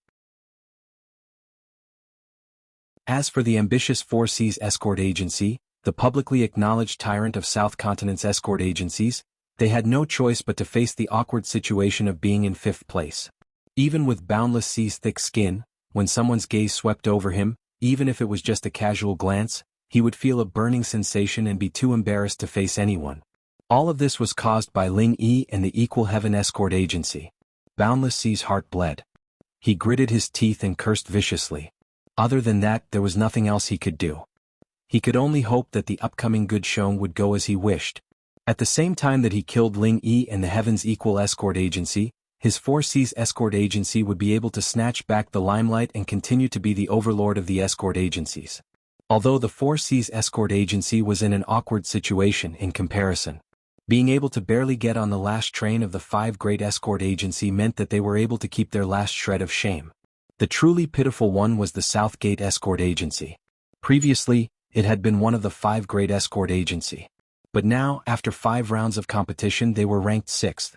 As for the ambitious Four Seas Escort Agency, the publicly acknowledged tyrant of South Continent's escort agencies, they had no choice but to face the awkward situation of being in fifth place. Even with Boundless Sea's thick skin, when someone's gaze swept over him, even if it was just a casual glance, he would feel a burning sensation and be too embarrassed to face anyone. All of this was caused by Ling Yi and the Equal Heaven Escort Agency. Boundless Sea's heart bled. He gritted his teeth and cursed viciously. Other than that, there was nothing else he could do. He could only hope that the upcoming good show would go as he wished. At the same time that he killed Ling Yi and the Heavens Equal Escort Agency, his Four Seas Escort Agency would be able to snatch back the limelight and continue to be the overlord of the escort agencies. Although the Four Seas Escort Agency was in an awkward situation in comparison. Being able to barely get on the last train of the five great escort agency meant that they were able to keep their last shred of shame. The truly pitiful one was the Southgate Escort Agency. Previously, it had been one of the five great escort agency. But now, after 5 rounds of competition, they were ranked 6th.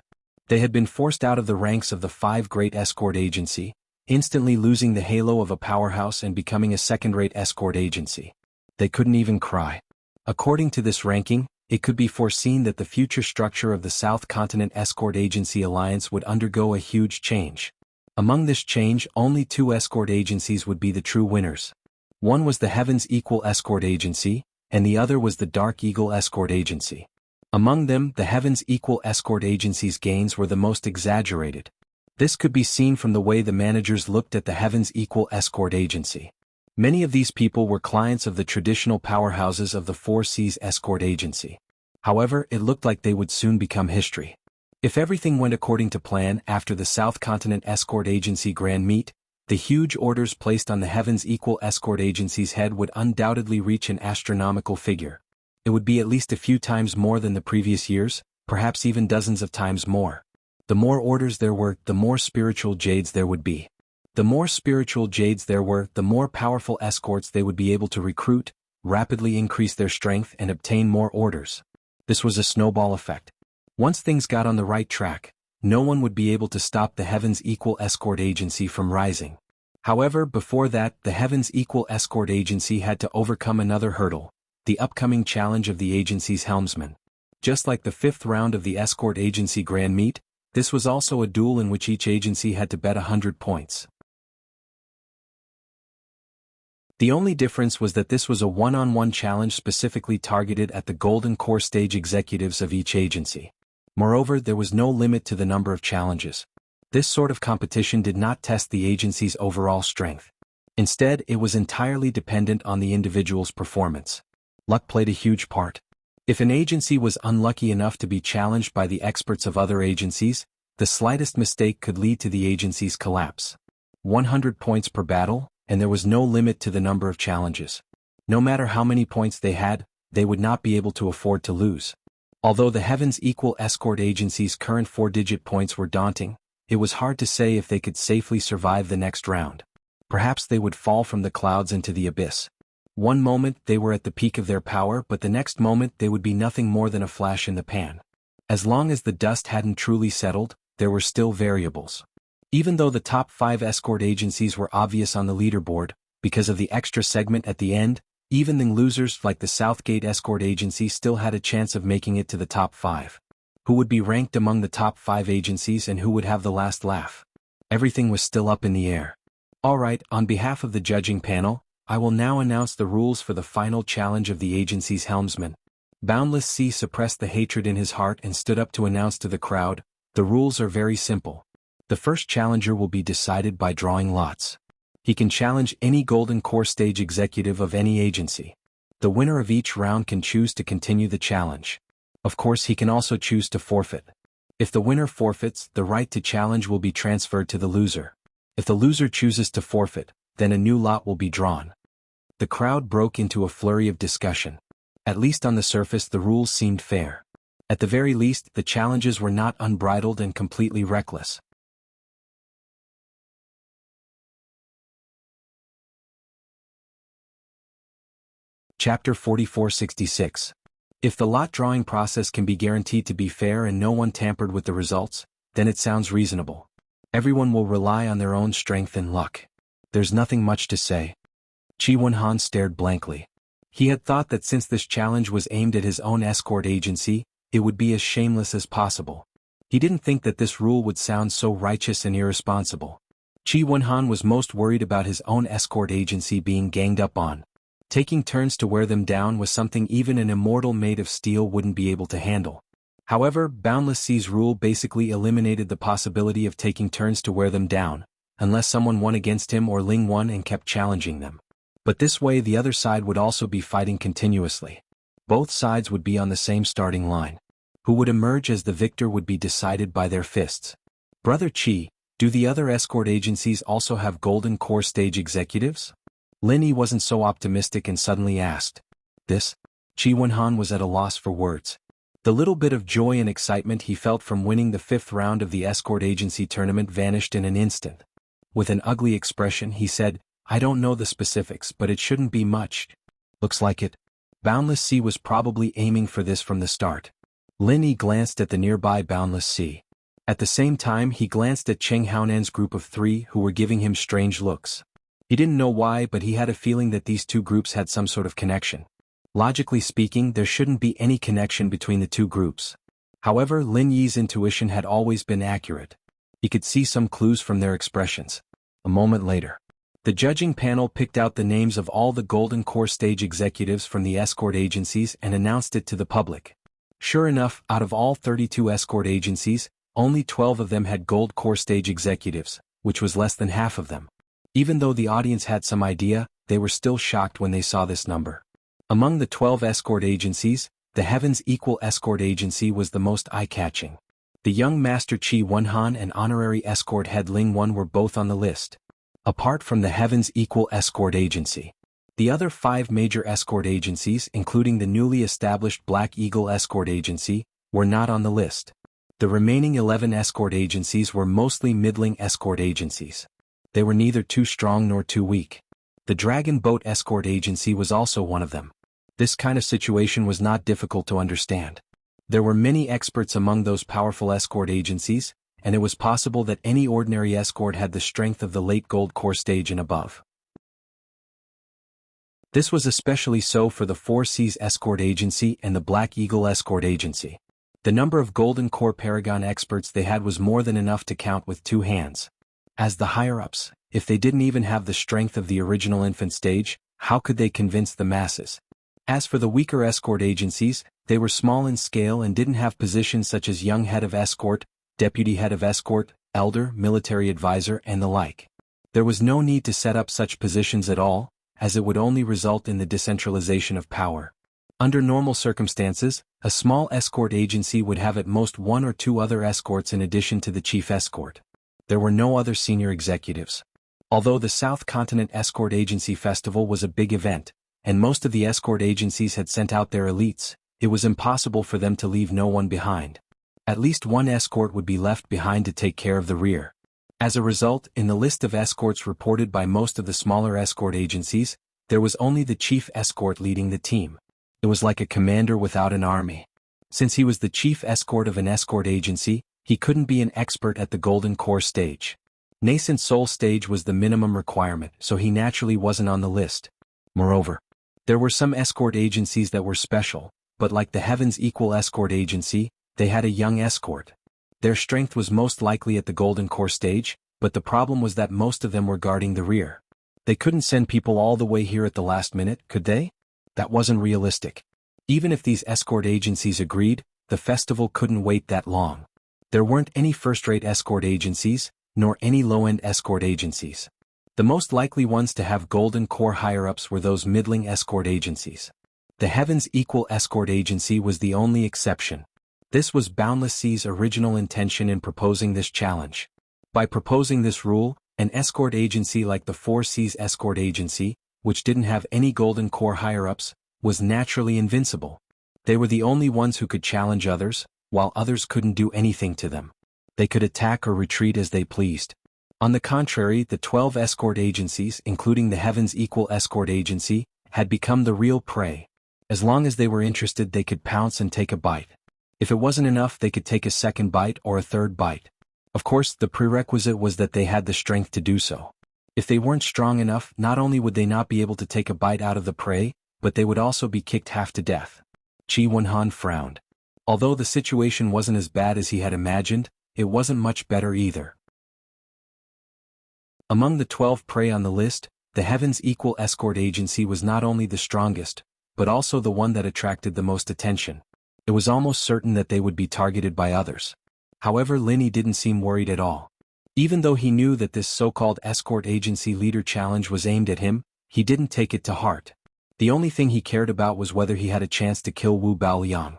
They had been forced out of the ranks of the 5 great escort agency, instantly losing the halo of a powerhouse and becoming a second-rate escort agency. They couldn't even cry. According to this ranking, it could be foreseen that the future structure of the South Continent Escort Agency Alliance would undergo a huge change. Among this change, only 2 escort agencies would be the true winners. One was the Heavens Equal Escort Agency, and the other was the Dark Eagle Escort Agency. Among them, the Heavens Equal Escort Agency's gains were the most exaggerated. This could be seen from the way the managers looked at the Heavens Equal Escort Agency. Many of these people were clients of the traditional powerhouses of the Four Seas Escort Agency. However, it looked like they would soon become history. If everything went according to plan after the South Continent Escort Agency Grand Meet, the huge orders placed on the Heavens Equal Escort Agency's head would undoubtedly reach an astronomical figure. It would be at least a few times more than the previous years, perhaps even dozens of times more. The more orders there were, the more spiritual jades there would be. The more spiritual jades there were, the more powerful escorts they would be able to recruit, rapidly increase their strength and obtain more orders. This was a snowball effect. Once things got on the right track, no one would be able to stop the Heavens Equal Escort Agency from rising. However, before that, the Heavens Equal Escort Agency had to overcome another hurdle, the upcoming challenge of the agency's helmsman. Just like the 5th round of the Escort Agency Grand Meet, this was also a duel in which each agency had to bet 100 points. The only difference was that this was a one-on-one challenge specifically targeted at the Golden Core Stage executives of each agency. Moreover, there was no limit to the number of challenges. This sort of competition did not test the agency's overall strength. Instead, it was entirely dependent on the individual's performance. Luck played a huge part. If an agency was unlucky enough to be challenged by the experts of other agencies, the slightest mistake could lead to the agency's collapse. 100 points per battle, and there was no limit to the number of challenges. No matter how many points they had, they would not be able to afford to lose. Although the Heavens Equal Escort Agency's current 4-digit points were daunting, it was hard to say if they could safely survive the next round. Perhaps they would fall from the clouds into the abyss. One moment they were at the peak of their power, but the next moment they would be nothing more than a flash in the pan. As long as the dust hadn't truly settled, there were still variables. Even though the top 5 escort agencies were obvious on the leaderboard, because of the extra segment at the end, even the losers like the Southgate Escort Agency still had a chance of making it to the top 5. Who would be ranked among the top 5 agencies and who would have the last laugh? Everything was still up in the air. Alright, on behalf of the judging panel, I will now announce the rules for the final challenge of the agency's helmsman. Boundless Sea suppressed the hatred in his heart and stood up to announce to the crowd, the rules are very simple. The first challenger will be decided by drawing lots. He can challenge any Golden Core Stage executive of any agency. The winner of each round can choose to continue the challenge. Of course, he can also choose to forfeit. If the winner forfeits, the right to challenge will be transferred to the loser. If the loser chooses to forfeit, then a new lot will be drawn. The crowd broke into a flurry of discussion. At least on the surface, the rules seemed fair. At the very least, the challenges were not unbridled and completely reckless. Chapter 4466. If the lot drawing process can be guaranteed to be fair and no one tampered with the results, then it sounds reasonable. Everyone will rely on their own strength and luck. There's nothing much to say. Chi Wonhan stared blankly. He had thought that since this challenge was aimed at his own escort agency, it would be as shameless as possible. He didn't think that this rule would sound so righteous and irresponsible. Chi Wonhan was most worried about his own escort agency being ganged up on. Taking turns to wear them down was something even an immortal made of steel wouldn't be able to handle. However, Boundless Sea's rule basically eliminated the possibility of taking turns to wear them down, unless someone won against him or Ling won and kept challenging them. But this way the other side would also be fighting continuously. Both sides would be on the same starting line. Who would emerge as the victor would be decided by their fists. Brother Chi, do the other escort agencies also have Golden Core Stage executives? Lin Yi wasn't so optimistic and suddenly asked. This? Chi Wonhan was at a loss for words. The little bit of joy and excitement he felt from winning the 5th round of the escort agency tournament vanished in an instant. With an ugly expression he said, I don't know the specifics, but it shouldn't be much. Looks like it. Boundless Sea was probably aiming for this from the start. Lin Yi glanced at the nearby Boundless Sea. At the same time he glanced at Cheng Haonan's group of 3 who were giving him strange looks. He didn't know why, but he had a feeling that these two groups had some sort of connection. Logically speaking, there shouldn't be any connection between the two groups. However, Lin Yi's intuition had always been accurate. He could see some clues from their expressions. A moment later, the judging panel picked out the names of all the Golden Core Stage executives from the escort agencies and announced it to the public. Sure enough, out of all 32 escort agencies, only 12 of them had Gold Core Stage executives, which was less than half of them. Even though the audience had some idea, they were still shocked when they saw this number. Among the 12 escort agencies, the Heaven's Equal Escort Agency was the most eye-catching. The young Master Chi Wonhan and honorary escort head Ling Won were both on the list. Apart from the Heaven's Equal Escort Agency, the other 5 major escort agencies, including the newly established Black Eagle Escort Agency, were not on the list. The remaining 11 escort agencies were mostly middling escort agencies. They were neither too strong nor too weak. The Dragon Boat Escort Agency was also one of them. This kind of situation was not difficult to understand. There were many experts among those powerful escort agencies, and it was possible that any ordinary escort had the strength of the late Gold Core Stage and above. This was especially so for the Four Seas Escort Agency and the Black Eagle Escort Agency. The number of Golden Core Paragon experts they had was more than enough to count with 2 hands. As the higher-ups, if they didn't even have the strength of the original infant stage, how could they convince the masses? As for the weaker escort agencies, they were small in scale and didn't have positions such as young head of escort, deputy head of escort, elder, military advisor, and the like. There was no need to set up such positions at all, as it would only result in the decentralization of power. Under normal circumstances, a small escort agency would have at most 1 or 2 other escorts in addition to the chief escort. There were no other senior executives. Although the South Continent Escort Agency Festival was a big event, and most of the escort agencies had sent out their elites, it was impossible for them to leave no one behind. At least one escort would be left behind to take care of the rear. As a result, in the list of escorts reported by most of the smaller escort agencies, there was only the chief escort leading the team. It was like a commander without an army. Since he was the chief escort of an escort agency, he couldn't be an expert at the Golden Core Stage. Nascent Soul Stage was the minimum requirement, so he naturally wasn't on the list. Moreover, there were some escort agencies that were special, but like the Heaven's Equal Escort Agency, they had a young escort. Their strength was most likely at the Golden Core Stage, but the problem was that most of them were guarding the rear. They couldn't send people all the way here at the last minute, could they? That wasn't realistic. Even if these escort agencies agreed, the festival couldn't wait that long. There weren't any first-rate escort agencies, nor any low-end escort agencies. The most likely ones to have golden core higher-ups were those middling escort agencies. The Heavens Equal Escort Agency was the only exception. This was Boundless Sea's original intention in proposing this challenge. By proposing this rule, an escort agency like the Four Seas Escort Agency, which didn't have any golden core higher-ups, was naturally invincible. They were the only ones who could challenge others, while others couldn't do anything to them. They could attack or retreat as they pleased. On the contrary, the 12 escort agencies, including the Heavens Equal Escort Agency, had become the real prey. As long as they were interested, they could pounce and take a bite. If it wasn't enough, they could take a second bite or a third bite. Of course, the prerequisite was that they had the strength to do so. If they weren't strong enough, not only would they not be able to take a bite out of the prey, but they would also be kicked half to death. Qi Wenhan frowned. Although the situation wasn't as bad as he had imagined, it wasn't much better either. Among the 12 prey on the list, the Heavens Equal Escort Agency was not only the strongest, but also the one that attracted the most attention. It was almost certain that they would be targeted by others. However, Linny didn't seem worried at all. Even though he knew that this so-called escort agency leader challenge was aimed at him, he didn't take it to heart. The only thing he cared about was whether he had a chance to kill Wu Baoliang.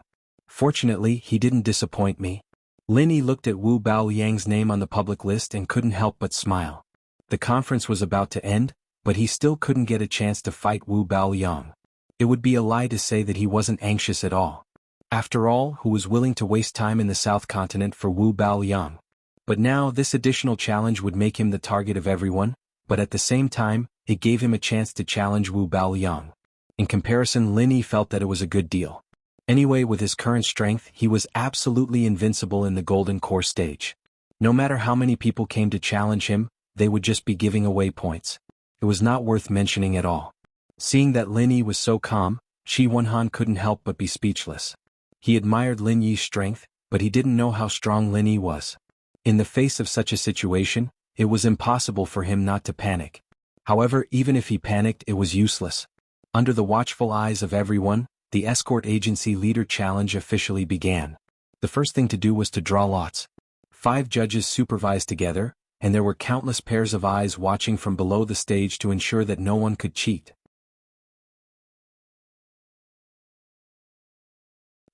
Fortunately, he didn't disappoint me. Linny looked at Wu Baoliang's name on the public list and couldn't help but smile. The conference was about to end, but he still couldn't get a chance to fight Wu Baoliang. It would be a lie to say that he wasn't anxious at all. After all, who was willing to waste time in the South Continent for Wu Baoliang? But now this additional challenge would make him the target of everyone, but at the same time, it gave him a chance to challenge Wu Baoliang. In comparison, Linny felt that it was a good deal. Anyway, with his current strength, he was absolutely invincible in the Golden Core stage. No matter how many people came to challenge him, they would just be giving away points. It was not worth mentioning at all. Seeing that Linny was so calm, Qi Wenhan couldn't help but be speechless. He admired Lin Yi's strength, but he didn't know how strong Lin Yi was. In the face of such a situation, it was impossible for him not to panic. However, even if he panicked, it was useless. Under the watchful eyes of everyone, the escort agency leader challenge officially began. The first thing to do was to draw lots. 5 judges supervised together, and there were countless pairs of eyes watching from below the stage to ensure that no one could cheat.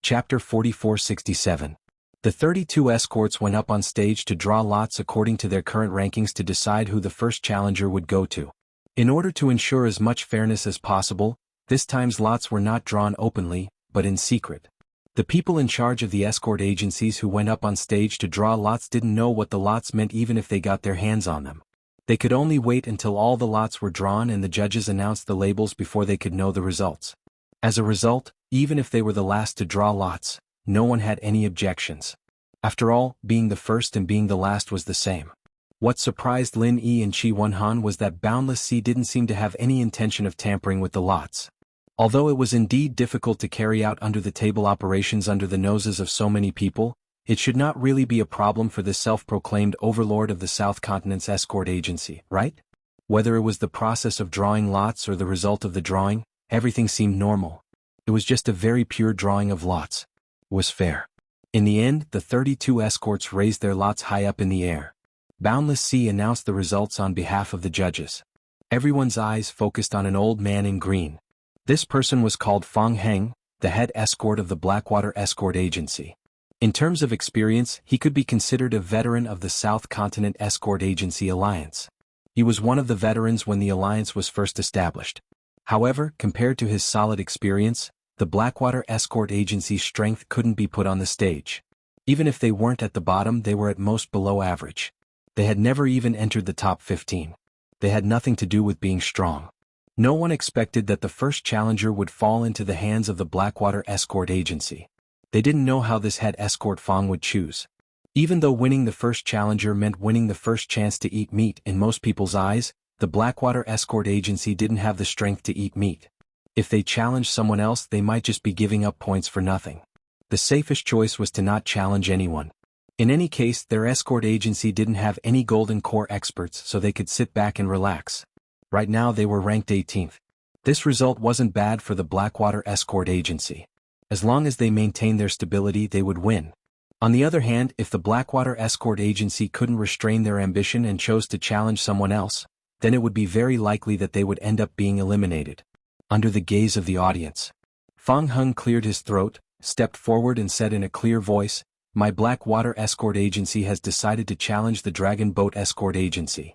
Chapter 4467. The 32 escorts went up on stage to draw lots according to their current rankings to decide who the first challenger would go to. In order to ensure as much fairness as possible, this time's lots were not drawn openly, but in secret. The people in charge of the escort agencies who went up on stage to draw lots didn't know what the lots meant even if they got their hands on them. They could only wait until all the lots were drawn and the judges announced the labels before they could know the results. As a result, even if they were the last to draw lots, no one had any objections. After all, being the first and being the last was the same. What surprised Lin Yi and Qi Wenhan was that Boundless Sea didn't seem to have any intention of tampering with the lots. Although it was indeed difficult to carry out under-the-table operations under the noses of so many people, it should not really be a problem for the self-proclaimed overlord of the South Continent's escort agency, right? Whether it was the process of drawing lots or the result of the drawing, everything seemed normal. It was just a very pure drawing of lots. It was fair. In the end, the 32 escorts raised their lots high up in the air. Boundless Sea announced the results on behalf of the judges. Everyone's eyes focused on an old man in green. This person was called Fang Heng, the head escort of the Blackwater Escort Agency. In terms of experience, he could be considered a veteran of the South Continent Escort Agency Alliance. He was one of the veterans when the alliance was first established. However, compared to his solid experience, the Blackwater Escort Agency's strength couldn't be put on the stage. Even if they weren't at the bottom, they were at most below average. They had never even entered the top 15. They had nothing to do with being strong. No one expected that the first challenger would fall into the hands of the Blackwater Escort Agency. They didn't know how this head escort Fang would choose. Even though winning the first challenger meant winning the first chance to eat meat in most people's eyes, the Blackwater Escort Agency didn't have the strength to eat meat. If they challenged someone else, they might just be giving up points for nothing. The safest choice was to not challenge anyone. In any case, their escort agency didn't have any golden core experts, so they could sit back and relax. Right now they were ranked 18th. This result wasn't bad for the Blackwater Escort Agency. As long as they maintained their stability, they would win. On the other hand, if the Blackwater Escort Agency couldn't restrain their ambition and chose to challenge someone else, then it would be very likely that they would end up being eliminated. Under the gaze of the audience, Fang Heng cleared his throat, stepped forward and said in a clear voice, "My Blackwater Escort Agency has decided to challenge the Dragon Boat Escort Agency."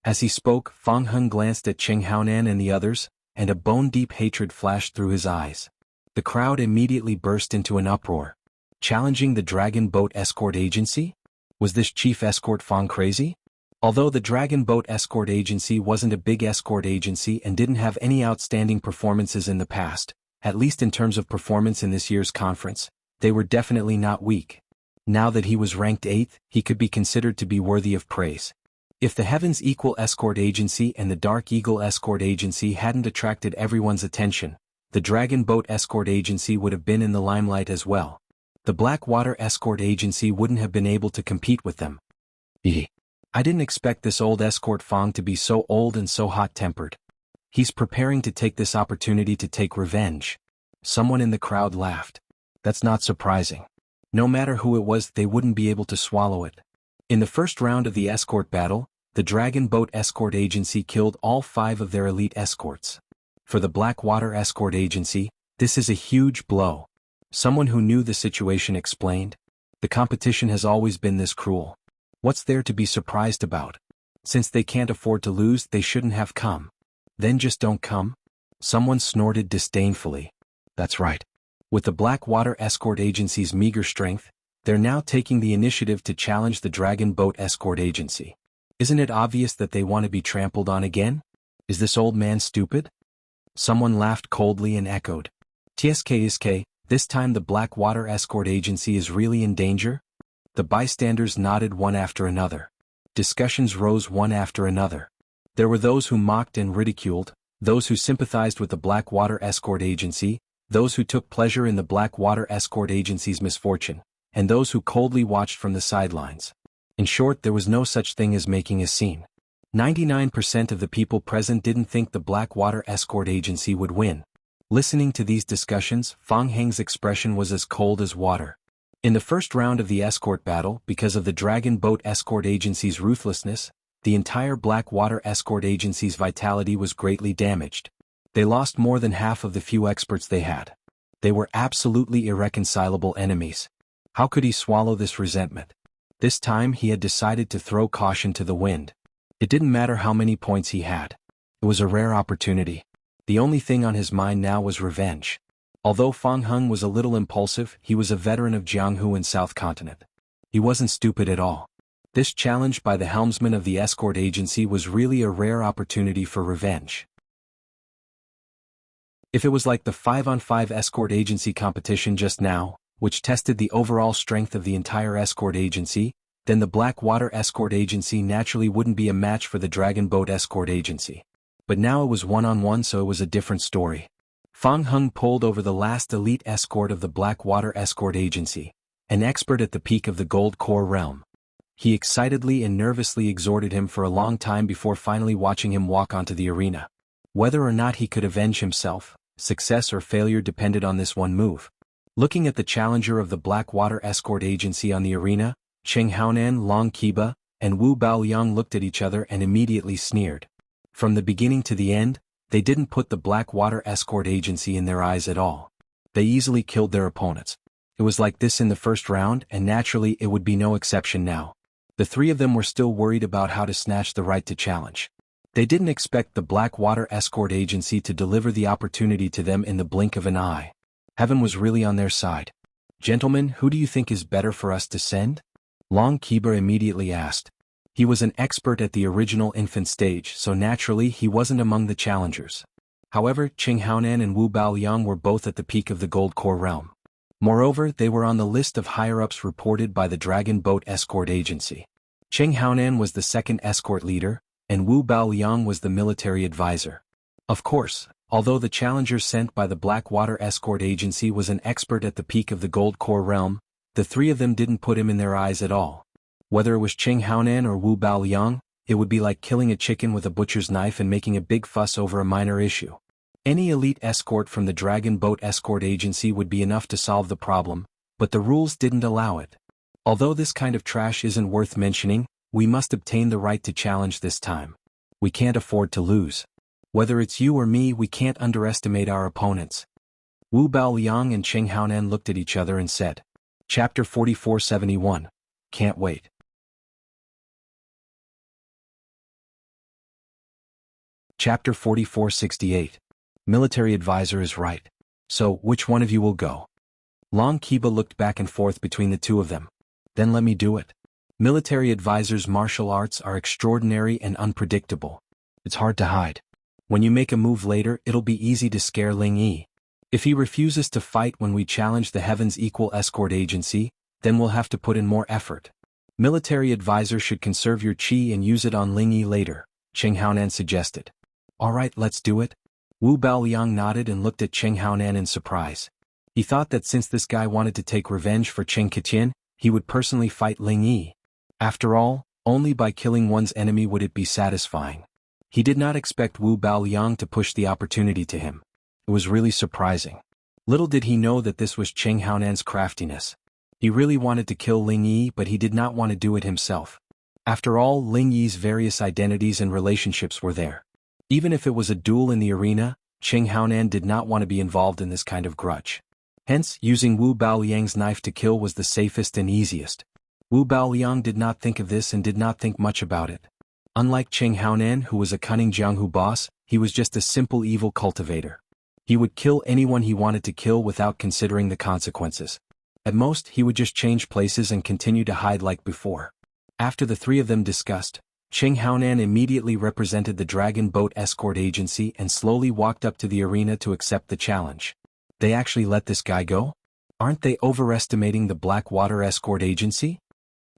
As he spoke, Fang Heng glanced at Qing Haonan and the others, and a bone-deep hatred flashed through his eyes. The crowd immediately burst into an uproar. Challenging the Dragon Boat Escort Agency? Was this Chief Escort Fang crazy? Although the Dragon Boat Escort Agency wasn't a big escort agency and didn't have any outstanding performances in the past, at least in terms of performance in this year's conference, they were definitely not weak. Now that he was ranked 8th, he could be considered to be worthy of praise. If the Heavens Equal Escort Agency and the Dark Eagle Escort Agency hadn't attracted everyone's attention, the Dragon Boat Escort Agency would have been in the limelight as well. The Blackwater Escort Agency wouldn't have been able to compete with them. I didn't expect this old escort Fang to be so old and so hot-tempered. He's preparing to take this opportunity to take revenge. Someone in the crowd laughed. That's not surprising. No matter who it was, they wouldn't be able to swallow it. In the first round of the escort battle, the Dragon Boat Escort Agency killed all 5 of their elite escorts. For the Blackwater Escort Agency, this is a huge blow. Someone who knew the situation explained, "The competition has always been this cruel. What's there to be surprised about? Since they can't afford to lose, they shouldn't have come. Then just don't come." Someone snorted disdainfully. That's right. With the Blackwater Escort Agency's meager strength, they're now taking the initiative to challenge the Dragon Boat Escort Agency. Isn't it obvious that they want to be trampled on again? Is this old man stupid? Someone laughed coldly and echoed, "TSK, this time the Blackwater Escort Agency is really in danger?" The bystanders nodded one after another. Discussions rose one after another. There were those who mocked and ridiculed, those who sympathized with the Blackwater Escort Agency, those who took pleasure in the Blackwater Escort Agency's misfortune, and those who coldly watched from the sidelines. In short, there was no such thing as making a scene. 99% of the people present didn't think the Blackwater Escort Agency would win. Listening to these discussions, Fang Heng's expression was as cold as water. In the first round of the escort battle, because of the Dragon Boat Escort Agency's ruthlessness, the entire Blackwater Escort Agency's vitality was greatly damaged. They lost more than half of the few experts they had. They were absolutely irreconcilable enemies. How could he swallow this resentment? This time he had decided to throw caution to the wind. It didn't matter how many points he had. It was a rare opportunity. The only thing on his mind now was revenge. Although Fang Heng was a little impulsive, he was a veteran of Jianghu and South Continent. He wasn't stupid at all. This challenge by the helmsman of the escort agency was really a rare opportunity for revenge. If it was like the 5-on-5 escort agency competition just now, which tested the overall strength of the entire escort agency, then the Blackwater Escort Agency naturally wouldn't be a match for the Dragon Boat Escort Agency. But now it was one-on-one, so it was a different story. Fang Heng pulled over the last elite escort of the Blackwater Escort Agency, an expert at the peak of the Gold Core realm. He excitedly and nervously exhorted him for a long time before finally watching him walk onto the arena. Whether or not he could avenge himself, success or failure depended on this one move. Looking at the challenger of the Blackwater Escort Agency on the arena, Qing Haonan, Long Qiba, and Wu Baoliang looked at each other and immediately sneered. From the beginning to the end, they didn't put the Blackwater Escort Agency in their eyes at all. They easily killed their opponents. It was like this in the first round, and naturally it would be no exception now. The 3 of them were still worried about how to snatch the right to challenge. They didn't expect the Blackwater Escort Agency to deliver the opportunity to them in the blink of an eye. Heaven was really on their side. "Gentlemen, who do you think is better for us to send?" Long Qiba immediately asked. He was an expert at the original infant stage, so naturally he wasn't among the challengers. However, Qing Haonan and Wu Baoliang were both at the peak of the Gold Core realm. Moreover, they were on the list of higher-ups reported by the Dragon Boat Escort Agency. Qing Haonan was the second escort leader, and Wu Baoliang was the military advisor. Of course, although the challenger sent by the Blackwater Escort Agency was an expert at the peak of the Gold Core realm, the 3 of them didn't put him in their eyes at all. Whether it was Qing Haonan or Wu Baoliang, it would be like killing a chicken with a butcher's knife and making a big fuss over a minor issue. Any elite escort from the Dragon Boat Escort Agency would be enough to solve the problem, but the rules didn't allow it. Although this kind of trash isn't worth mentioning, we must obtain the right to challenge this time. We can't afford to lose. Whether it's you or me, we can't underestimate our opponents. Wu Baoliang and Cheng Haonan looked at each other and said, Chapter 4471. Can't wait. Chapter 4468. Military advisor is right. So, which one of you will go? Long Kiba looked back and forth between the two of them. Then let me do it. Military advisors' martial arts are extraordinary and unpredictable. It's hard to hide. When you make a move later, it'll be easy to scare Ling Yi. If he refuses to fight when we challenge the Heaven's Equal Escort Agency, then we'll have to put in more effort. Military advisor should conserve your chi and use it on Ling Yi later, Cheng Haonan suggested. Alright, let's do it. Wu Baoliang nodded and looked at Cheng Haonan in surprise. He thought that since this guy wanted to take revenge for Cheng Qiqian, he would personally fight Ling Yi. After all, only by killing one's enemy would it be satisfying. He did not expect Wu Baoliang to push the opportunity to him. It was really surprising. Little did he know that this was Cheng Haonan's craftiness. He really wanted to kill Ling Yi, but he did not want to do it himself. After all, Ling Yi's various identities and relationships were there. Even if it was a duel in the arena, Cheng Haonan did not want to be involved in this kind of grudge. Hence, using Wu Baoliang's knife to kill was the safest and easiest. Wu Baoliang did not think of this and did not think much about it. Unlike Cheng Haonan, who was a cunning Jianghu boss, he was just a simple evil cultivator. He would kill anyone he wanted to kill without considering the consequences. At most, he would just change places and continue to hide like before. After the three of them discussed, Cheng Haonan immediately represented the Dragon Boat Escort Agency and slowly walked up to the arena to accept the challenge. They actually let this guy go? Aren't they overestimating the Blackwater Escort Agency?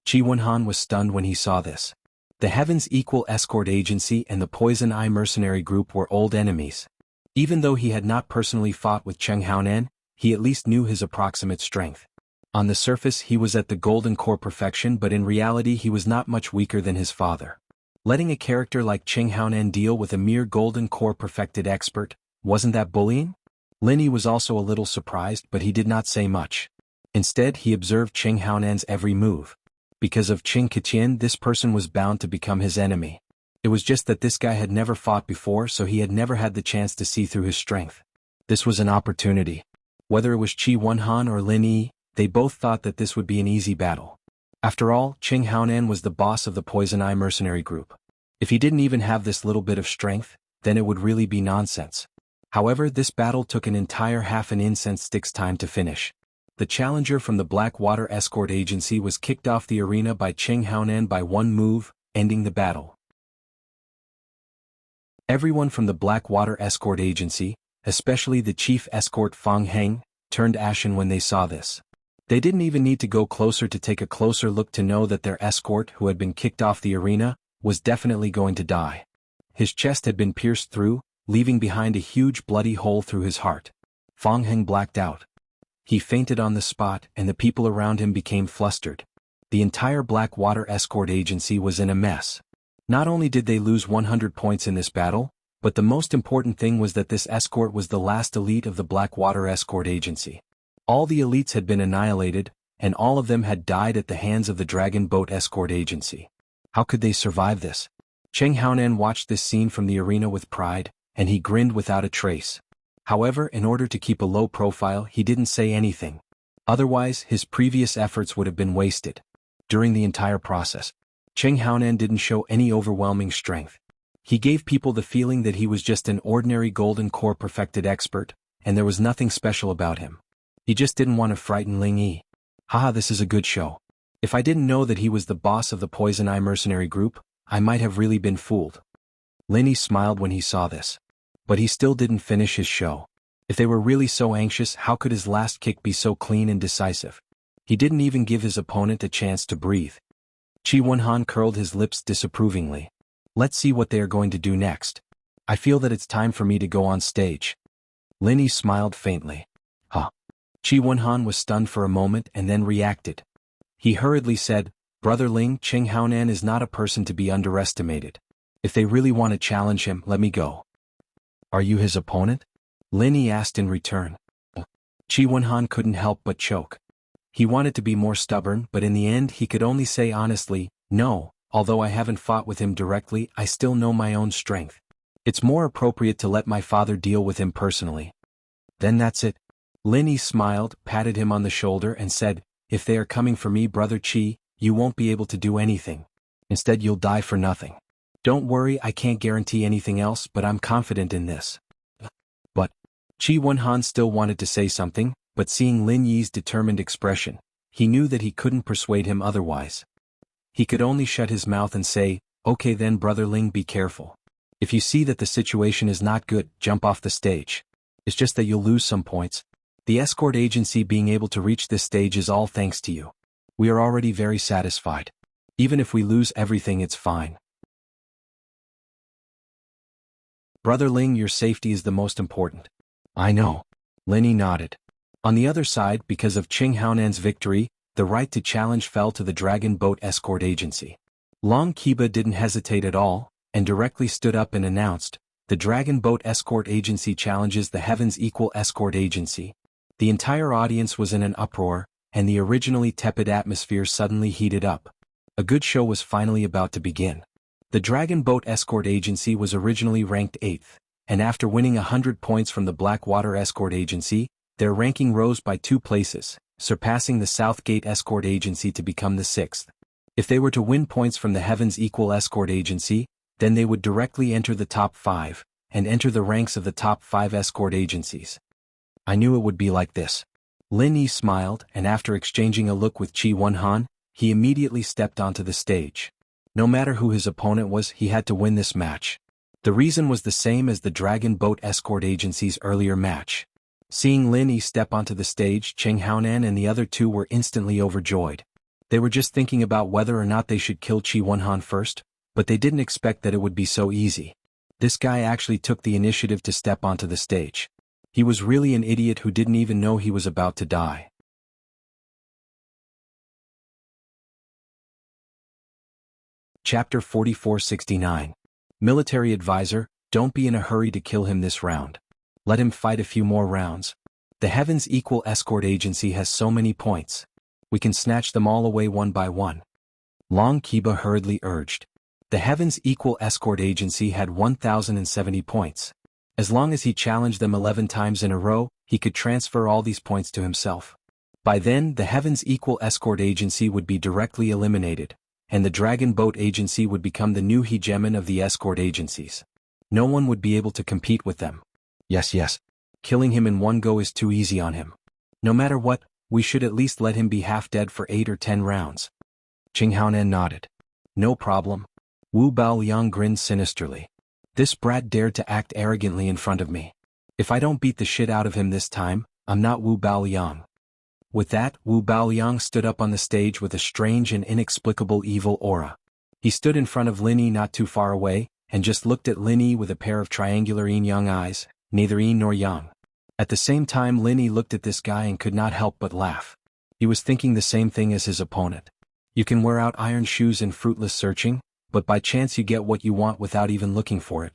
Qi Wenhan was stunned when he saw this. The Heaven's Equal Escort Agency and the Poison Eye Mercenary Group were old enemies. Even though he had not personally fought with Cheng Haonan, he at least knew his approximate strength. On the surface he was at the Golden Core perfection, but in reality he was not much weaker than his father. Letting a character like Cheng Haonan deal with a mere Golden Core perfected expert, wasn't that bullying? Lin Yi was also a little surprised, but he did not say much. Instead he observed Cheng Haonan's every move. Because of Cheng Qiqian, this person was bound to become his enemy. It was just that this guy had never fought before, so he had never had the chance to see through his strength. This was an opportunity. Whether it was Qi Wenhan or Lin Yi, they both thought that this would be an easy battle. After all, Cheng Haonan was the boss of the Poison Eye Mercenary Group. If he didn't even have this little bit of strength, then it would really be nonsense. However, this battle took an entire half an incense stick's time to finish. The challenger from the Blackwater Escort Agency was kicked off the arena by Cheng Haonan by one move, ending the battle. Everyone from the Blackwater Escort Agency, especially the chief escort Fang Heng, turned ashen when they saw this. They didn't even need to go closer to take a closer look to know that their escort, who had been kicked off the arena, was definitely going to die. His chest had been pierced through, leaving behind a huge bloody hole through his heart. Fang Heng blacked out. He fainted on the spot, and the people around him became flustered. The entire Blackwater Escort Agency was in a mess. Not only did they lose 100 points in this battle, but the most important thing was that this escort was the last elite of the Blackwater Escort Agency. All the elites had been annihilated, and all of them had died at the hands of the Dragon Boat Escort Agency. How could they survive this? Cheng Haonan watched this scene from the arena with pride, and he grinned without a trace. However, in order to keep a low profile, he didn't say anything. Otherwise, his previous efforts would have been wasted. During the entire process, Cheng Haonan didn't show any overwhelming strength. He gave people the feeling that he was just an ordinary Golden Core perfected expert, and there was nothing special about him. He just didn't want to frighten Ling Yi. Haha, this is a good show. If I didn't know that he was the boss of the Poison Eye Mercenary Group, I might have really been fooled. Lin Yi smiled when he saw this. But he still didn't finish his show. If they were really so anxious, how could his last kick be so clean and decisive? He didn't even give his opponent a chance to breathe. Qi Wenhan curled his lips disapprovingly. Let's see what they are going to do next. I feel that it's time for me to go on stage. Lin Yi smiled faintly. Huh. Qi Wenhan was stunned for a moment and then reacted. He hurriedly said, Brother Ling, Qing Haonan is not a person to be underestimated. If they really want to challenge him, let me go. Are you his opponent? Lin Yi asked in return. Qi Wenhan couldn't help but choke. He wanted to be more stubborn, but in the end he could only say honestly, no, although I haven't fought with him directly, I still know my own strength. It's more appropriate to let my father deal with him personally. Then that's it. Lin Yi smiled, patted him on the shoulder and said, if they are coming for me, Brother Qi, you won't be able to do anything. Instead you'll die for nothing. Don't worry, I can't guarantee anything else, but I'm confident in this. But Qi Wenhan still wanted to say something, but seeing Lin Yi's determined expression, he knew that he couldn't persuade him otherwise. He could only shut his mouth and say, okay then Brother Ling, be careful. If you see that the situation is not good, jump off the stage. It's just that you'll lose some points. The escort agency being able to reach this stage is all thanks to you. We are already very satisfied. Even if we lose everything, it's fine. Brother Ling, your safety is the most important. I know. Lin Yi nodded. On the other side, because of Qing Haonan's victory, the right to challenge fell to the Dragon Boat Escort Agency. Long Kiba didn't hesitate at all, and directly stood up and announced, the Dragon Boat Escort Agency challenges the Heavens Equal Escort Agency. The entire audience was in an uproar, and the originally tepid atmosphere suddenly heated up. A good show was finally about to begin. The Dragon Boat Escort Agency was originally ranked 8th, and after winning 100 points from the Blackwater Escort Agency, their ranking rose by 2 places, surpassing the Southgate Escort Agency to become the 6th. If they were to win points from the Heavens Equal Escort Agency, then they would directly enter the top 5, and enter the ranks of the top 5 escort agencies. I knew it would be like this. Lin Yi smiled, and after exchanging a look with Qi Wenhan, he immediately stepped onto the stage. No matter who his opponent was, he had to win this match. The reason was the same as the Dragon Boat Escort Agency's earlier match. Seeing Lin Yi step onto the stage, Qing Haonan and the other two were instantly overjoyed. They were just thinking about whether or not they should kill Qi Wenhan first, but they didn't expect that it would be so easy. This guy actually took the initiative to step onto the stage. He was really an idiot who didn't even know he was about to die. Chapter 4469. Military Advisor, don't be in a hurry to kill him this round. Let him fight a few more rounds. The Heavens Equal Escort Agency has so many points. We can snatch them all away one by one. Long Kiba hurriedly urged. The Heavens Equal Escort Agency had 1,070 points. As long as he challenged them 11 times in a row, he could transfer all these points to himself. By then, the Heavens Equal Escort Agency would be directly eliminated, and the Dragon Boat Agency would become the new hegemon of the escort agencies. No one would be able to compete with them. Yes. Killing him in one go is too easy on him. No matter what, we should at least let him be half dead for 8 or 10 rounds. Qing Haonan nodded. No problem. Wu Baoliang grinned sinisterly. This brat dared to act arrogantly in front of me. If I don't beat the shit out of him this time, I'm not Wu Baoliang. With that, Wu Baoliang stood up on the stage with a strange and inexplicable evil aura. He stood in front of Lin Yi not too far away, and just looked at Lin Yi with a pair of triangular yin-yang eyes, neither yin nor yang. At the same time, Lin Yi looked at this guy and could not help but laugh. He was thinking the same thing as his opponent. You can wear out iron shoes in fruitless searching, but by chance you get what you want without even looking for it.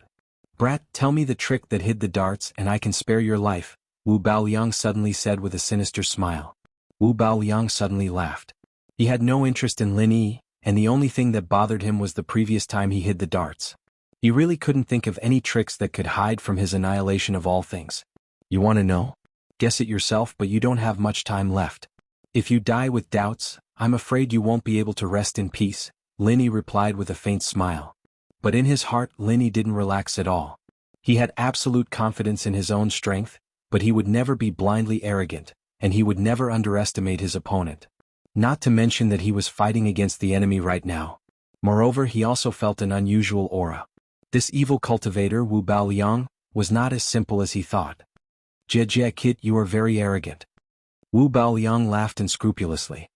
Brat, tell me the trick that hid the darts and I can spare your life, Wu Baoliang suddenly said with a sinister smile. Wu Baoliang suddenly laughed. He had no interest in Lin Yi, and the only thing that bothered him was the previous time he hid the darts. He really couldn't think of any tricks that could hide from his annihilation of all things. You want to know? Guess it yourself, but you don't have much time left. If you die with doubts, I'm afraid you won't be able to rest in peace, Lin Yi replied with a faint smile. But in his heart, Lin Yi didn't relax at all. He had absolute confidence in his own strength, but he would never be blindly arrogant, and he would never underestimate his opponent. Not to mention that he was fighting against the enemy right now. Moreover, he also felt an unusual aura. This evil cultivator, Wu Baoliang, was not as simple as he thought. Jie kid, you are very arrogant. Wu Baoliang laughed unscrupulously.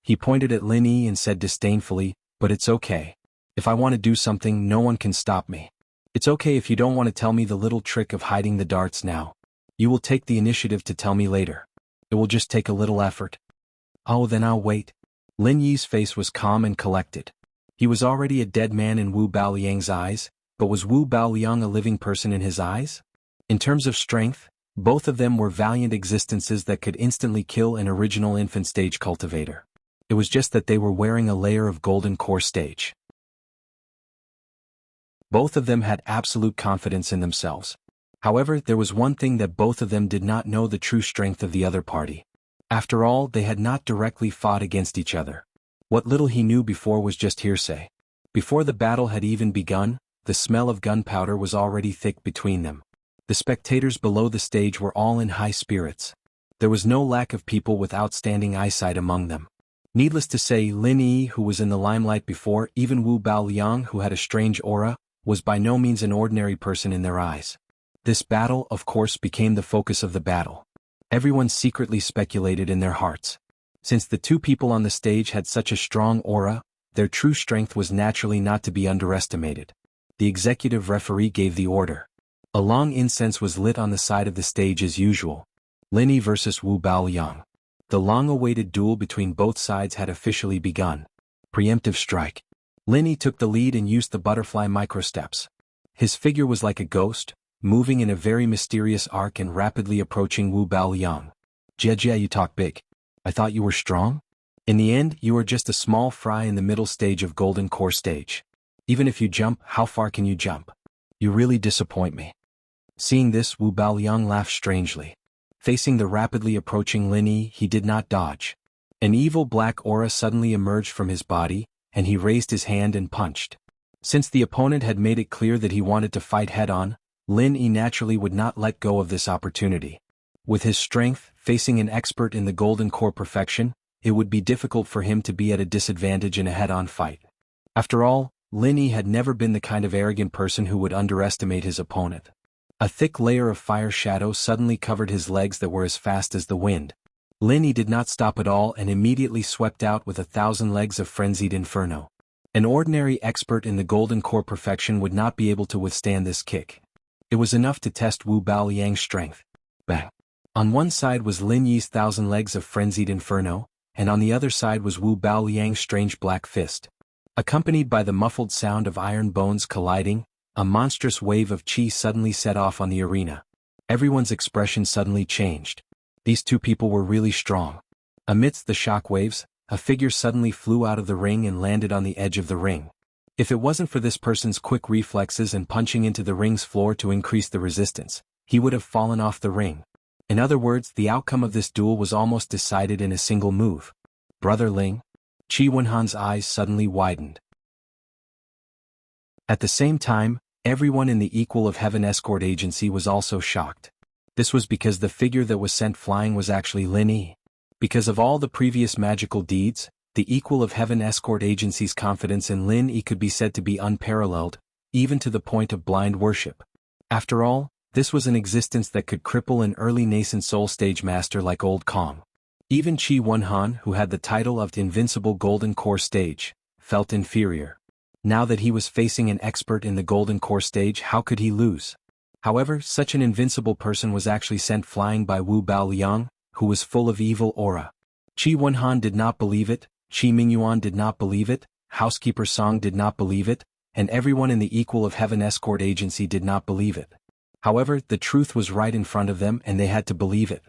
He pointed at Lin Yi and said disdainfully, but it's okay. If I want to do something, no one can stop me. It's okay if you don't want to tell me the little trick of hiding the darts now. You will take the initiative to tell me later. It will just take a little effort. Oh, then I'll wait. Lin Yi's face was calm and collected. He was already a dead man in Wu Baoliang's eyes, but was Wu Baoliang a living person in his eyes? In terms of strength, both of them were valiant existences that could instantly kill an original infant stage cultivator. It was just that they were wearing a layer of golden core stage. Both of them had absolute confidence in themselves. However, there was one thing that both of them did not know: the true strength of the other party. After all, they had not directly fought against each other. What little he knew before was just hearsay. Before the battle had even begun, the smell of gunpowder was already thick between them. The spectators below the stage were all in high spirits. There was no lack of people with outstanding eyesight among them. Needless to say, Lin Yi, who was in the limelight before, even Wu Baoliang, who had a strange aura, was by no means an ordinary person in their eyes. This battle, of course, became the focus of the battle. Everyone secretly speculated in their hearts. Since the two people on the stage had such a strong aura, their true strength was naturally not to be underestimated. The executive referee gave the order. A long incense was lit on the side of the stage as usual. Lin Yi versus Wu Baoliang. The long-awaited duel between both sides had officially begun. Preemptive strike. Lin Yi took the lead and used the butterfly microsteps. His figure was like a ghost, moving in a very mysterious arc and rapidly approaching Wu Baoliang. Jie, you talk big. I thought you were strong? In the end, you are just a small fry in the middle stage of Golden Core stage. Even if you jump, how far can you jump? You really disappoint me. Seeing this, Wu Baoliang laughed strangely. Facing the rapidly approaching Lin Yi, he did not dodge. An evil black aura suddenly emerged from his body, and he raised his hand and punched. Since the opponent had made it clear that he wanted to fight head-on, Lin Yi naturally would not let go of this opportunity. With his strength, facing an expert in the Golden Core perfection, it would be difficult for him to be at a disadvantage in a head-on fight. After all, Lin Yi had never been the kind of arrogant person who would underestimate his opponent. A thick layer of fire shadow suddenly covered his legs that were as fast as the wind. Lin Yi did not stop at all and immediately swept out with 1,000 legs of frenzied inferno. An ordinary expert in the Golden Core perfection would not be able to withstand this kick. It was enough to test Wu Baoliang's strength. Bang! On one side was Lin Yi's 1,000 legs of frenzied inferno, and on the other side was Wu Baoliang's strange black fist. Accompanied by the muffled sound of iron bones colliding, a monstrous wave of chi suddenly set off on the arena. Everyone's expression suddenly changed. These two people were really strong. Amidst the shock waves, a figure suddenly flew out of the ring and landed on the edge of the ring. If it wasn't for this person's quick reflexes and punching into the ring's floor to increase the resistance, he would have fallen off the ring. In other words, the outcome of this duel was almost decided in a single move. Brother Ling? Qi Wenhan's eyes suddenly widened. At the same time, everyone in the Equal of Heaven escort agency was also shocked. This was because the figure that was sent flying was actually Lin Yi. Because of all the previous magical deeds, the Equal of Heaven escort agency's confidence in Lin Yi could be said to be unparalleled, even to the point of blind worship. After all, this was an existence that could cripple an early nascent soul stage master like Old Kong. Even Qi Wenhan, who had the title of Invincible Golden Core Stage, felt inferior. Now that he was facing an expert in the Golden Core stage, how could he lose? However, such an invincible person was actually sent flying by Wu Baoliang, who was full of evil aura. Qi Wenhan did not believe it, Qi Mingyuan did not believe it, Housekeeper Song did not believe it, and everyone in the Equal of Heaven escort agency did not believe it. However, the truth was right in front of them and they had to believe it.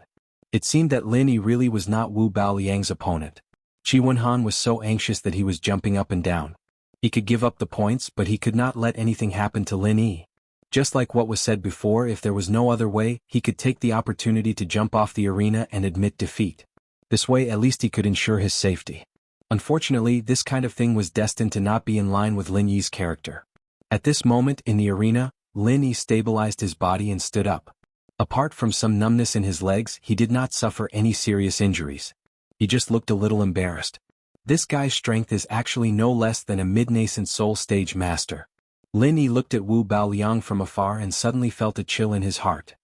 It seemed that Lin Yi really was not Wu Baoliang's opponent. Qi Wenhan was so anxious that he was jumping up and down. He could give up the points, but he could not let anything happen to Lin Yi. Just like what was said before, if there was no other way, he could take the opportunity to jump off the arena and admit defeat. This way at least he could ensure his safety. Unfortunately, this kind of thing was destined to not be in line with Lin Yi's character. At this moment in the arena, Lin Yi stabilized his body and stood up. Apart from some numbness in his legs, he did not suffer any serious injuries. He just looked a little embarrassed. This guy's strength is actually no less than a mid-nascent soul stage master. Lin Yi looked at Wu Baoliang from afar and suddenly felt a chill in his heart.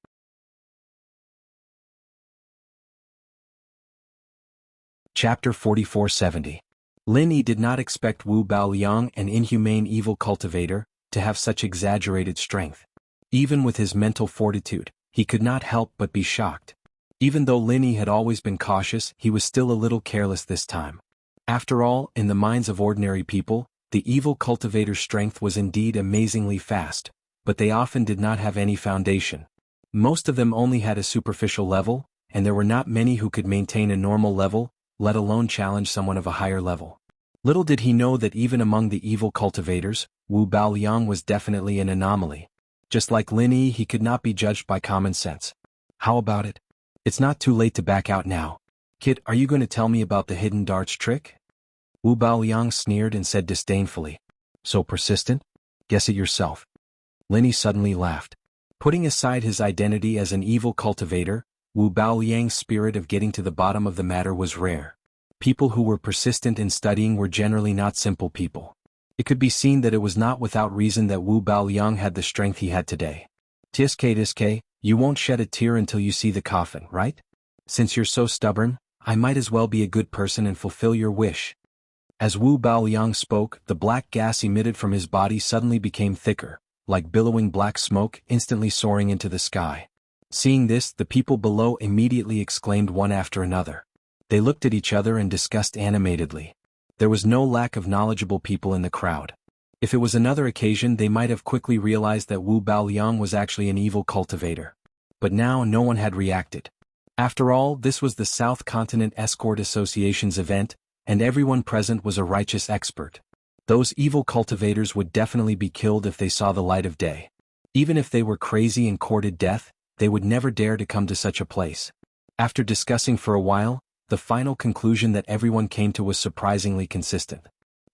Chapter 4470. Lin Yi did not expect Wu Baoliang, an inhumane evil cultivator, to have such exaggerated strength. Even with his mental fortitude, he could not help but be shocked. Even though Lin Yi had always been cautious, he was still a little careless this time. After all, in the minds of ordinary people, the evil cultivator's strength was indeed amazingly fast, but they often did not have any foundation. Most of them only had a superficial level, and there were not many who could maintain a normal level, let alone challenge someone of a higher level. Little did he know that even among the evil cultivators, Wu Baoliang was definitely an anomaly. Just like Lin Yi, he could not be judged by common sense. How about it? It's not too late to back out now. Kid, are you going to tell me about the hidden darts trick? Wu Baoliang sneered and said disdainfully. So persistent? Guess it yourself. Lin Yi suddenly laughed. Putting aside his identity as an evil cultivator, Wu Baoliang's spirit of getting to the bottom of the matter was rare. People who were persistent in studying were generally not simple people. It could be seen that it was not without reason that Wu Baoliang had the strength he had today. Tiske, you won't shed a tear until you see the coffin, right? Since you're so stubborn, I might as well be a good person and fulfill your wish. As Wu Baoliang spoke, the black gas emitted from his body suddenly became thicker, like billowing black smoke instantly soaring into the sky. Seeing this, the people below immediately exclaimed one after another. They looked at each other and discussed animatedly. There was no lack of knowledgeable people in the crowd. If it was another occasion, they might have quickly realized that Wu Baoliang was actually an evil cultivator. But now no one had reacted. After all, this was the South Continent Escort Association's event, and everyone present was a righteous expert. Those evil cultivators would definitely be killed if they saw the light of day. Even if they were crazy and courted death, they would never dare to come to such a place. After discussing for a while, the final conclusion that everyone came to was surprisingly consistent.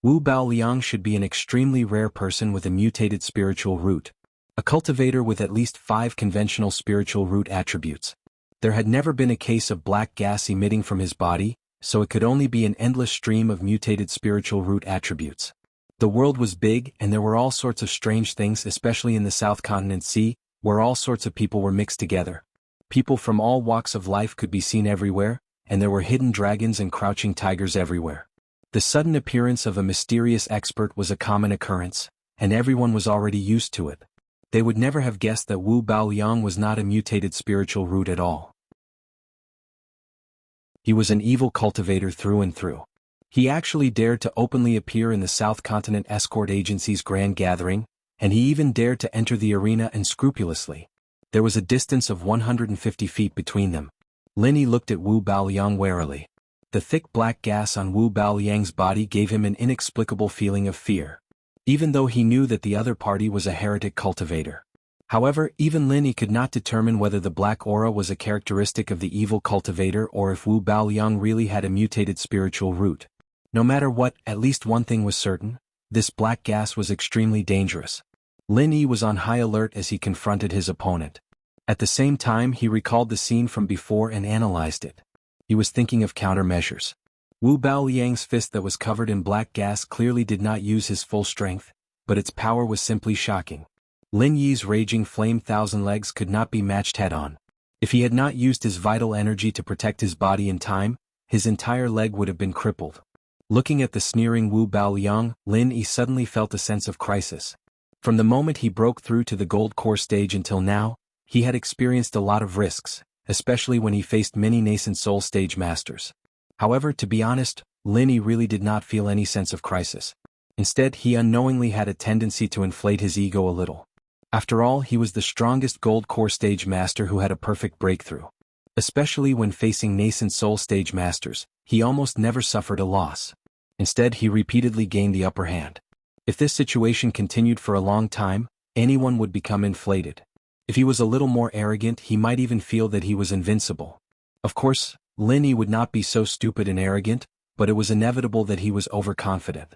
Wu Baoliang should be an extremely rare person with a mutated spiritual root. A cultivator with at least 5 conventional spiritual root attributes. There had never been a case of black gas emitting from his body, so it could only be an endless stream of mutated spiritual root attributes. The world was big and there were all sorts of strange things, especially in the South Continent Sea, where all sorts of people were mixed together. People from all walks of life could be seen everywhere, and there were hidden dragons and crouching tigers everywhere. The sudden appearance of a mysterious expert was a common occurrence, and everyone was already used to it. They would never have guessed that Wu Baoliang was not a mutated spiritual root at all. He was an evil cultivator through and through. He actually dared to openly appear in the South Continent Escort Agency's grand gathering, and he even dared to enter the arena unscrupulously. There was a distance of 150 feet between them. Lin Yi looked at Wu Baoliang warily. The thick black gas on Wu Baoliang's body gave him an inexplicable feeling of fear. Even though he knew that the other party was a heretic cultivator. However, even Lin Yi could not determine whether the black aura was a characteristic of the evil cultivator or if Wu Baoliang really had a mutated spiritual root. No matter what, at least one thing was certain: this black gas was extremely dangerous. Lin Yi was on high alert as he confronted his opponent. At the same time, he recalled the scene from before and analyzed it. He was thinking of countermeasures. Wu Baoliang's fist that was covered in black gas clearly did not use his full strength, but its power was simply shocking. Lin Yi's raging flame thousand legs could not be matched head-on. If he had not used his vital energy to protect his body in time, his entire leg would have been crippled. Looking at the sneering Wu Baoliang, Lin Yi suddenly felt a sense of crisis. From the moment he broke through to the gold core stage until now, he had experienced a lot of risks, especially when he faced many nascent soul stage masters. However, to be honest, Lin Yi really did not feel any sense of crisis. Instead, he unknowingly had a tendency to inflate his ego a little. After all, he was the strongest gold core stage master who had a perfect breakthrough. Especially when facing nascent soul stage masters, he almost never suffered a loss. Instead, he repeatedly gained the upper hand. If this situation continued for a long time, anyone would become inflated. If he was a little more arrogant, he might even feel that he was invincible. Of course, Lin Yi would not be so stupid and arrogant, but it was inevitable that he was overconfident.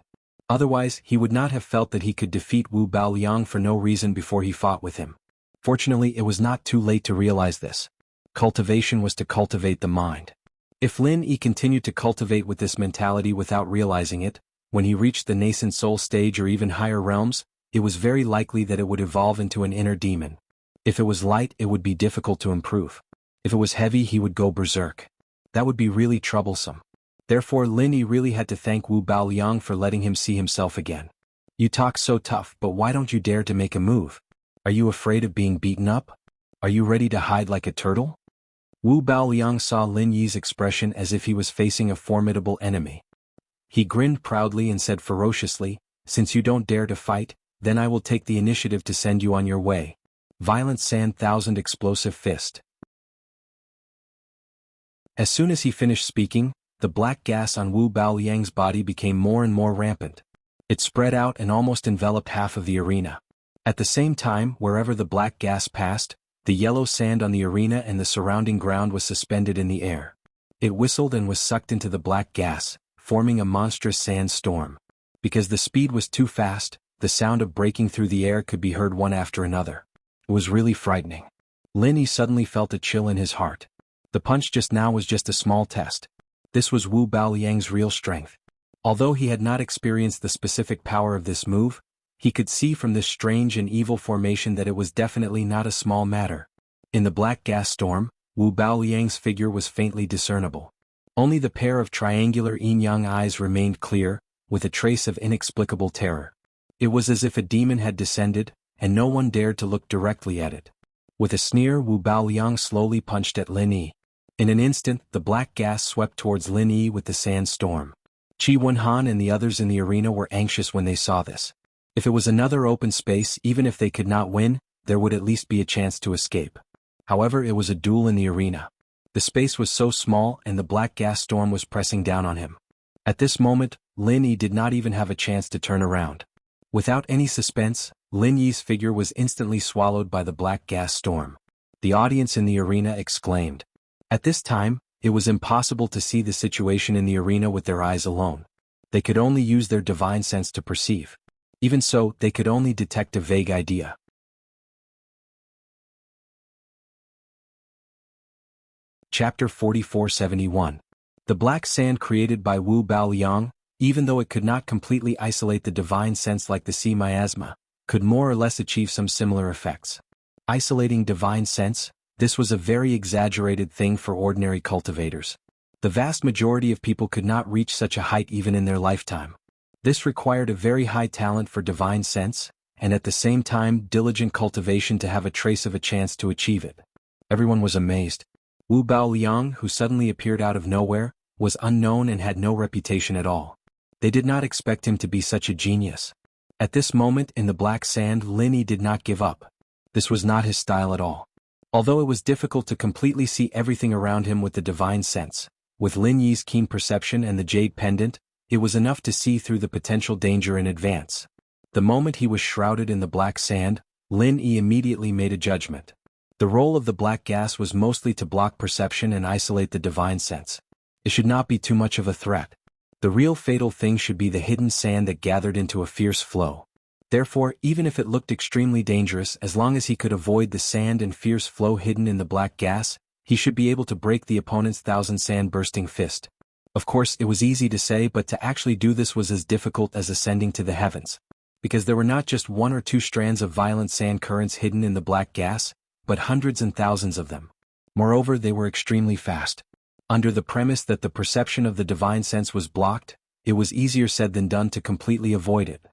Otherwise, he would not have felt that he could defeat Wu Baoliang for no reason before he fought with him. Fortunately, it was not too late to realize this. Cultivation was to cultivate the mind. If Lin Yi continued to cultivate with this mentality without realizing it, when he reached the nascent soul stage or even higher realms, it was very likely that it would evolve into an inner demon. If it was light, it would be difficult to improve. If it was heavy, he would go berserk. That would be really troublesome. Therefore, Lin Yi really had to thank Wu Baoliang for letting him see himself again. You talk so tough, but why don't you dare to make a move? Are you afraid of being beaten up? Are you ready to hide like a turtle? Wu Baoliang saw Lin Yi's expression as if he was facing a formidable enemy. He grinned proudly and said ferociously, "Since you don't dare to fight, then I will take the initiative to send you on your way." Violent Sand Thousand Explosive Fist. As soon as he finished speaking, the black gas on Wu Baoliang's body became more and more rampant. It spread out and almost enveloped half of the arena. At the same time, wherever the black gas passed, the yellow sand on the arena and the surrounding ground was suspended in the air. It whistled and was sucked into the black gas, forming a monstrous sand storm. Because the speed was too fast, the sound of breaking through the air could be heard one after another. It was really frightening. Lin Yi suddenly felt a chill in his heart. The punch just now was just a small test. This was Wu Baoliang's real strength. Although he had not experienced the specific power of this move, he could see from this strange and evil formation that it was definitely not a small matter. In the black gas storm, Wu Baoliang's figure was faintly discernible. Only the pair of triangular yin-yang eyes remained clear, with a trace of inexplicable terror. It was as if a demon had descended, and no one dared to look directly at it. With a sneer, Wu Baoliang slowly punched at Lin Yi. In an instant, the black gas swept towards Lin Yi with the sand storm. Qi Wenhan and the others in the arena were anxious when they saw this. If it was another open space, even if they could not win, there would at least be a chance to escape. However, it was a duel in the arena. The space was so small and the black gas storm was pressing down on him. At this moment, Lin Yi did not even have a chance to turn around. Without any suspense, Lin Yi's figure was instantly swallowed by the black gas storm. The audience in the arena exclaimed. At this time, it was impossible to see the situation in the arena with their eyes alone. They could only use their divine sense to perceive. Even so, they could only detect a vague idea. Chapter 4471. The black sand created by Wu Baoliang, even though it could not completely isolate the divine sense like the sea miasma, could more or less achieve some similar effects. Isolating divine sense, this was a very exaggerated thing for ordinary cultivators. The vast majority of people could not reach such a height even in their lifetime. This required a very high talent for divine sense, and at the same time diligent cultivation to have a trace of a chance to achieve it. Everyone was amazed. Wu Baoliang, who suddenly appeared out of nowhere, was unknown and had no reputation at all. They did not expect him to be such a genius. At this moment in the black sand, Lin Yi did not give up. This was not his style at all. Although it was difficult to completely see everything around him with the divine sense, with Lin Yi's keen perception and the jade pendant, it was enough to see through the potential danger in advance. The moment he was shrouded in the black sand, Lin Yi immediately made a judgment. The role of the black gas was mostly to block perception and isolate the divine sense. It should not be too much of a threat. The real fatal thing should be the hidden sand that gathered into a fierce flow. Therefore, even if it looked extremely dangerous, as long as he could avoid the sand and fierce flow hidden in the black gas, he should be able to break the opponent's thousand sand-bursting fist. Of course, it was easy to say, but to actually do this was as difficult as ascending to the heavens. Because there were not just one or two strands of violent sand currents hidden in the black gas, but hundreds and thousands of them. Moreover, they were extremely fast. Under the premise that the perception of the divine sense was blocked, it was easier said than done to completely avoid it.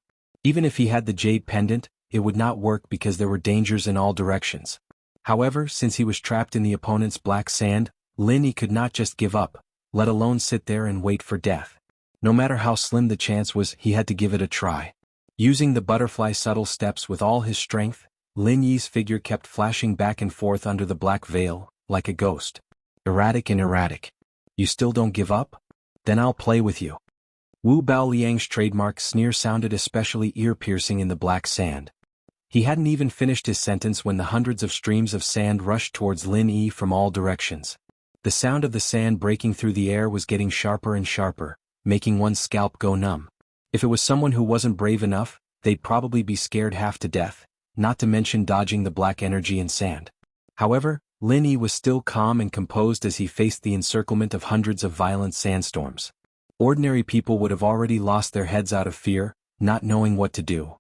Even if he had the jade pendant, it would not work because there were dangers in all directions. However, since he was trapped in the opponent's black sand, Lin Yi could not just give up, let alone sit there and wait for death. No matter how slim the chance was, he had to give it a try. Using the butterfly subtle steps with all his strength, Lin Yi's figure kept flashing back and forth under the black veil, like a ghost. Erratic and erratic. You still don't give up? Then I'll play with you. Wu Baoliang's trademark sneer sounded especially ear-piercing in the black sand. He hadn't even finished his sentence when the hundreds of streams of sand rushed towards Lin Yi from all directions. The sound of the sand breaking through the air was getting sharper and sharper, making one's scalp go numb. If it was someone who wasn't brave enough, they'd probably be scared half to death, not to mention dodging the black energy and sand. However, Lin Yi was still calm and composed as he faced the encirclement of hundreds of violent sandstorms. Ordinary people would have already lost their heads out of fear, not knowing what to do.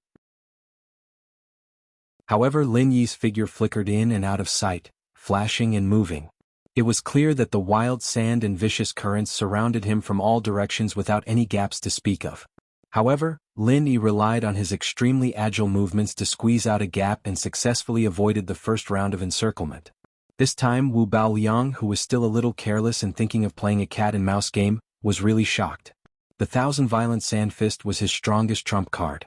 However, Lin Yi's figure flickered in and out of sight, flashing and moving. It was clear that the wild sand and vicious currents surrounded him from all directions without any gaps to speak of. However, Lin Yi relied on his extremely agile movements to squeeze out a gap and successfully avoided the first round of encirclement. This time Wu Baoliang, who was still a little careless and thinking of playing a cat-and-mouse game, was really shocked. The Thousand Violent Sand Fist was his strongest trump card.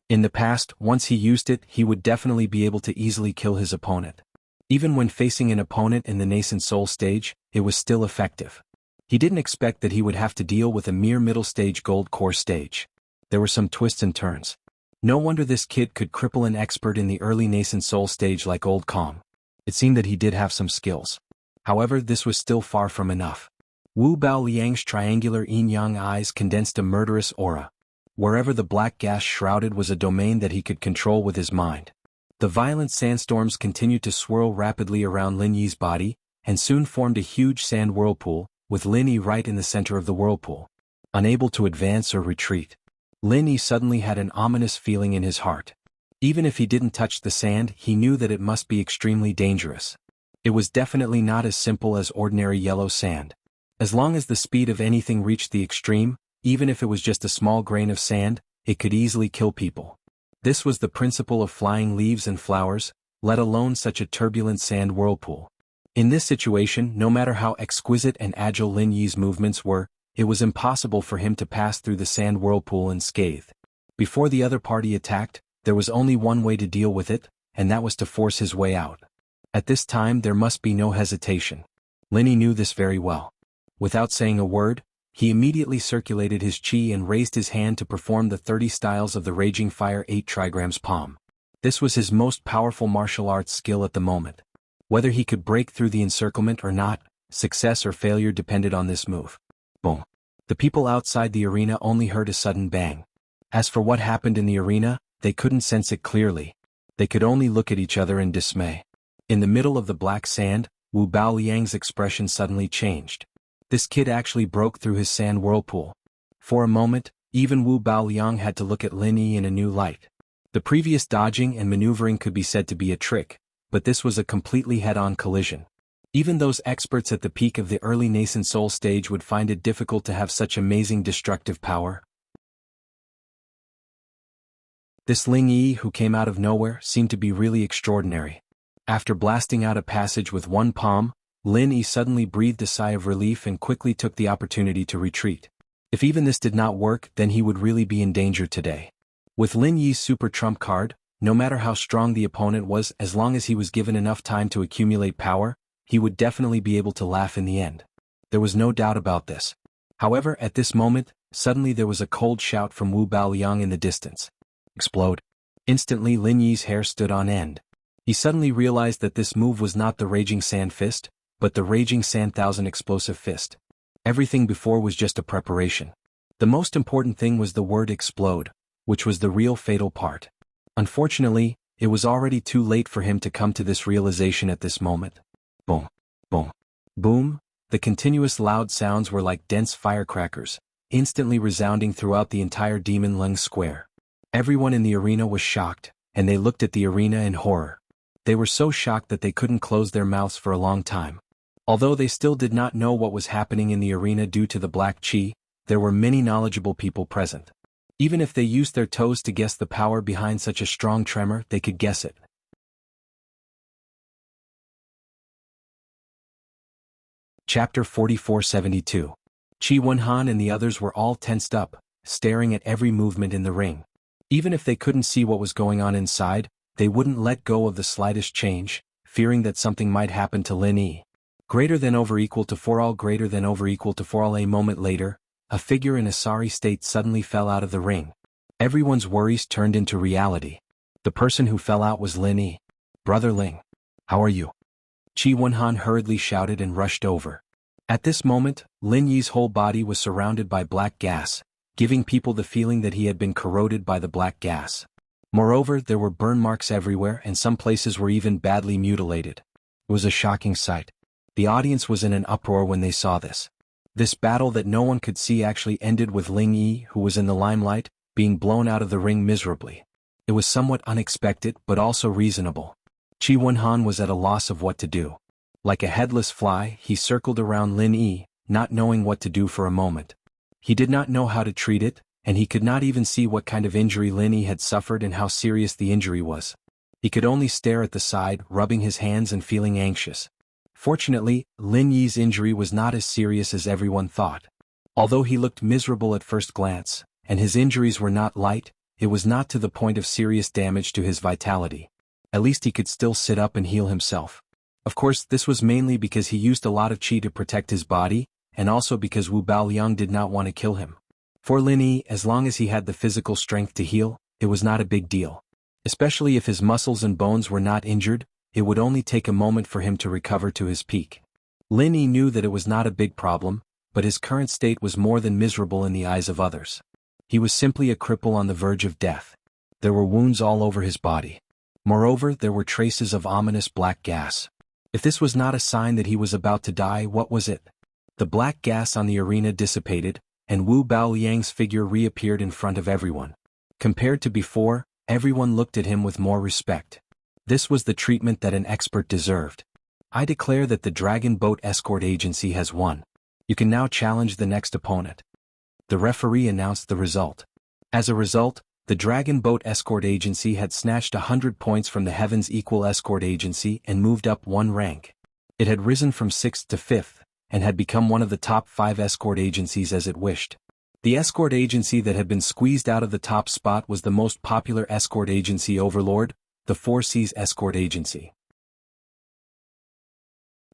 In the past, once he used it, he would definitely be able to easily kill his opponent. Even when facing an opponent in the nascent soul stage, it was still effective. He didn't expect that he would have to deal with a mere middle stage gold core stage. There were some twists and turns. No wonder this kid could cripple an expert in the early nascent soul stage like Old Kong. It seemed that he did have some skills. However, this was still far from enough. Wu Bao Liang's triangular yin-yang eyes condensed a murderous aura. Wherever the black gas shrouded was a domain that he could control with his mind. The violent sandstorms continued to swirl rapidly around Lin Yi's body, and soon formed a huge sand whirlpool, with Lin Yi right in the center of the whirlpool. Unable to advance or retreat, Lin Yi suddenly had an ominous feeling in his heart. Even if he didn't touch the sand, he knew that it must be extremely dangerous. It was definitely not as simple as ordinary yellow sand. As long as the speed of anything reached the extreme, even if it was just a small grain of sand, it could easily kill people. This was the principle of flying leaves and flowers, let alone such a turbulent sand whirlpool. In this situation, no matter how exquisite and agile Lin Yi's movements were, it was impossible for him to pass through the sand whirlpool unscathed. Before the other party attacked, there was only one way to deal with it, and that was to force his way out. At this time there must be no hesitation. Lin Yi knew this very well. Without saying a word, he immediately circulated his chi and raised his hand to perform the 30 styles of the Raging Fire 8 trigrams palm. This was his most powerful martial arts skill at the moment. Whether he could break through the encirclement or not, success or failure depended on this move. Boom. The people outside the arena only heard a sudden bang. As for what happened in the arena, they couldn't sense it clearly. They could only look at each other in dismay. In the middle of the black sand, Wu Bao Liang's expression suddenly changed. This kid actually broke through his sand whirlpool. For a moment, even Wu Bao Liang had to look at Lin Yi in a new light. The previous dodging and maneuvering could be said to be a trick, but this was a completely head-on collision. Even those experts at the peak of the early nascent soul stage would find it difficult to have such amazing destructive power. This Ling Yi who came out of nowhere seemed to be really extraordinary. After blasting out a passage with one palm, Lin Yi suddenly breathed a sigh of relief and quickly took the opportunity to retreat. If even this did not work, then he would really be in danger today. With Lin Yi's super trump card, no matter how strong the opponent was, as long as he was given enough time to accumulate power, he would definitely be able to laugh in the end. There was no doubt about this. However, at this moment, suddenly there was a cold shout from Wu Bao Liang in the distance. Explode. Instantly Lin Yi's hair stood on end. He suddenly realized that this move was not the Raging Sand Fist, but the Raging Sand Thousand Explosive Fist. Everything before was just a preparation. The most important thing was the word explode, which was the real fatal part. Unfortunately, it was already too late for him to come to this realization at this moment. Boom, boom, boom. The continuous loud sounds were like dense firecrackers, instantly resounding throughout the entire Demon Lung Square. Everyone in the arena was shocked, and they looked at the arena in horror. They were so shocked that they couldn't close their mouths for a long time. Although they still did not know what was happening in the arena due to the black chi, there were many knowledgeable people present. Even if they used their toes to guess the power behind such a strong tremor, they could guess it. Chapter 4472. Qi Wenhan and the others were all tensed up, staring at every movement in the ring. Even if they couldn't see what was going on inside, they wouldn't let go of the slightest change, fearing that something might happen to Lin Yi. Greater than over equal to 4 all greater than over equal to 4 all. A moment later, a figure in a sorry state suddenly fell out of the ring. Everyone's worries turned into reality. The person who fell out was Lin Yi. Brother Ling. How are you? Qi Wenhan hurriedly shouted and rushed over. At this moment, Lin Yi's whole body was surrounded by black gas, giving people the feeling that he had been corroded by the black gas. Moreover, there were burn marks everywhere and some places were even badly mutilated. It was a shocking sight. The audience was in an uproar when they saw this. This battle that no one could see actually ended with Ling Yi, who was in the limelight, being blown out of the ring miserably. It was somewhat unexpected but also reasonable. Qi Wenhan was at a loss of what to do. Like a headless fly, he circled around Lin Yi, not knowing what to do for a moment. He did not know how to treat it, and he could not even see what kind of injury Lin Yi had suffered and how serious the injury was. He could only stare at the side, rubbing his hands and feeling anxious. Fortunately, Lin Yi's injury was not as serious as everyone thought. Although he looked miserable at first glance, and his injuries were not light, it was not to the point of serious damage to his vitality. At least he could still sit up and heal himself. Of course, this was mainly because he used a lot of qi to protect his body, and also because Wu Baoliang did not want to kill him. For Lin Yi, as long as he had the physical strength to heal, it was not a big deal. Especially if his muscles and bones were not injured, it would only take a moment for him to recover to his peak. Lin Yi knew that it was not a big problem, but his current state was more than miserable in the eyes of others. He was simply a cripple on the verge of death. There were wounds all over his body. Moreover, there were traces of ominous black gas. If this was not a sign that he was about to die, what was it? The black gas on the arena dissipated, and Wu Baoliang's figure reappeared in front of everyone. Compared to before, everyone looked at him with more respect. This was the treatment that an expert deserved. I declare that the Dragon Boat Escort Agency has won. You can now challenge the next opponent. The referee announced the result. As a result, the Dragon Boat Escort Agency had snatched 100 points from the Heavens Equal Escort Agency and moved up one rank. It had risen from 6th to 5th, and had become one of the top 5 escort agencies as it wished. The escort agency that had been squeezed out of the top spot was the most popular escort agency overlord, the Four Seas Escort Agency.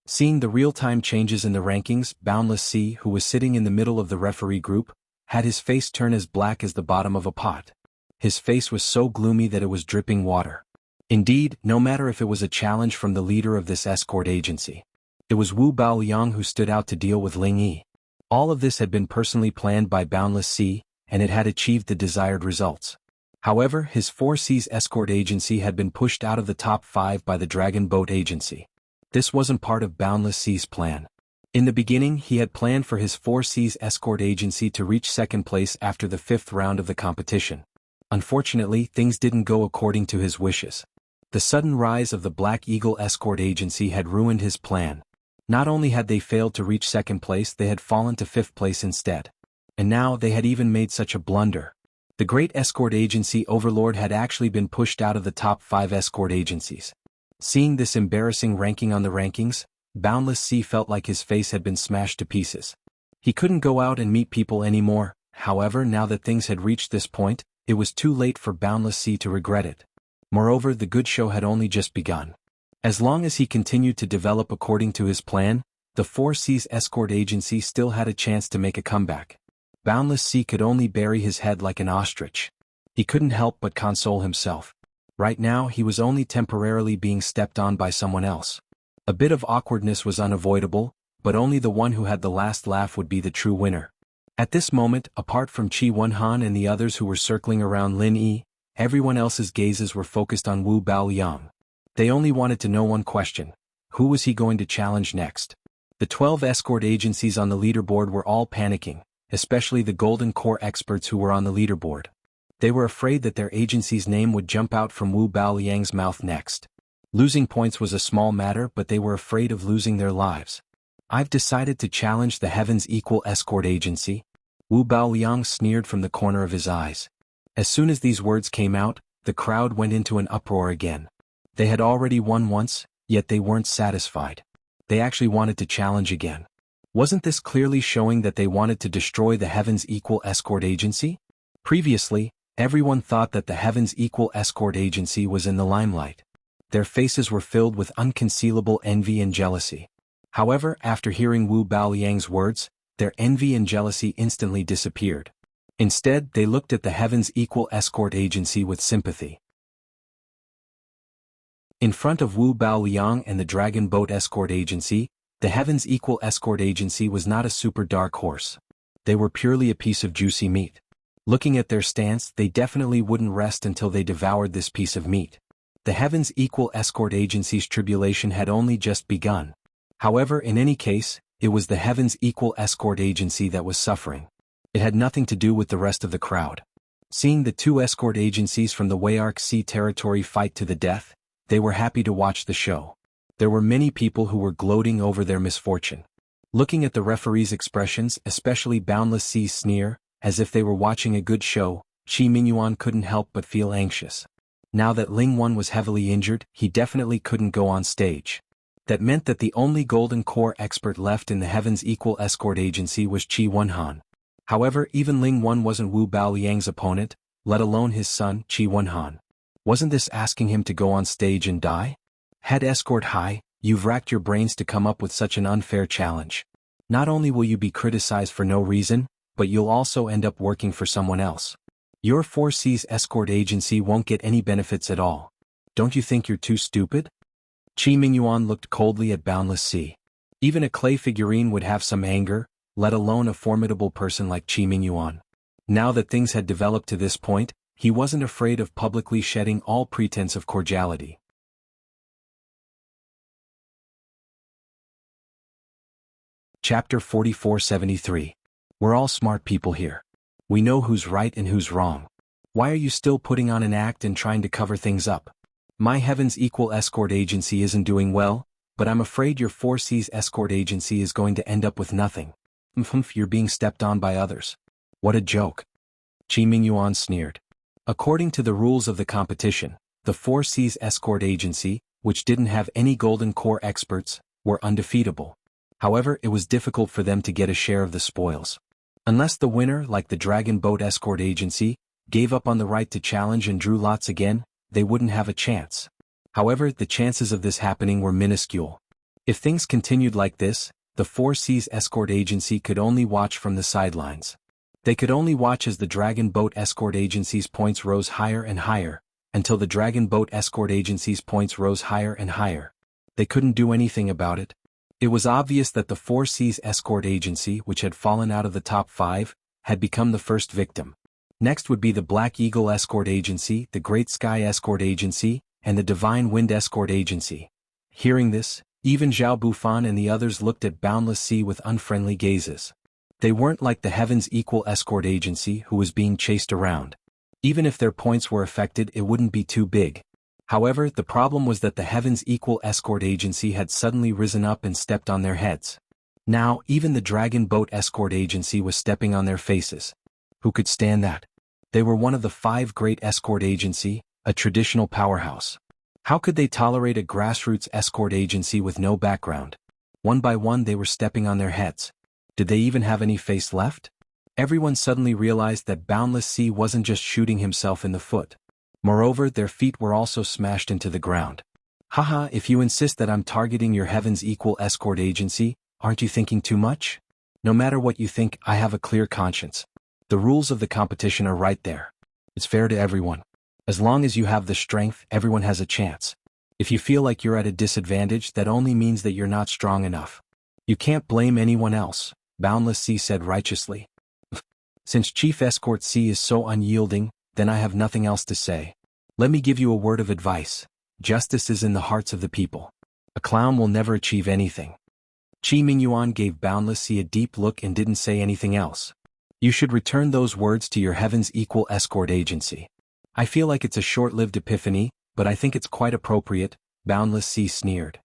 Seeing the real-time changes in the rankings, Boundless Sea, who was sitting in the middle of the referee group, had his face turn as black as the bottom of a pot. His face was so gloomy that it was dripping water. Indeed, no matter if it was a challenge from the leader of this escort agency. It was Wu Baoliang who stood out to deal with Ling Yi. All of this had been personally planned by Boundless Sea, and it had achieved the desired results. However, his Four Seas Escort Agency had been pushed out of the top 5 by the Dragon Boat Agency. This wasn't part of Boundless Sea's plan. In the beginning, he had planned for his Four Seas Escort Agency to reach second place after the 5th round of the competition. Unfortunately, things didn't go according to his wishes. The sudden rise of the Black Eagle Escort Agency had ruined his plan. Not only had they failed to reach second place, they had fallen to 5th place instead. And now they had even made such a blunder. The Great Escort Agency Overlord had actually been pushed out of the top 5 escort agencies. Seeing this embarrassing ranking on the rankings, Boundless Sea felt like his face had been smashed to pieces. He couldn't go out and meet people anymore. However, now that things had reached this point, it was too late for Boundless Sea to regret it. Moreover, the good show had only just begun. As long as he continued to develop according to his plan, the Four Seas Escort Agency still had a chance to make a comeback. Boundless Sea could only bury his head like an ostrich. He couldn't help but console himself. Right now, he was only temporarily being stepped on by someone else. A bit of awkwardness was unavoidable, but only the one who had the last laugh would be the true winner. At this moment, apart from Qi Wenhan and the others who were circling around Lin Yi, everyone else's gazes were focused on Wu Baoliang. They only wanted to know one question: who was he going to challenge next? The 12 escort agencies on the leaderboard were all panicking, especially the Golden Core experts who were on the leaderboard. They were afraid that their agency's name would jump out from Wu Baoliang's mouth next. Losing points was a small matter, but they were afraid of losing their lives. I've decided to challenge the Heavens Equal Escort Agency. Wu Baoliang sneered from the corner of his eyes. As soon as these words came out, the crowd went into an uproar again. They had already won once, yet they weren't satisfied. They actually wanted to challenge again. Wasn't this clearly showing that they wanted to destroy the Heavens Equal Escort Agency? Previously, everyone thought that the Heavens Equal Escort Agency was in the limelight. Their faces were filled with unconcealable envy and jealousy. However, after hearing Wu Baoliang's words, their envy and jealousy instantly disappeared. Instead, they looked at the Heavens Equal Escort Agency with sympathy. In front of Wu Baoliang and the Dragon Boat Escort Agency, the Heavens Equal Escort Agency was not a super dark horse. They were purely a piece of juicy meat. Looking at their stance, they definitely wouldn't rest until they devoured this piece of meat. The Heavens Equal Escort Agency's tribulation had only just begun. However, in any case, it was the Heavens Equal Escort Agency that was suffering. It had nothing to do with the rest of the crowd. Seeing the two escort agencies from the Wayark Sea territory fight to the death, they were happy to watch the show. There were many people who were gloating over their misfortune. Looking at the referee's expressions, especially Boundless Sea's sneer, as if they were watching a good show, Qi Mingyuan couldn't help but feel anxious. Now that Ling Wen was heavily injured, he definitely couldn't go on stage. That meant that the only Golden Core expert left in the Heavens Equal Escort Agency was Qi Wenhan. However, even Ling Wen wasn't Wu Baoliang's opponent, let alone his son, Qi Wenhan. Wasn't this asking him to go on stage and die? Head escort high, you've racked your brains to come up with such an unfair challenge. Not only will you be criticized for no reason, but you'll also end up working for someone else. Your 4C's escort agency won't get any benefits at all. Don't you think you're too stupid? Qi Mingyuan looked coldly at Boundless Sea. Even a clay figurine would have some anger, let alone a formidable person like Qi Mingyuan. Now that things had developed to this point, he wasn't afraid of publicly shedding all pretense of cordiality. Chapter 4473. We're all smart people here. We know who's right and who's wrong. Why are you still putting on an act and trying to cover things up? My Heaven's Equal escort agency isn't doing well, but I'm afraid your 4C's escort agency is going to end up with nothing. You're being stepped on by others. What a joke. Qi Mingyuan sneered. According to the rules of the competition, the 4C's escort agency, which didn't have any Golden Core experts, were undefeatable. However, it was difficult for them to get a share of the spoils. Unless the winner, like the Dragon Boat Escort Agency, gave up on the right to challenge and drew lots again, they wouldn't have a chance. However, the chances of this happening were minuscule. If things continued like this, the 4C's escort agency could only watch from the sidelines. They could only watch as the Dragon Boat Escort Agency's points rose higher and higher, until the Dragon Boat Escort Agency's points rose higher and higher. They couldn't do anything about it. It was obvious that the 4C's escort agency, which had fallen out of the top 5, had become the first victim. Next would be the Black Eagle Escort Agency, the Great Sky Escort Agency, and the Divine Wind Escort Agency. Hearing this, even Zhao Bufan and the others looked at Boundless Sea with unfriendly gazes. They weren't like the Heaven's Equal Escort Agency who was being chased around. Even if their points were affected, it wouldn't be too big. However, the problem was that the Heaven's Equal Escort Agency had suddenly risen up and stepped on their heads. Now, even the Dragon Boat Escort Agency was stepping on their faces. Who could stand that? They were one of the 5 great escort agency, a traditional powerhouse. How could they tolerate a grassroots escort agency with no background? One by one they were stepping on their heads. Did they even have any face left? Everyone suddenly realized that Boundless Sea wasn't just shooting himself in the foot. Moreover, their feet were also smashed into the ground. Haha, if you insist that I'm targeting your Heaven's Equal escort agency, aren't you thinking too much? No matter what you think, I have a clear conscience. The rules of the competition are right there. It's fair to everyone. As long as you have the strength, everyone has a chance. If you feel like you're at a disadvantage, that only means that you're not strong enough. You can't blame anyone else, Boundless Sea said righteously. Since Chief Escort C is so unyielding, then I have nothing else to say. Let me give you a word of advice. Justice is in the hearts of the people. A clown will never achieve anything. Qi Mingyuan gave Boundless Sea a deep look and didn't say anything else. You should return those words to your Heaven's Equal escort agency. I feel like it's a short-lived epiphany, but I think it's quite appropriate, Boundless Sea sneered.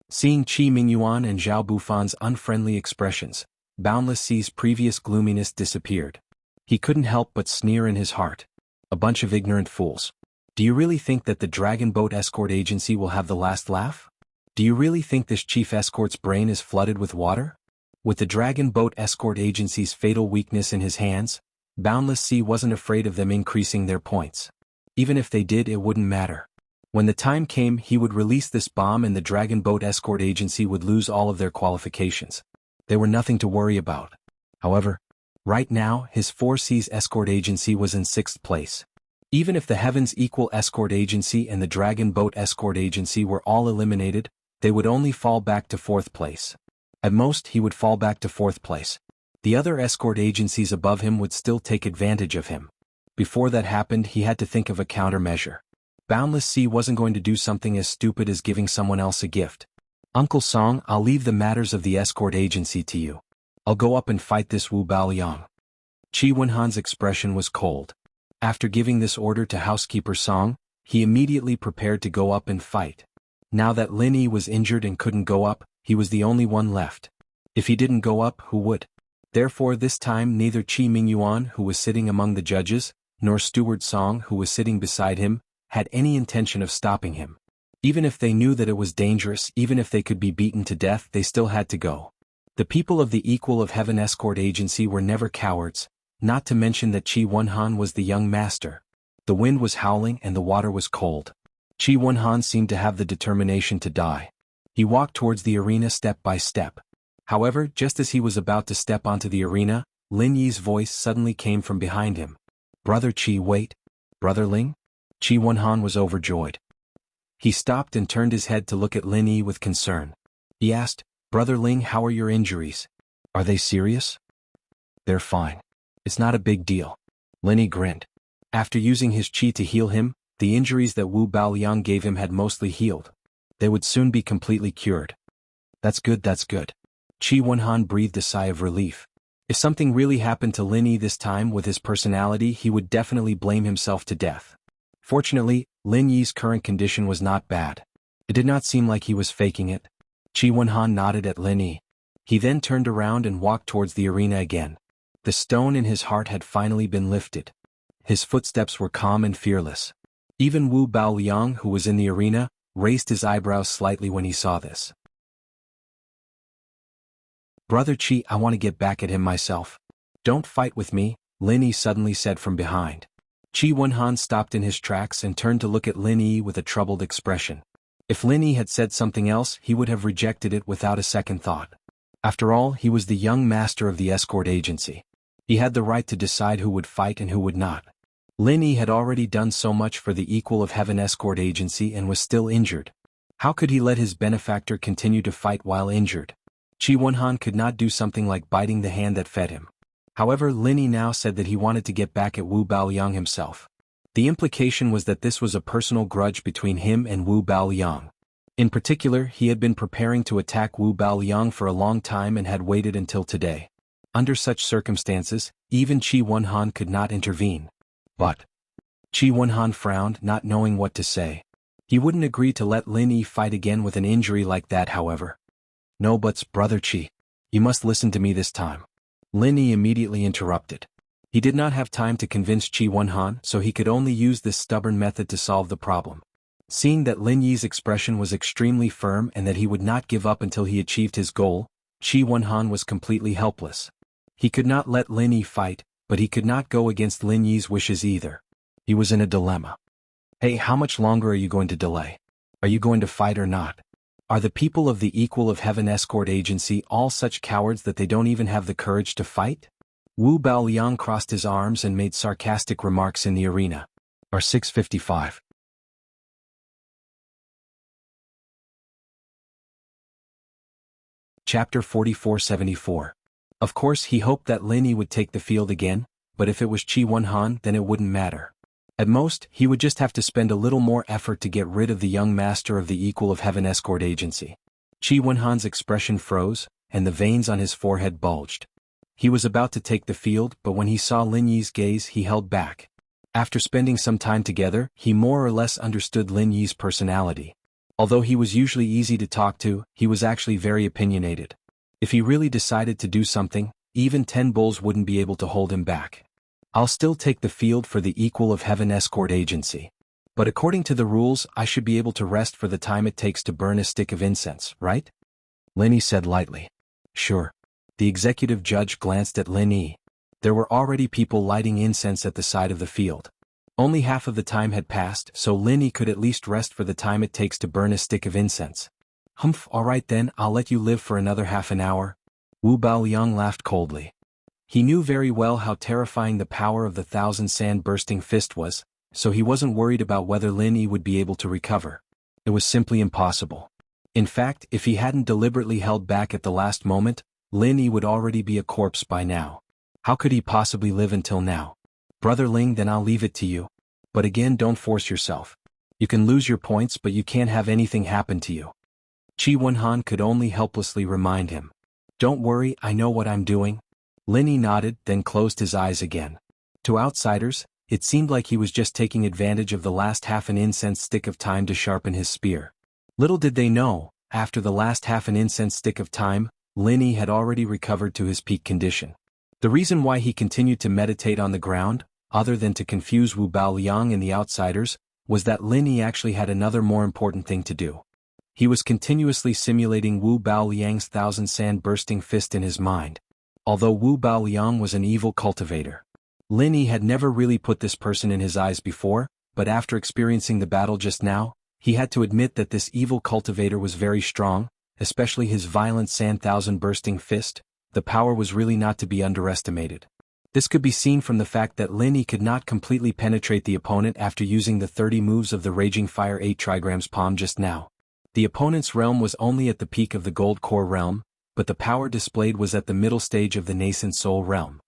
Seeing Qi Mingyuan and Zhao Bufan's unfriendly expressions, Boundless Sea's previous gloominess disappeared. He couldn't help but sneer in his heart. A bunch of ignorant fools. Do you really think that the Dragon Boat Escort Agency will have the last laugh? Do you really think this chief escort's brain is flooded with water? With the Dragon Boat Escort Agency's fatal weakness in his hands, Boundless Sea wasn't afraid of them increasing their points. Even if they did, it wouldn't matter. When the time came, he would release this bomb and the Dragon Boat Escort Agency would lose all of their qualifications. They were nothing to worry about. However, right now, his 4C's escort agency was in 6th place. Even if the Heaven's Equal Escort Agency and the Dragon Boat Escort Agency were all eliminated, they would only fall back to 4th place. At most, he would fall back to 4th place. The other escort agencies above him would still take advantage of him. Before that happened, he had to think of a countermeasure. Boundless Sea wasn't going to do something as stupid as giving someone else a gift. Uncle Song, I'll leave the matters of the escort agency to you. I'll go up and fight this Wu Baoliang. Qi Wenhan's expression was cold. After giving this order to housekeeper Song, he immediately prepared to go up and fight. Now that Lin Yi was injured and couldn't go up, he was the only one left. If he didn't go up, who would? Therefore this time neither Qi Mingyuan, who was sitting among the judges, nor Steward Song, who was sitting beside him, had any intention of stopping him. Even if they knew that it was dangerous, even if they could be beaten to death, they still had to go. The people of the Equal of Heaven Escort Agency were never cowards, not to mention that Chi Wonhan was the young master. The wind was howling and the water was cold. Chi Wonhan seemed to have the determination to die. He walked towards the arena step by step. However, just as he was about to step onto the arena, Lin Yi's voice suddenly came from behind him. "Brother Chi, wait. Brother Ling?" Chi Wonhan was overjoyed. He stopped and turned his head to look at Lin Yi with concern. He asked, "Brother Ling, how are your injuries? Are they serious?" "They're fine. It's not a big deal." Lin Yi grinned. After using his chi to heal him, the injuries that Wu Baoliang gave him had mostly healed. They would soon be completely cured. That's good, that's good. Chi Wonhan breathed a sigh of relief. If something really happened to Lin Yi this time with his personality, he would definitely blame himself to death. Fortunately, Lin Yi's current condition was not bad. It did not seem like he was faking it. Chi Wonhan nodded at Lin Yi. He then turned around and walked towards the arena again. The stone in his heart had finally been lifted. His footsteps were calm and fearless. Even Wu Baoliang, who was in the arena, raised his eyebrows slightly when he saw this. "Brother Chi, I want to get back at him myself." "Don't fight with me," Lin Yi suddenly said from behind. Chi Wonhan stopped in his tracks and turned to look at Lin Yi with a troubled expression. If Lin Yi had said something else, he would have rejected it without a second thought. After all, he was the young master of the escort agency. He had the right to decide who would fight and who would not. Lin Yi had already done so much for the Equal of Heaven escort agency and was still injured. How could he let his benefactor continue to fight while injured? Chi Wonhan could not do something like biting the hand that fed him. However, Lin Yi now said that he wanted to get back at Wu Baoliang himself. The implication was that this was a personal grudge between him and Wu Baoliang. In particular, he had been preparing to attack Wu Baoliang for a long time and had waited until today. Under such circumstances, even Chi Wonhan could not intervene. But Chi Wonhan frowned, not knowing what to say. He wouldn't agree to let Lin Yi fight again with an injury like that, however. "No buts, Brother Chi. You must listen to me this time." Lin Yi immediately interrupted. He did not have time to convince Chi Wonhan, so he could only use this stubborn method to solve the problem. Seeing that Lin Yi's expression was extremely firm and that he would not give up until he achieved his goal, Chi Wonhan was completely helpless. He could not let Lin Yi fight, but he could not go against Lin Yi's wishes either. He was in a dilemma. "Hey, how much longer are you going to delay? Are you going to fight or not? Are the people of the Equal of Heaven escort agency all such cowards that they don't even have the courage to fight?" Wu Baoliang crossed his arms and made sarcastic remarks in the arena. R655. Chapter 4474. Of course, he hoped that Lin Yi would take the field again, but if it was Chi Wonhan, then it wouldn't matter. At most, he would just have to spend a little more effort to get rid of the young master of the Equal of Heaven escort agency. Chi Wonhan's expression froze, and the veins on his forehead bulged. He was about to take the field, but when he saw Lin Yi's gaze, he held back. After spending some time together, he more or less understood Lin Yi's personality. Although he was usually easy to talk to, he was actually very opinionated. If he really decided to do something, even 10 bulls wouldn't be able to hold him back. "I'll still take the field for the Equal of Heaven escort agency. But according to the rules, I should be able to rest for the time it takes to burn a stick of incense, right?" Lin Yi said lightly. "Sure." The executive judge glanced at Lin Yi. There were already people lighting incense at the side of the field. Only half of the time had passed, so Lin Yi could at least rest for the time it takes to burn a stick of incense. "Humph, all right then, I'll let you live for another half an hour." Wu Baoliang laughed coldly. He knew very well how terrifying the power of the 1,000 sand-bursting fist was, so he wasn't worried about whether Lin Yi would be able to recover. It was simply impossible. In fact, if he hadn't deliberately held back at the last moment, Lin Yi would already be a corpse by now. How could he possibly live until now? "Brother Ling, then I'll leave it to you. But again, don't force yourself. You can lose your points, but you can't have anything happen to you." Chi Wonhan could only helplessly remind him. "Don't worry, I know what I'm doing." Lin Yi nodded, then closed his eyes again. To outsiders, it seemed like he was just taking advantage of the last half an incense stick of time to sharpen his spear. Little did they know, after the last half an incense stick of time, Lin Yi had already recovered to his peak condition. The reason why he continued to meditate on the ground, other than to confuse Wu Baoliang and the outsiders, was that Lin Yi actually had another more important thing to do. He was continuously simulating Wu Baoliang's thousand sand-bursting fist in his mind. Although Wu Baoliang was an evil cultivator, Lin Yi had never really put this person in his eyes before, but after experiencing the battle just now, he had to admit that this evil cultivator was very strong, especially his violent sand-thousand-bursting fist. The power was really not to be underestimated. This could be seen from the fact that Lin Yi could not completely penetrate the opponent after using the 30 moves of the Raging Fire 8 trigrams palm just now. The opponent's realm was only at the peak of the Gold Core realm, but the power displayed was at the middle stage of the nascent Soul realm.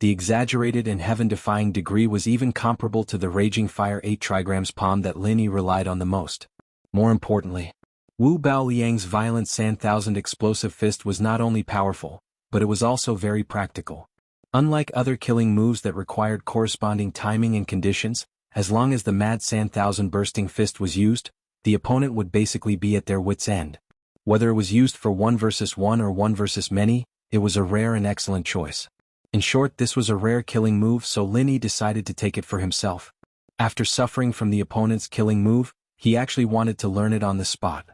The exaggerated and heaven-defying degree was even comparable to the Raging Fire 8 trigrams palm that Lin Yi relied on the most. More importantly, Wu Baoliang's violent sand-thousand explosive fist was not only powerful, but it was also very practical. Unlike other killing moves that required corresponding timing and conditions, as long as the mad sand-thousand bursting fist was used, the opponent would basically be at their wits' end. Whether it was used for 1 versus 1 or 1 versus many, it was a rare and excellent choice. In short, this was a rare killing move, so Lin Yi decided to take it for himself. After suffering from the opponent's killing move, he actually wanted to learn it on the spot.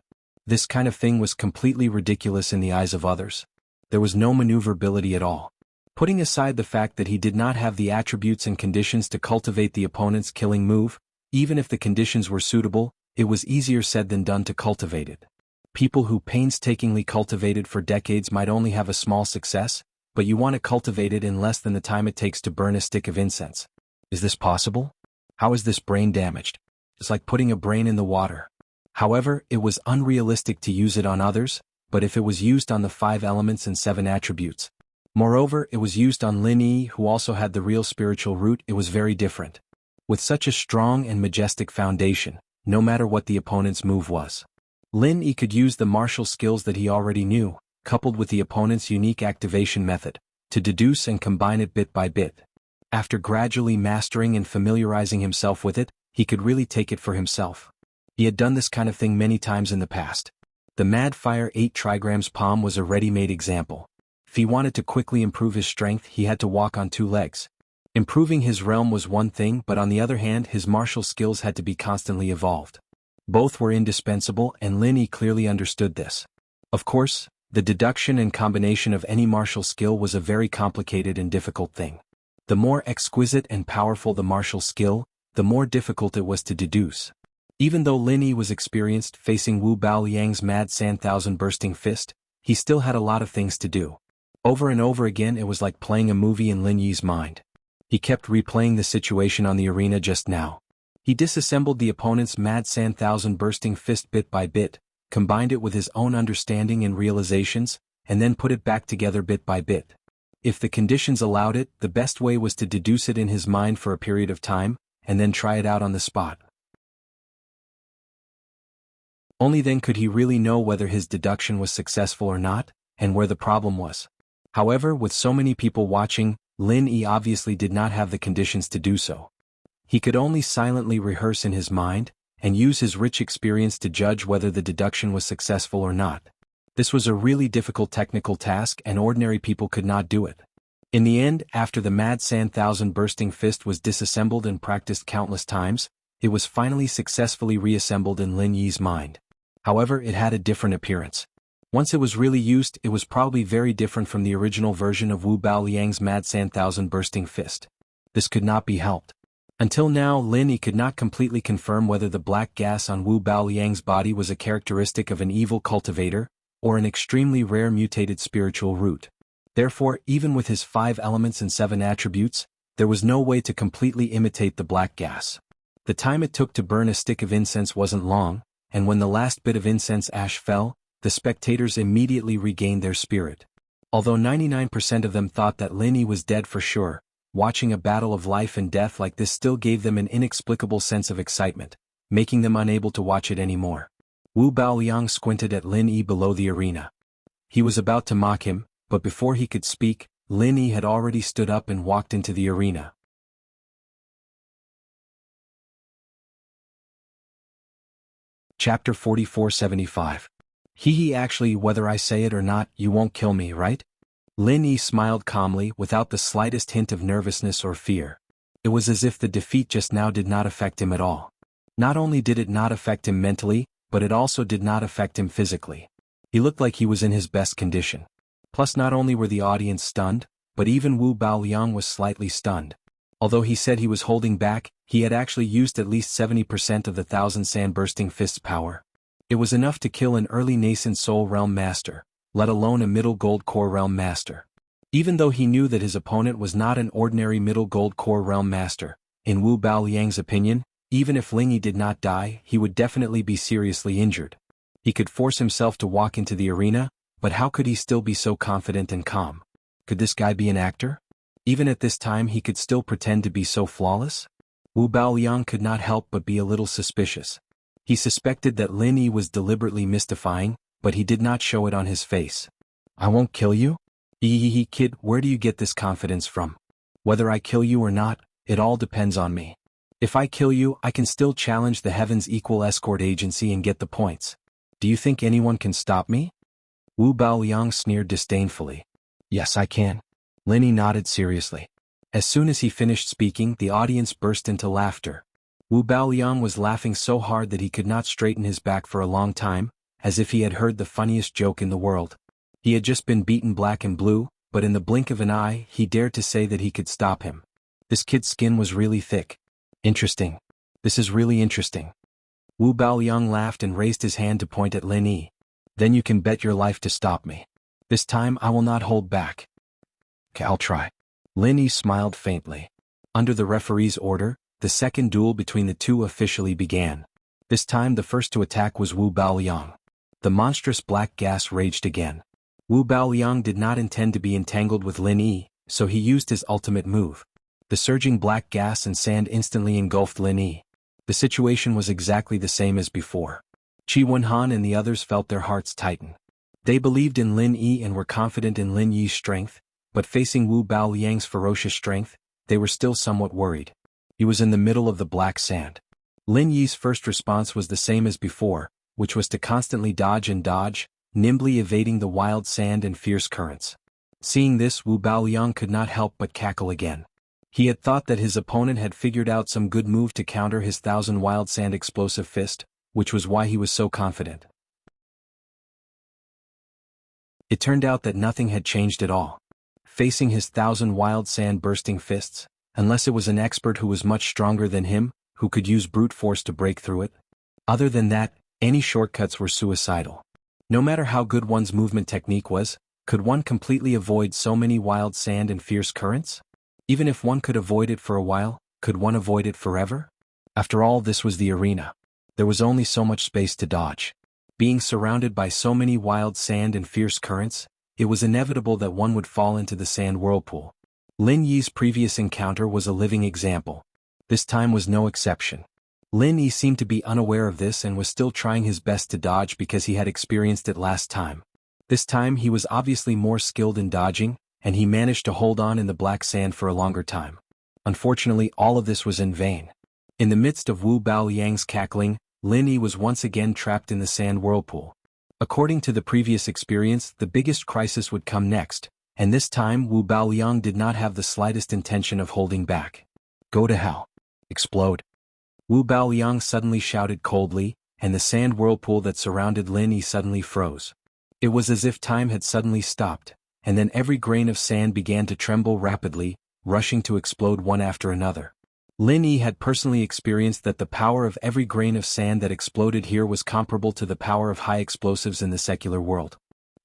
This kind of thing was completely ridiculous in the eyes of others. There was no maneuverability at all. Putting aside the fact that he did not have the attributes and conditions to cultivate the opponent's killing move, even if the conditions were suitable, it was easier said than done to cultivate it. People who painstakingly cultivated for decades might only have a small success, but you want to cultivate it in less than the time it takes to burn a stick of incense. Is this possible? How is this brain damaged? It's like putting a brain in the water. However, it was unrealistic to use it on others, but if it was used on the 5 elements and 7 attributes. Moreover, it was used on Lin Yi, who also had the real spiritual root. It was very different. With such a strong and majestic foundation, no matter what the opponent's move was, Lin Yi could use the martial skills that he already knew, coupled with the opponent's unique activation method, to deduce and combine it bit by bit. After gradually mastering and familiarizing himself with it, he could really take it for himself. He had done this kind of thing many times in the past. The Mad Fire 8 trigrams palm was a ready-made example. If he wanted to quickly improve his strength, he had to walk on 2 legs. Improving his realm was one thing, but on the other hand, his martial skills had to be constantly evolved. Both were indispensable, and Lin Yi clearly understood this. Of course, the deduction and combination of any martial skill was a very complicated and difficult thing. The more exquisite and powerful the martial skill, the more difficult it was to deduce. Even though Lin Yi was experienced facing Wu Baoliang's mad sand-thousand bursting fist, he still had a lot of things to do. Over and over again, it was like playing a movie in Lin Yi's mind. He kept replaying the situation on the arena just now. He disassembled the opponent's mad sand-thousand bursting fist bit by bit, combined it with his own understanding and realizations, and then put it back together bit by bit. If the conditions allowed it, the best way was to deduce it in his mind for a period of time, and then try it out on the spot. Only then could he really know whether his deduction was successful or not, and where the problem was. However, with so many people watching, Lin Yi obviously did not have the conditions to do so. He could only silently rehearse in his mind, and use his rich experience to judge whether the deduction was successful or not. This was a really difficult technical task, and ordinary people could not do it. In the end, after the mad sand-thousand bursting fist was disassembled and practiced countless times, it was finally successfully reassembled in Lin Yi's mind. However, it had a different appearance. Once it was really used, it was probably very different from the original version of Wu Baoliang's mad sand-thousand bursting fist. This could not be helped. Until now, Lin Yi could not completely confirm whether the black gas on Wu Baoliang's body was a characteristic of an evil cultivator, or an extremely rare mutated spiritual root. Therefore, even with his 5 elements and 7 attributes, there was no way to completely imitate the black gas. The time it took to burn a stick of incense wasn't long, and when the last bit of incense ash fell, the spectators immediately regained their spirit. Although 99% of them thought that Lin Yi was dead for sure, watching a battle of life and death like this still gave them an inexplicable sense of excitement, making them unable to watch it anymore. Wu Baoliang squinted at Lin Yi below the arena. He was about to mock him, but before he could speak, Lin Yi had already stood up and walked into the arena. Chapter 4475. He actually, whether I say it or not, you won't kill me, right? Lin Yi smiled calmly, without the slightest hint of nervousness or fear. It was as if the defeat just now did not affect him at all. Not only did it not affect him mentally, but it also did not affect him physically. He looked like he was in his best condition. Plus not only were the audience stunned, but even Wu Baoliang was slightly stunned. Although he said he was holding back, he had actually used at least 70% of the Thousand Sand-Bursting Fist's power. It was enough to kill an early nascent Soul Realm Master, let alone a Middle Gold Core Realm Master. Even though he knew that his opponent was not an ordinary Middle Gold Core Realm Master, in Wu Baoliang's opinion, even if Ling Yi did not die, he would definitely be seriously injured. He could force himself to walk into the arena, but how could he still be so confident and calm? Could this guy be an actor? Even at this time he could still pretend to be so flawless? Wu Baoliang could not help but be a little suspicious. He suspected that Lin Yi was deliberately mystifying, but he did not show it on his face. I won't kill you? Kid, where do you get this confidence from? Whether I kill you or not, it all depends on me. If I kill you, I can still challenge the Heaven's Equal Escort Agency and get the points. Do you think anyone can stop me? Wu Baoliang sneered disdainfully. Yes, I can. Lin Yi nodded seriously. As soon as he finished speaking, the audience burst into laughter. Wu Baoliang was laughing so hard that he could not straighten his back for a long time, as if he had heard the funniest joke in the world. He had just been beaten black and blue, but in the blink of an eye, he dared to say that he could stop him. This kid's skin was really thick. Interesting. This is really interesting. Wu Baoliang laughed and raised his hand to point at Lin Yi. Then you can bet your life to stop me. This time I will not hold back. Okay, I'll try. Lin Yi smiled faintly. Under the referee's order, the second duel between the two officially began. This time the first to attack was Wu Baoliang. The monstrous black gas raged again. Wu Baoliang did not intend to be entangled with Lin Yi, so he used his ultimate move. The surging black gas and sand instantly engulfed Lin Yi. The situation was exactly the same as before. Qi Wenhan and the others felt their hearts tighten. They believed in Lin Yi and were confident in Lin Yi's strength, but facing Wu Baoliang's ferocious strength, they were still somewhat worried. He was in the middle of the black sand. Lin Yi's first response was the same as before, which was to constantly dodge and dodge, nimbly evading the wild sand and fierce currents. Seeing this, Wu Baoliang could not help but cackle again. He had thought that his opponent had figured out some good move to counter his 1,000 wild sand explosive fist, which was why he was so confident. It turned out that nothing had changed at all. Facing his 1,000 wild sand bursting fists, unless it was an expert who was much stronger than him, who could use brute force to break through it. Other than that, any shortcuts were suicidal. No matter how good one's movement technique was, could one completely avoid so many wild sand and fierce currents? Even if one could avoid it for a while, could one avoid it forever? After all, this was the arena. There was only so much space to dodge. Being surrounded by so many wild sand and fierce currents, it was inevitable that one would fall into the sand whirlpool. Lin Yi's previous encounter was a living example. This time was no exception. Lin Yi seemed to be unaware of this and was still trying his best to dodge because he had experienced it last time. This time he was obviously more skilled in dodging, and he managed to hold on in the black sand for a longer time. Unfortunately, all of this was in vain. In the midst of Wu Baoliang's cackling, Lin Yi was once again trapped in the sand whirlpool. According to the previous experience, the biggest crisis would come next, and this time Wu Baoliang did not have the slightest intention of holding back. Go to hell. Explode. Wu Baoliang suddenly shouted coldly, and the sand whirlpool that surrounded Lin Yi suddenly froze. It was as if time had suddenly stopped, and then every grain of sand began to tremble rapidly, rushing to explode one after another. Lin Yi had personally experienced that the power of every grain of sand that exploded here was comparable to the power of high explosives in the secular world.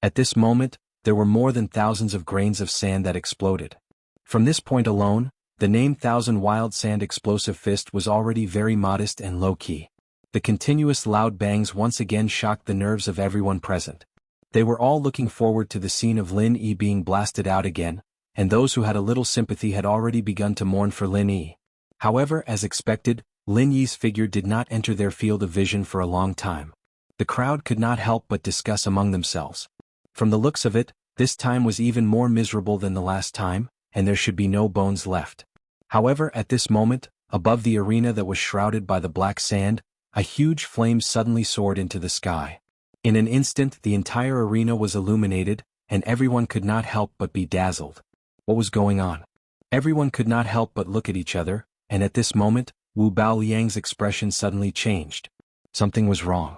At this moment, there were more than thousands of grains of sand that exploded. From this point alone, the name 1,000 Wild Sand Explosive Fist was already very modest and low-key. The continuous loud bangs once again shocked the nerves of everyone present. They were all looking forward to the scene of Lin Yi being blasted out again, and those who had a little sympathy had already begun to mourn for Lin Yi. However, as expected, Lin Yi's figure did not enter their field of vision for a long time. The crowd could not help but discuss among themselves. From the looks of it, this time was even more miserable than the last time, and there should be no bones left. However, at this moment, above the arena that was shrouded by the black sand, a huge flame suddenly soared into the sky. In an instant, the entire arena was illuminated, and everyone could not help but be dazzled. What was going on? Everyone could not help but look at each other, and at this moment, Wu Baoliang's expression suddenly changed. Something was wrong.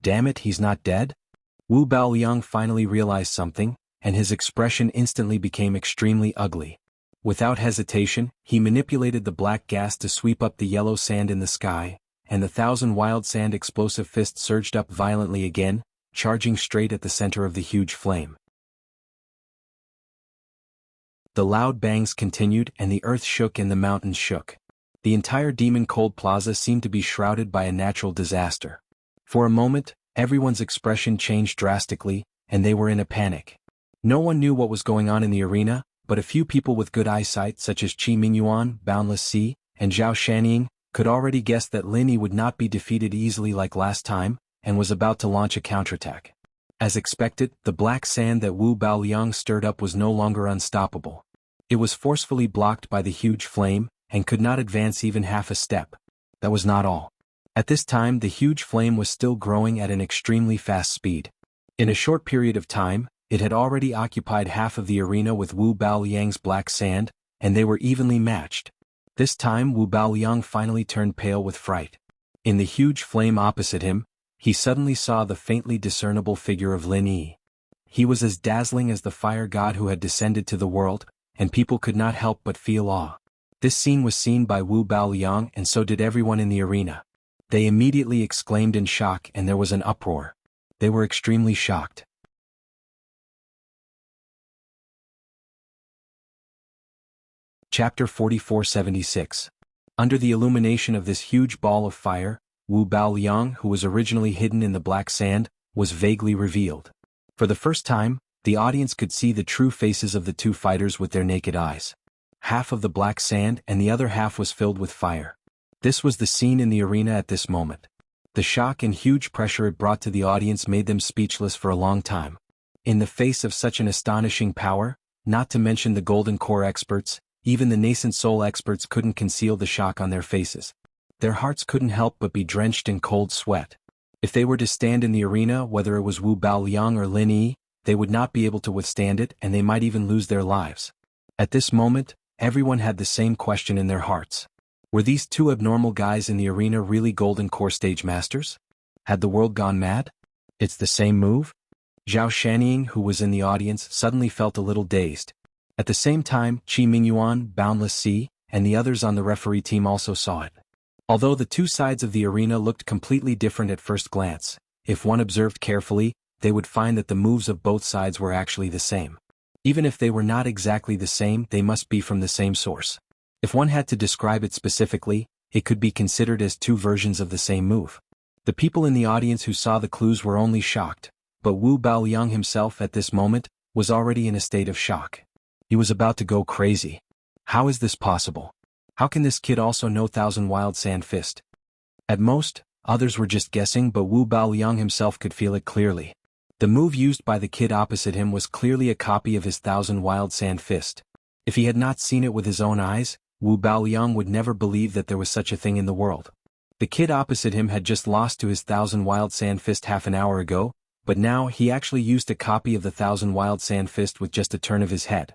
Damn it, he's not dead? Wu Baoliang finally realized something, and his expression instantly became extremely ugly. Without hesitation, he manipulated the black gas to sweep up the yellow sand in the sky, and the 1,000 wild sand explosive fist surged up violently again, charging straight at the center of the huge flame. The loud bangs continued and the earth shook and the mountains shook. The entire Demon Cold Plaza seemed to be shrouded by a natural disaster. For a moment, everyone's expression changed drastically, and they were in a panic. No one knew what was going on in the arena, but a few people with good eyesight such as Qi Mingyuan, Boundless Sea, and Zhao Shanning, could already guess that Lin Yi would not be defeated easily like last time, and was about to launch a counterattack. As expected, the black sand that Wu Baoliang stirred up was no longer unstoppable. It was forcefully blocked by the huge flame, and could not advance even half a step. That was not all. At this time the huge flame was still growing at an extremely fast speed. In a short period of time, it had already occupied half of the arena with Wu Baoliang's black sand, and they were evenly matched. This time Wu Baoliang finally turned pale with fright. In the huge flame opposite him, he suddenly saw the faintly discernible figure of Lin Yi. He was as dazzling as the fire god who had descended to the world, and people could not help but feel awe. This scene was seen by Wu Baoliang, and so did everyone in the arena. They immediately exclaimed in shock, and there was an uproar. They were extremely shocked. Chapter 4476. Under the illumination of this huge ball of fire, Wu Baoliang, who was originally hidden in the black sand, was vaguely revealed. For the first time, the audience could see the true faces of the two fighters with their naked eyes. Half of the black sand and the other half was filled with fire. This was the scene in the arena at this moment. The shock and huge pressure it brought to the audience made them speechless for a long time. In the face of such an astonishing power, not to mention the Golden Core experts, even the nascent soul experts couldn't conceal the shock on their faces. Their hearts couldn't help but be drenched in cold sweat. If they were to stand in the arena, whether it was Wu Baoliang or Lin Yi, they would not be able to withstand it, and they might even lose their lives. At this moment, everyone had the same question in their hearts. Were these two abnormal guys in the arena really Golden Core stage masters? Had the world gone mad? It's the same move? Zhao Shanning, who was in the audience, suddenly felt a little dazed. At the same time, Qi Mingyuan, Boundless Sea, and the others on the referee team also saw it. Although the two sides of the arena looked completely different at first glance, if one observed carefully, they would find that the moves of both sides were actually the same. Even if they were not exactly the same, they must be from the same source. If one had to describe it specifically, it could be considered as two versions of the same move. The people in the audience who saw the clues were only shocked, but Wu Baoliang himself at this moment was already in a state of shock. He was about to go crazy. How is this possible? How can this kid also know 1,000 Wild Sand Fist? At most, others were just guessing, but Wu Baoliang himself could feel it clearly. The move used by the kid opposite him was clearly a copy of his 1,000 Wild Sand Fist. If he had not seen it with his own eyes, Wu Baoliang would never believe that there was such a thing in the world. The kid opposite him had just lost to his 1,000 Wild Sand Fist half an hour ago, but now he actually used a copy of the 1,000 Wild Sand Fist with just a turn of his head.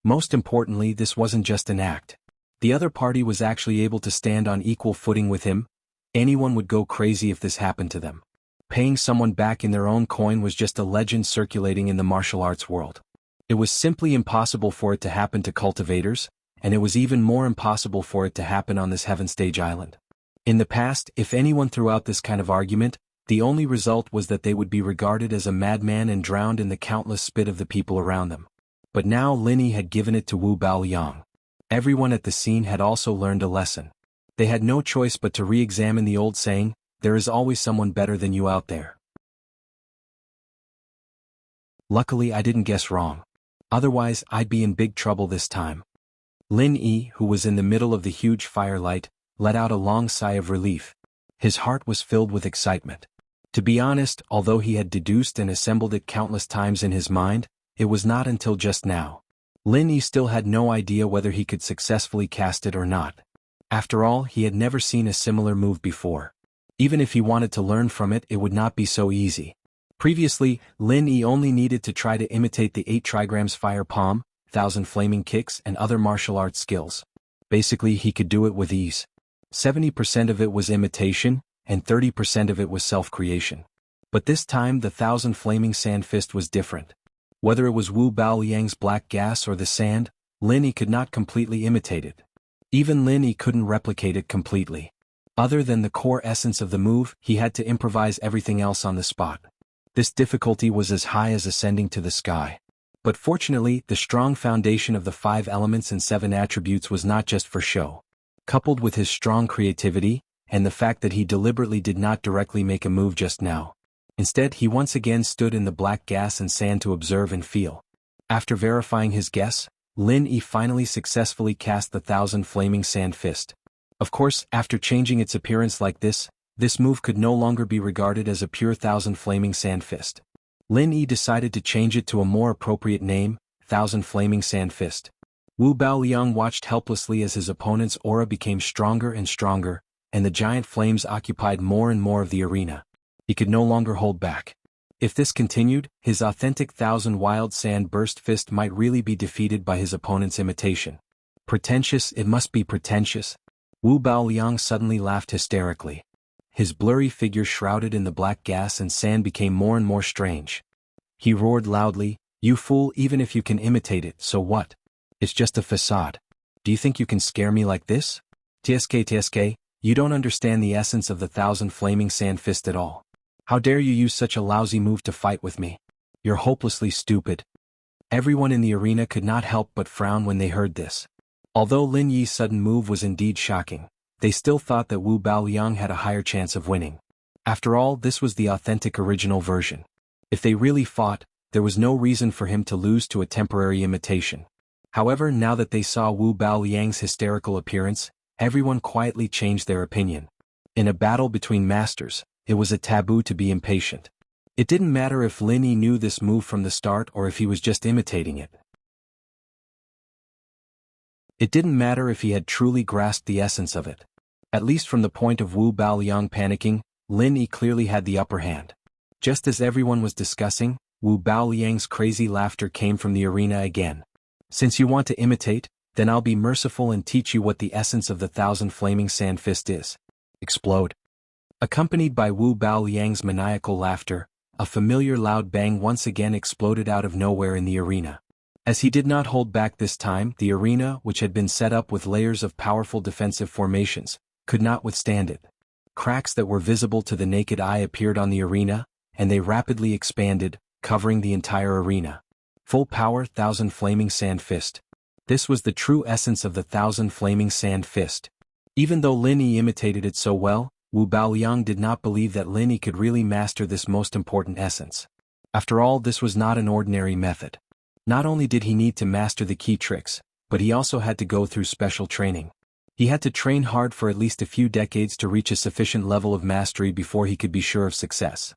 Most importantly, this wasn't just an act. The other party was actually able to stand on equal footing with him. Anyone would go crazy if this happened to them. Paying someone back in their own coin was just a legend circulating in the martial arts world. It was simply impossible for it to happen to cultivators, and it was even more impossible for it to happen on this Heaven Stage Island. In the past, if anyone threw out this kind of argument, the only result was that they would be regarded as a madman and drowned in the countless spit of the people around them. But now Lin Yi had given it to Wu Baoliang. Everyone at the scene had also learned a lesson. They had no choice but to re-examine the old saying, there is always someone better than you out there. Luckily I didn't guess wrong. Otherwise I'd be in big trouble this time. Lin Yi, who was in the middle of the huge firelight, let out a long sigh of relief. His heart was filled with excitement. To be honest, although he had deduced and assembled it countless times in his mind, it was not until just now. Lin Yi still had no idea whether he could successfully cast it or not. After all, he had never seen a similar move before. Even if he wanted to learn from it, it would not be so easy. Previously, Lin Yi only needed to try to imitate the 8 trigrams fire palm, 1,000 flaming kicks and other martial arts skills. Basically he could do it with ease. 70% of it was imitation, and 30% of it was self-creation. But this time the thousand flaming sand fist was different. Whether it was Wu Baoliang's black gas or the sand, Lin Yi could not completely imitate it. Even Lin Yi couldn't replicate it completely. Other than the core essence of the move, he had to improvise everything else on the spot. This difficulty was as high as ascending to the sky. But fortunately, the strong foundation of the 5 elements and 7 attributes was not just for show. Coupled with his strong creativity, and the fact that he deliberately did not directly make a move just now. Instead, he once again stood in the black gas and sand to observe and feel. After verifying his guess, Lin Yi finally successfully cast the thousand flaming sand fist. Of course, after changing its appearance like this move could no longer be regarded as a pure thousand flaming sand fist. Lin Yi decided to change it to a more appropriate name, Thousand Flaming Sand Fist. Wu Baoliang watched helplessly as his opponent's aura became stronger and stronger, and the giant flames occupied more and more of the arena. He could no longer hold back. If this continued, his authentic thousand wild sand burst fist might really be defeated by his opponent's imitation. Pretentious, it must be pretentious. Wu Baoliang suddenly laughed hysterically. His blurry figure shrouded in the black gas and sand became more and more strange. He roared loudly, "You fool, even if you can imitate it, so what? It's just a facade. Do you think you can scare me like this? TSK, you don't understand the essence of the thousand flaming sand fist at all. How dare you use such a lousy move to fight with me? You're hopelessly stupid." Everyone in the arena could not help but frown when they heard this. Although Lin Yi's sudden move was indeed shocking, they still thought that Wu Baoliang had a higher chance of winning. After all, this was the authentic original version. If they really fought, there was no reason for him to lose to a temporary imitation. However, now that they saw Wu Baoliang's hysterical appearance, everyone quietly changed their opinion. In a battle between masters, it was a taboo to be impatient. It didn't matter if Lin Yi knew this move from the start or if he was just imitating it. It didn't matter if he had truly grasped the essence of it. At least from the point of Wu Baoliang panicking, Lin Yi clearly had the upper hand. Just as everyone was discussing, Wu Baoliang's crazy laughter came from the arena again. "Since you want to imitate, then I'll be merciful and teach you what the essence of the thousand flaming sand fist is." Explode. Accompanied by Wu Baoliang's maniacal laughter, a familiar loud bang once again exploded out of nowhere in the arena. As he did not hold back this time, the arena, which had been set up with layers of powerful defensive formations, could not withstand it. Cracks that were visible to the naked eye appeared on the arena, and they rapidly expanded, covering the entire arena. Full power thousand flaming sand fist. This was the true essence of the thousand flaming sand fist. Even though Lin Yi imitated it so well, Wu Baoliang did not believe that Lin Yi could really master this most important essence. After all, this was not an ordinary method. Not only did he need to master the key tricks, but he also had to go through special training. He had to train hard for at least a few decades to reach a sufficient level of mastery before he could be sure of success.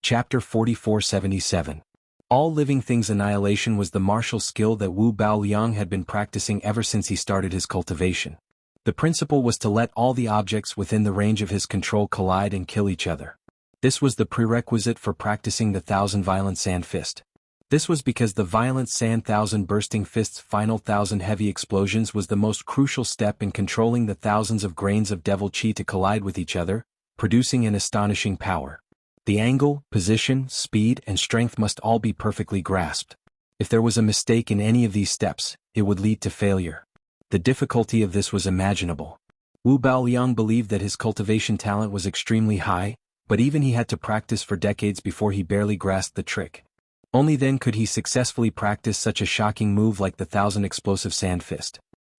Chapter 4477. All living things annihilation was the martial skill that Wu Baoliang had been practicing ever since he started his cultivation. The principle was to let all the objects within the range of his control collide and kill each other. This was the prerequisite for practicing the thousand violent sand fist. This was because the violent sand thousand bursting fist's final thousand heavy explosions was the most crucial step in controlling the thousands of grains of devil chi to collide with each other, producing an astonishing power. The angle, position, speed, and strength must all be perfectly grasped. If there was a mistake in any of these steps, it would lead to failure. The difficulty of this was imaginable. Wu Baoliang believed that his cultivation talent was extremely high, but even he had to practice for decades before he barely grasped the trick. Only then could he successfully practice such a shocking move like the thousand explosive sand fist.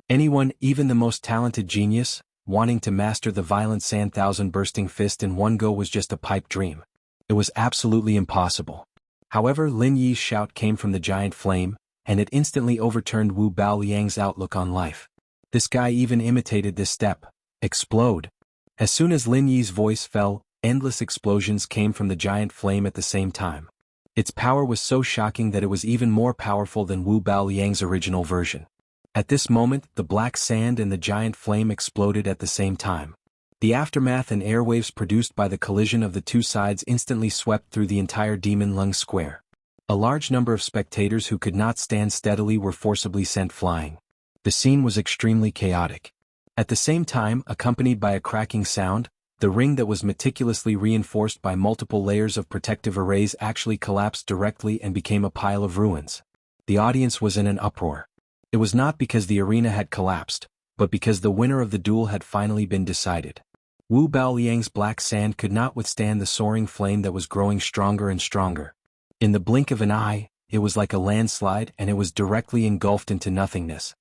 Anyone, even the most talented genius, wanting to master the violent sand thousand bursting fist in one go was just a pipe dream. It was absolutely impossible. However, Lin Yi's shout came from the giant flame, and it instantly overturned Wu Baoliang's outlook on life. This guy even imitated this step. Explode. As soon as Lin Yi's voice fell, endless explosions came from the giant flame at the same time. Its power was so shocking that it was even more powerful than Wu Baoliang's original version. At this moment, the black sand and the giant flame exploded at the same time. The aftermath and airwaves produced by the collision of the two sides instantly swept through the entire Demon Lung Square. A large number of spectators who could not stand steadily were forcibly sent flying. The scene was extremely chaotic. At the same time, accompanied by a cracking sound, the ring that was meticulously reinforced by multiple layers of protective arrays actually collapsed directly and became a pile of ruins. The audience was in an uproar. It was not because the arena had collapsed, but because the winner of the duel had finally been decided. Wu Baoliang's black sand could not withstand the soaring flame that was growing stronger and stronger. In the blink of an eye, it was like a landslide and it was directly engulfed into nothingness.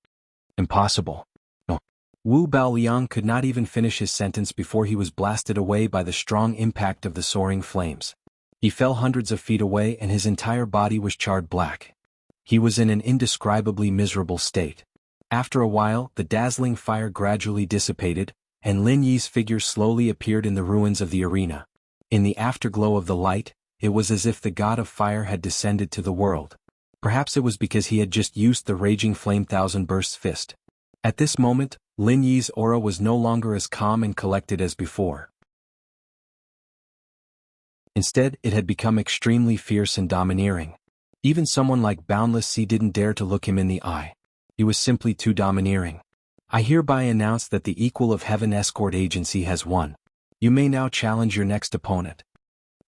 Impossible. No. Wu Baoliang could not even finish his sentence before he was blasted away by the strong impact of the soaring flames. He fell hundreds of feet away and his entire body was charred black. He was in an indescribably miserable state. After a while, the dazzling fire gradually dissipated, and Lin Yi's figure slowly appeared in the ruins of the arena. In the afterglow of the light, it was as if the god of fire had descended to the world. Perhaps it was because he had just used the raging flame thousand bursts fist. At this moment, Lin Yi's aura was no longer as calm and collected as before. Instead, it had become extremely fierce and domineering. Even someone like Boundless Sea didn't dare to look him in the eye. He was simply too domineering. I hereby announce that the Equal of Heaven Escort Agency has won. You may now challenge your next opponent.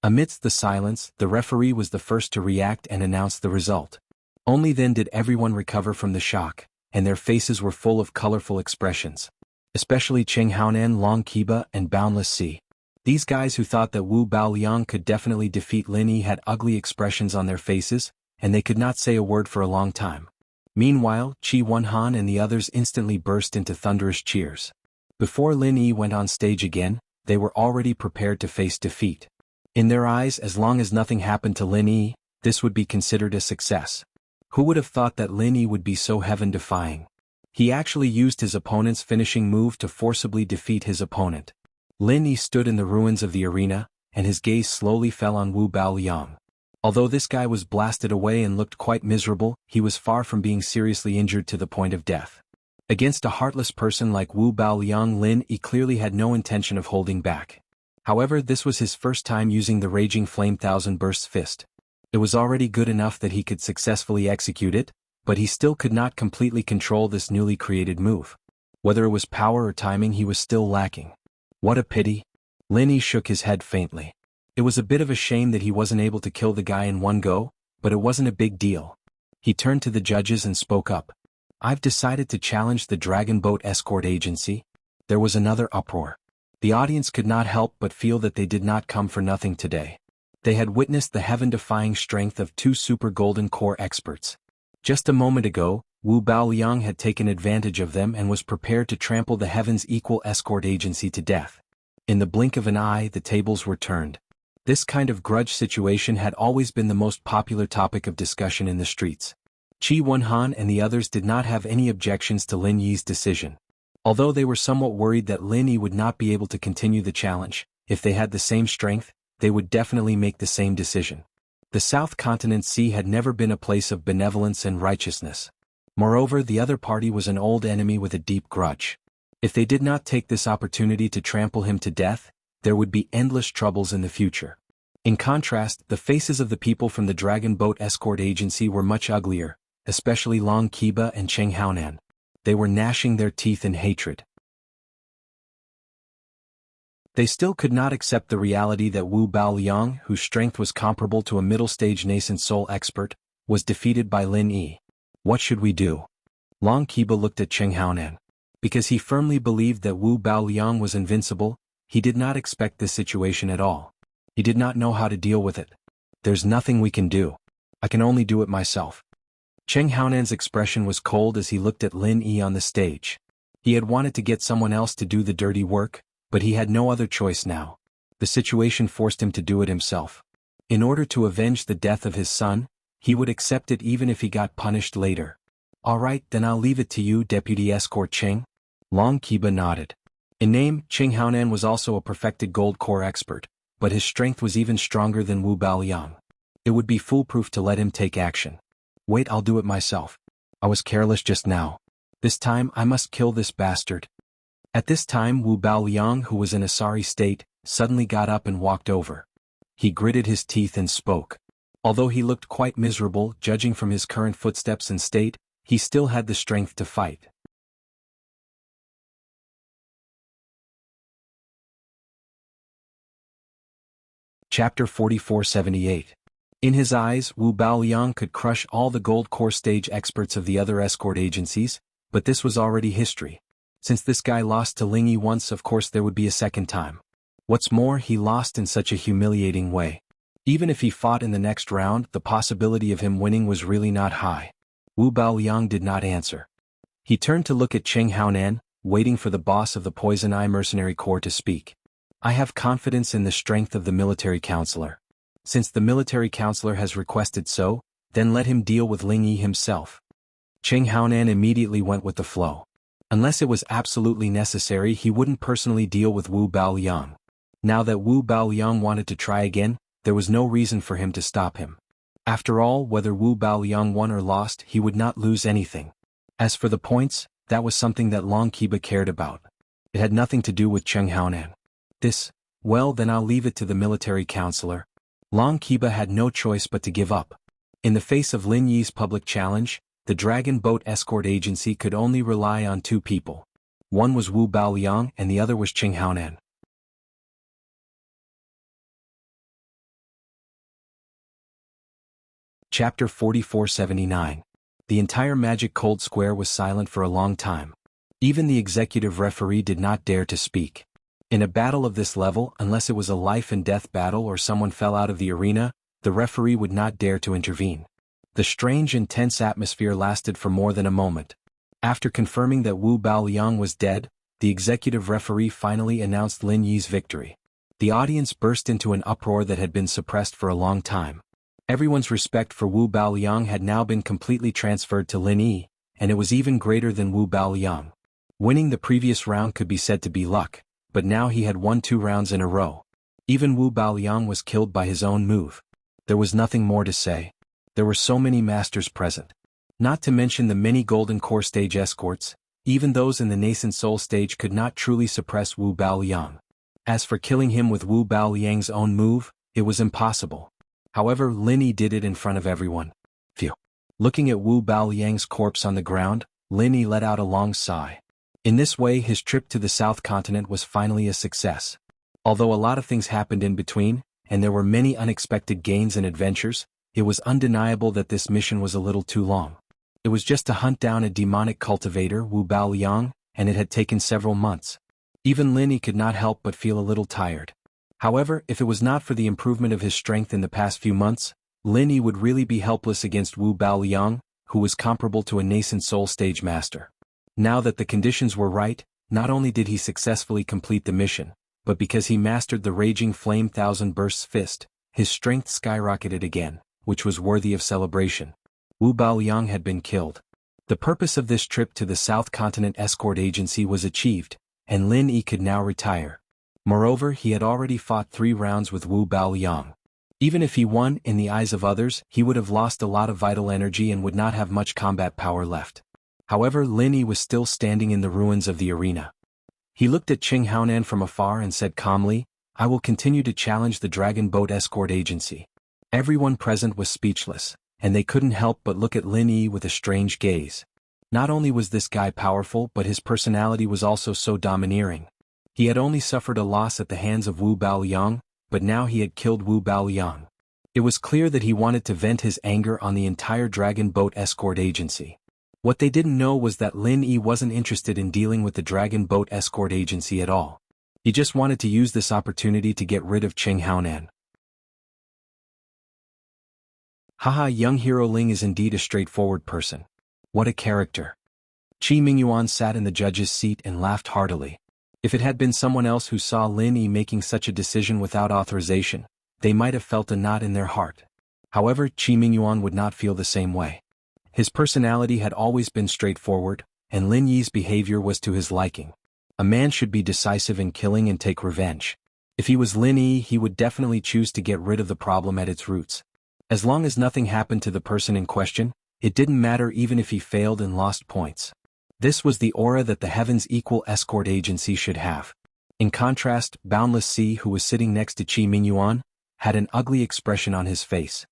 Amidst the silence, the referee was the first to react and announce the result. Only then did everyone recover from the shock, and their faces were full of colorful expressions. Especially Cheng Haonan, Long Kiba, and Boundless Sea. These guys who thought that Wu Baoliang could definitely defeat Lin Yi had ugly expressions on their faces, and they could not say a word for a long time. Meanwhile, Qi Wenhan and the others instantly burst into thunderous cheers. Before Lin Yi went on stage again, they were already prepared to face defeat. In their eyes, as long as nothing happened to Lin Yi, this would be considered a success. Who would have thought that Lin Yi would be so heaven-defying? He actually used his opponent's finishing move to forcibly defeat his opponent. Lin Yi stood in the ruins of the arena, and his gaze slowly fell on Wu Baoliang. Although this guy was blasted away and looked quite miserable, he was far from being seriously injured to the point of death. Against a heartless person like Wu Baoliang, Lin Yi clearly had no intention of holding back. However, this was his first time using the Raging Flame Thousand Bursts fist. It was already good enough that he could successfully execute it, but he still could not completely control this newly created move. Whether it was power or timing, he was still lacking. What a pity. Lin Yi shook his head faintly. It was a bit of a shame that he wasn't able to kill the guy in one go, but it wasn't a big deal. He turned to the judges and spoke up. I've decided to challenge the Dragon Boat Escort Agency. There was another uproar. The audience could not help but feel that they did not come for nothing today. They had witnessed the heaven-defying strength of two super golden core experts. Just a moment ago, Wu Baoliang had taken advantage of them and was prepared to trample the Heaven's Equal Escort Agency to death. In the blink of an eye, the tables were turned. This kind of grudge situation had always been the most popular topic of discussion in the streets. Qi Wenhan and the others did not have any objections to Lin Yi's decision. Although they were somewhat worried that Lin Yi would not be able to continue the challenge, if they had the same strength, they would definitely make the same decision. The South Continent Sea had never been a place of benevolence and righteousness. Moreover, the other party was an old enemy with a deep grudge. If they did not take this opportunity to trample him to death, there would be endless troubles in the future. In contrast, the faces of the people from the Dragon Boat Escort Agency were much uglier, especially Long Kiba and Cheng Haonan. They were gnashing their teeth in hatred. They still could not accept the reality that Wu Baoliang, whose strength was comparable to a middle-stage nascent soul expert, was defeated by Lin Yi. What should we do? Long Kiba looked at Cheng Haonan. Because he firmly believed that Wu Baoliang was invincible, he did not expect this situation at all. He did not know how to deal with it. There's nothing we can do. I can only do it myself. Cheng Haonan's expression was cold as he looked at Lin Yi on the stage. He had wanted to get someone else to do the dirty work, but he had no other choice now. The situation forced him to do it himself. In order to avenge the death of his son, he would accept it even if he got punished later. All right, then I'll leave it to you, Deputy Escort Cheng. Long Kiba nodded. In name, Cheng Haonan was also a perfected gold core expert, but his strength was even stronger than Wu Baoliang. It would be foolproof to let him take action. Wait, I'll do it myself. I was careless just now. This time I must kill this bastard. At this time Wu Baoliang, who was in a sorry state, suddenly got up and walked over. He gritted his teeth and spoke. Although he looked quite miserable, judging from his current footsteps and state, he still had the strength to fight. Chapter 4478. In his eyes, Wu Baoliang could crush all the gold core stage experts of the other escort agencies, but this was already history. Since this guy lost to Ling Yi once, of course there would be a second time. What's more, he lost in such a humiliating way. Even if he fought in the next round, the possibility of him winning was really not high. Wu Baoliang did not answer. He turned to look at Cheng Haonan, waiting for the boss of the Poison Eye Mercenary Corps to speak. I have confidence in the strength of the military counselor. Since the military counselor has requested so, then let him deal with Ling Yi himself. Cheng Haonan immediately went with the flow. Unless it was absolutely necessary, he wouldn't personally deal with Wu Baoliang. Now that Wu Baoliang wanted to try again, there was no reason for him to stop him. After all, whether Wu Baoliang won or lost, he would not lose anything. As for the points, that was something that Long Qiba cared about. It had nothing to do with Cheng Haonan. Well then I'll leave it to the military counselor. Long Qiba had no choice but to give up. In the face of Lin Yi's public challenge, the Dragon Boat Escort Agency could only rely on two people. One was Wu Baoliang and the other was Cheng Haonan. Chapter 4479. The entire Magic Cold Square was silent for a long time. Even the executive referee did not dare to speak. In a battle of this level, unless it was a life-and-death battle or someone fell out of the arena, the referee would not dare to intervene. The strange and tense atmosphere lasted for more than a moment. After confirming that Wu Baoliang was dead, the executive referee finally announced Lin Yi's victory. The audience burst into an uproar that had been suppressed for a long time. Everyone's respect for Wu Baoliang had now been completely transferred to Lin Yi, and it was even greater than Wu Baoliang. Winning the previous round could be said to be luck, but now he had won 2 rounds in a row. Even Wu Baoliang was killed by his own move. There was nothing more to say. There were so many masters present. Not to mention the many Golden Core stage escorts, even those in the nascent soul stage could not truly suppress Wu Baoliang. As for killing him with Wu Baoliang's own move, it was impossible. However, Lin Yi did it in front of everyone. Phew. Looking at Wu Baoliang's corpse on the ground, Lin Yi let out a long sigh. In this way, his trip to the South Continent was finally a success. Although a lot of things happened in between, and there were many unexpected gains and adventures, it was undeniable that this mission was a little too long. It was just to hunt down a demonic cultivator, Wu Baoliang, and it had taken several months. Even Lin Yi could not help but feel a little tired. However, if it was not for the improvement of his strength in the past few months, Lin Yi would really be helpless against Wu Baoliang, who was comparable to a nascent soul stage master. Now that the conditions were right, not only did he successfully complete the mission, but because he mastered the Raging Flame Thousand Bursts Fist, his strength skyrocketed again, which was worthy of celebration. Wu Baoliang had been killed. The purpose of this trip to the South Continent Escort Agency was achieved, and Lin Yi could now retire. Moreover, he had already fought 3 rounds with Wu Baoliang. Even if he won, in the eyes of others, he would have lost a lot of vital energy and would not have much combat power left. However, Lin Yi was still standing in the ruins of the arena. He looked at Cheng Haonan from afar and said calmly, "I will continue to challenge the Dragon Boat Escort Agency." Everyone present was speechless, and they couldn't help but look at Lin Yi with a strange gaze. Not only was this guy powerful, but his personality was also so domineering. He had only suffered a loss at the hands of Wu Baoliang, but now he had killed Wu Baoliang. It was clear that he wanted to vent his anger on the entire Dragon Boat Escort Agency. What they didn't know was that Lin Yi wasn't interested in dealing with the Dragon Boat Escort Agency at all. He just wanted to use this opportunity to get rid of Cheng Haonan. Haha, young hero Ling is indeed a straightforward person. What a character. Qi Mingyuan sat in the judge's seat and laughed heartily. If it had been someone else who saw Lin Yi making such a decision without authorization, they might have felt a knot in their heart. However, Qi Mingyuan would not feel the same way. His personality had always been straightforward, and Lin Yi's behavior was to his liking. A man should be decisive in killing and take revenge. If he was Lin Yi, he would definitely choose to get rid of the problem at its roots. As long as nothing happened to the person in question, it didn't matter even if he failed and lost points. This was the aura that the Heaven's Equal Escort Agency should have. In contrast, Boundless Sea, who was sitting next to Qi Mingyuan, had an ugly expression on his face.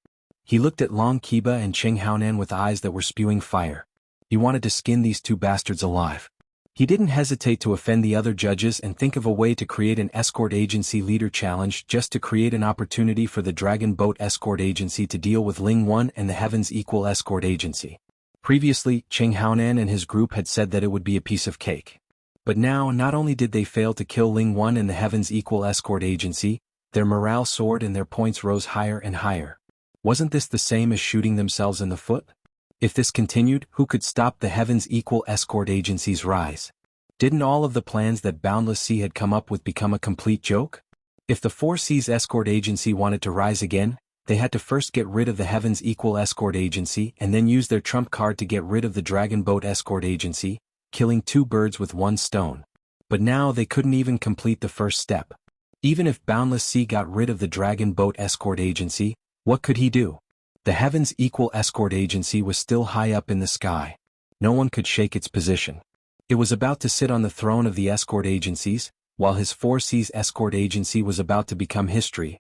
He looked at Long Kiba and Cheng Haonan with eyes that were spewing fire. He wanted to skin these two bastards alive. He didn't hesitate to offend the other judges and think of a way to create an escort agency leader challenge just to create an opportunity for the Dragon Boat Escort Agency to deal with Ling 1 and the Heavens Equal Escort Agency. Previously, Cheng Haonan and his group had said that it would be a piece of cake. But now, not only did they fail to kill Ling 1 and the Heavens Equal Escort Agency, their morale soared and their points rose higher and higher. Wasn't this the same as shooting themselves in the foot? If this continued, who could stop the Heavens Equal Escort Agency's rise? Didn't all of the plans that Boundless Sea had come up with become a complete joke? If the Four Seas Escort Agency wanted to rise again, they had to first get rid of the Heavens Equal Escort Agency and then use their trump card to get rid of the Dragon Boat Escort Agency, killing two birds with one stone. But now they couldn't even complete the first step. Even if Boundless Sea got rid of the Dragon Boat Escort Agency, what could he do? The Heavens Equal Escort Agency was still high up in the sky. No one could shake its position. It was about to sit on the throne of the escort agencies, while his Four Seas Escort Agency was about to become history.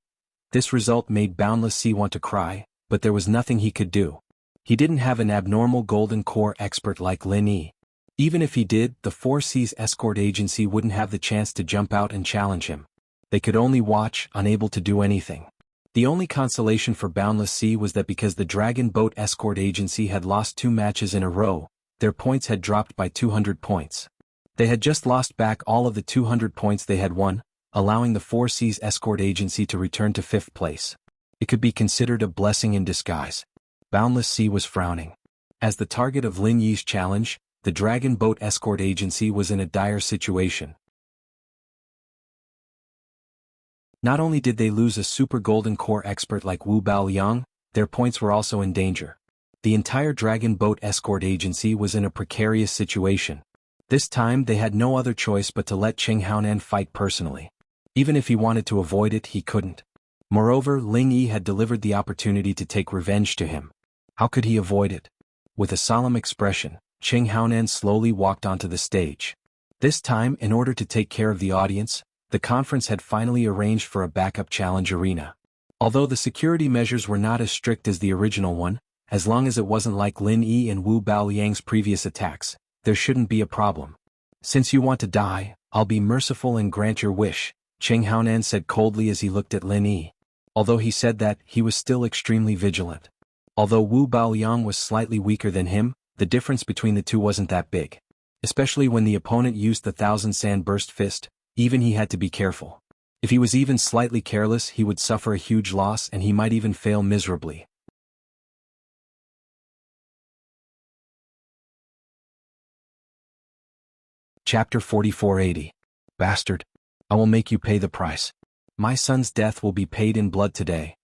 This result made Boundless Sea want to cry, but there was nothing he could do. He didn't have an abnormal golden core expert like Lin Yi. Even if he did, the Four Seas Escort Agency wouldn't have the chance to jump out and challenge him. They could only watch, unable to do anything. The only consolation for Boundless Sea was that because the Dragon Boat Escort Agency had lost 2 matches in a row, their points had dropped by 200 points. They had just lost back all of the 200 points they had won, allowing the Four Seas Escort Agency to return to 5th place. It could be considered a blessing in disguise. Boundless Sea was frowning. As the target of Lin Yi's challenge, the Dragon Boat Escort Agency was in a dire situation. Not only did they lose a super golden core expert like Wu Baoliang, their points were also in danger. The entire Dragon Boat Escort Agency was in a precarious situation. This time they had no other choice but to let Cheng Haonan fight personally. Even if he wanted to avoid it, he couldn't. Moreover, Ling Yi had delivered the opportunity to take revenge to him. How could he avoid it? With a solemn expression, Cheng Haonan slowly walked onto the stage. This time, in order to take care of the audience, the conference had finally arranged for a backup challenge arena. Although the security measures were not as strict as the original one, as long as it wasn't like Lin Yi and Wu Baoliang's previous attacks, there shouldn't be a problem. Since you want to die, I'll be merciful and grant your wish, Cheng Haonan said coldly as he looked at Lin Yi. Although he said that, he was still extremely vigilant. Although Wu Baoliang was slightly weaker than him, the difference between the two wasn't that big. Especially when the opponent used the Thousand Sand Burst Fist, even he had to be careful. If he was even slightly careless, he would suffer a huge loss and he might even fail miserably. Chapter 4480. Bastard. I will make you pay the price. My son's death will be paid in blood today.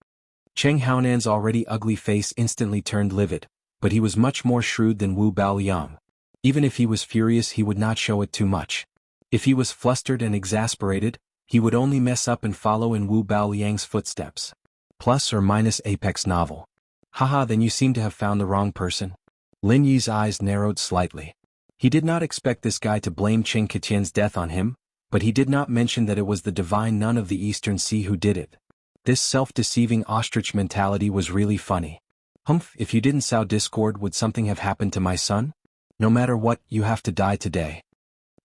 Cheng Haonan's already ugly face instantly turned livid, but he was much more shrewd than Wu Baoliang. Even if he was furious, he would not show it too much. If he was flustered and exasperated, he would only mess up and follow in Wu Baoliang's footsteps. Plus or minus Apex novel. Haha, then you seem to have found the wrong person. Lin Yi's eyes narrowed slightly. He did not expect this guy to blame Qing Ketian's death on him, but he did not mention that it was the divine nun of the Eastern Sea who did it. This self-deceiving ostrich mentality was really funny. Humph, if you didn't sow discord, would something have happened to my son? No matter what, you have to die today.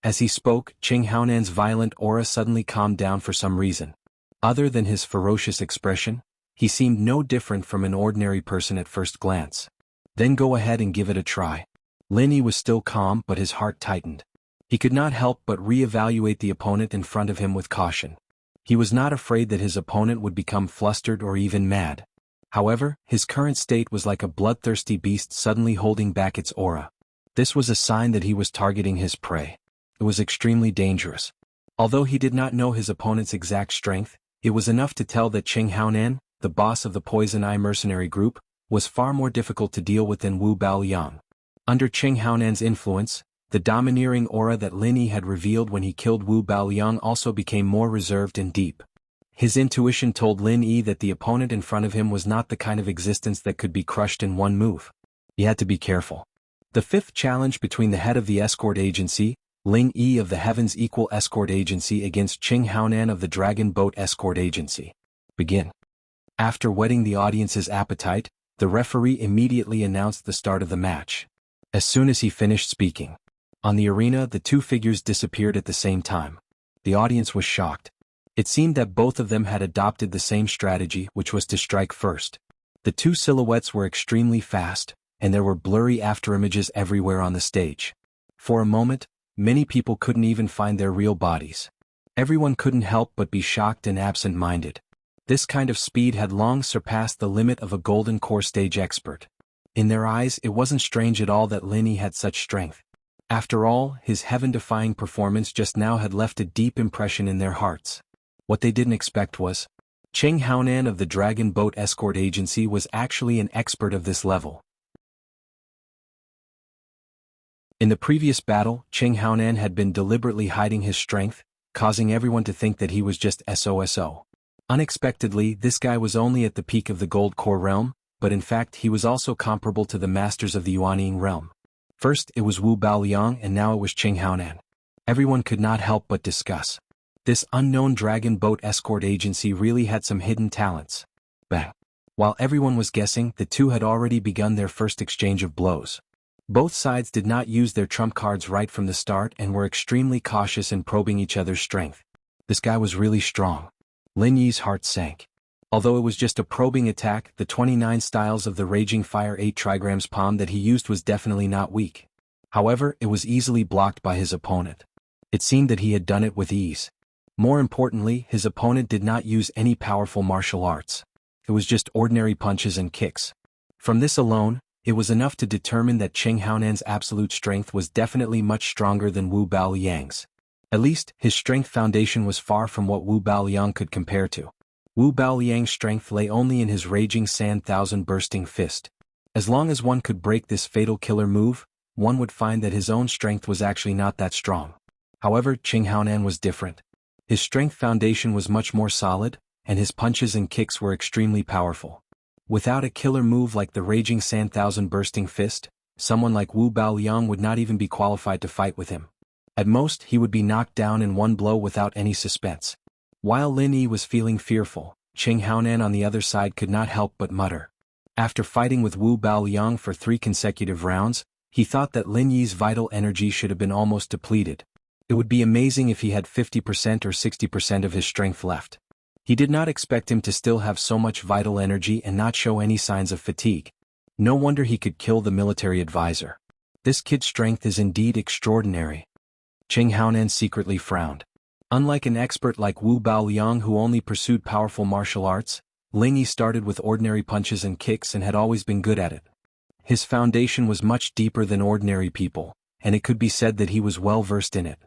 As he spoke, Cheng Haonan's violent aura suddenly calmed down for some reason. Other than his ferocious expression, he seemed no different from an ordinary person at first glance. Then go ahead and give it a try. Lin Yi was still calm, but his heart tightened. He could not help but re-evaluate the opponent in front of him with caution. He was not afraid that his opponent would become flustered or even mad. However, his current state was like a bloodthirsty beast suddenly holding back its aura. This was a sign that he was targeting his prey. It was extremely dangerous. Although he did not know his opponent's exact strength, it was enough to tell that Cheng Haonan, the boss of the Poison Eye mercenary group, was far more difficult to deal with than Wu Baoliang. Under Cheng Haonan's influence, the domineering aura that Lin Yi had revealed when he killed Wu Baoliang also became more reserved and deep. His intuition told Lin Yi that the opponent in front of him was not the kind of existence that could be crushed in one move. He had to be careful. The fifth challenge between the head of the escort agency, Ling Yi of the Heavens Equal Escort Agency against Cheng Haonan of the Dragon Boat Escort Agency. Begin. After whetting the audience's appetite, The referee immediately announced the start of the match. As soon as he finished speaking, on the arena the two figures disappeared at the same time. The audience was shocked. It seemed that both of them had adopted the same strategy, which was to strike first. The two silhouettes were extremely fast, and there were blurry afterimages everywhere on the stage. For a moment, many people couldn't even find their real bodies. Everyone couldn't help but be shocked and absent-minded. This kind of speed had long surpassed the limit of a golden core stage expert. In their eyes it wasn't strange at all that Lin Yi had such strength. After all, his heaven-defying performance just now had left a deep impression in their hearts. What they didn't expect was, Cheng Haonan of the Dragon Boat Escort Agency was actually an expert of this level. In the previous battle, Cheng Haonan had been deliberately hiding his strength, causing everyone to think that he was just SOSO. Unexpectedly, this guy was only at the peak of the Gold Core realm, but in fact he was also comparable to the masters of the Yuanying realm. First it was Wu Baoliang and now it was Cheng Haonan. Everyone could not help but discuss. This unknown Dragon Boat Escort Agency really had some hidden talents. Bang! While everyone was guessing, the two had already begun their first exchange of blows. Both sides did not use their trump cards right from the start and were extremely cautious in probing each other's strength. This guy was really strong. Lin Yi's heart sank. Although it was just a probing attack, the 29 styles of the Raging Fire 8 trigrams palm that he used was definitely not weak. However, it was easily blocked by his opponent. It seemed that he had done it with ease. More importantly, his opponent did not use any powerful martial arts. It was just ordinary punches and kicks. From this alone, it was enough to determine that Cheng Haonan's absolute strength was definitely much stronger than Wu Baoliang's. At least, his strength foundation was far from what Wu Baoliang could compare to. Wu Baoliang's strength lay only in his Raging Sand Thousand Bursting Fist. As long as one could break this fatal killer move, one would find that his own strength was actually not that strong. However, Cheng Haonan was different. His strength foundation was much more solid, and his punches and kicks were extremely powerful. Without a killer move like the Raging Sand Thousand Bursting Fist, someone like Wu Baoliang would not even be qualified to fight with him. At most, he would be knocked down in one blow without any suspense. While Lin Yi was feeling fearful, Cheng Haonan on the other side could not help but mutter. After fighting with Wu Baoliang for 3 consecutive rounds, he thought that Lin Yi's vital energy should have been almost depleted. It would be amazing if he had 50% or 60% of his strength left. He did not expect him to still have so much vital energy and not show any signs of fatigue. No wonder he could kill the military advisor. This kid's strength is indeed extraordinary. Cheng Haonan secretly frowned. Unlike an expert like Wu Baoliang who only pursued powerful martial arts, Lin Yi started with ordinary punches and kicks and had always been good at it. His foundation was much deeper than ordinary people, and it could be said that he was well versed in it.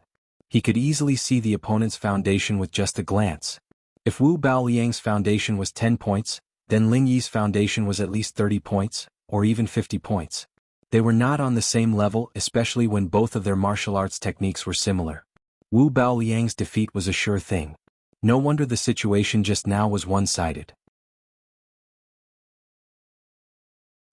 He could easily see the opponent's foundation with just a glance. If Wu Baoliang's foundation was 10 points, then Lin Yi's foundation was at least 30 points, or even 50 points. They were not on the same level, especially when both of their martial arts techniques were similar. Wu Baoliang's defeat was a sure thing. No wonder the situation just now was one-sided.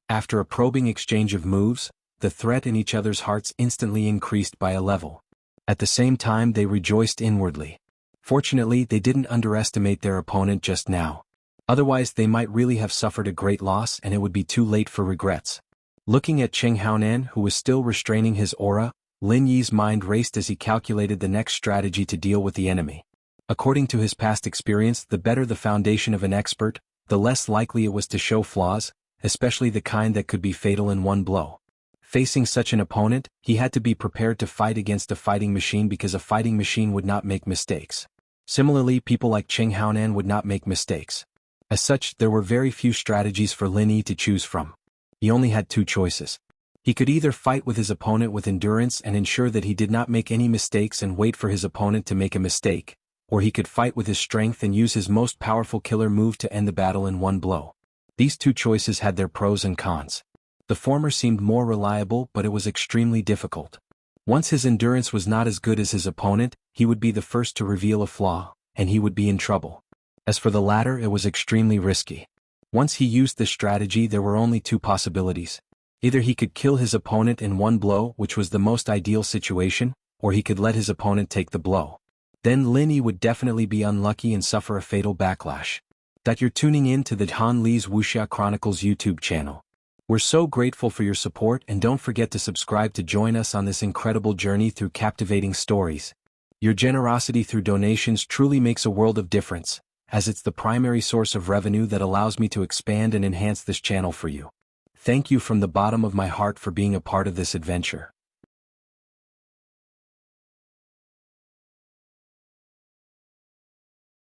After a probing exchange of moves, the threat in each other's hearts instantly increased by a level. At the same time they rejoiced inwardly. Fortunately, they didn't underestimate their opponent just now. Otherwise they might really have suffered a great loss and it would be too late for regrets. Looking at Cheng Haonan, who was still restraining his aura, Lin Yi's mind raced as he calculated the next strategy to deal with the enemy. According to his past experience, the better the foundation of an expert, the less likely it was to show flaws, especially the kind that could be fatal in one blow. Facing such an opponent, he had to be prepared to fight against a fighting machine because a fighting machine would not make mistakes. Similarly, people like Cheng Haonan would not make mistakes. As such, there were very few strategies for Lin Yi to choose from. He only had 2 choices. He could either fight with his opponent with endurance and ensure that he did not make any mistakes and wait for his opponent to make a mistake, or he could fight with his strength and use his most powerful killer move to end the battle in one blow. These 2 choices had their pros and cons. The former seemed more reliable, but it was extremely difficult. Once his endurance was not as good as his opponent, he would be the first to reveal a flaw, and he would be in trouble. As for the latter, it was extremely risky. Once he used this strategy, there were only 2 possibilities. Either he could kill his opponent in one blow, which was the most ideal situation, or he could let his opponent take the blow. Then Lin Yi would definitely be unlucky and suffer a fatal backlash. That you're tuning in to the Han Lee's Wuxia Chronicles YouTube channel. We're so grateful for your support, and don't forget to subscribe to join us on this incredible journey through captivating stories. Your generosity through donations truly makes a world of difference, as it's the primary source of revenue that allows me to expand and enhance this channel for you. Thank you from the bottom of my heart for being a part of this adventure.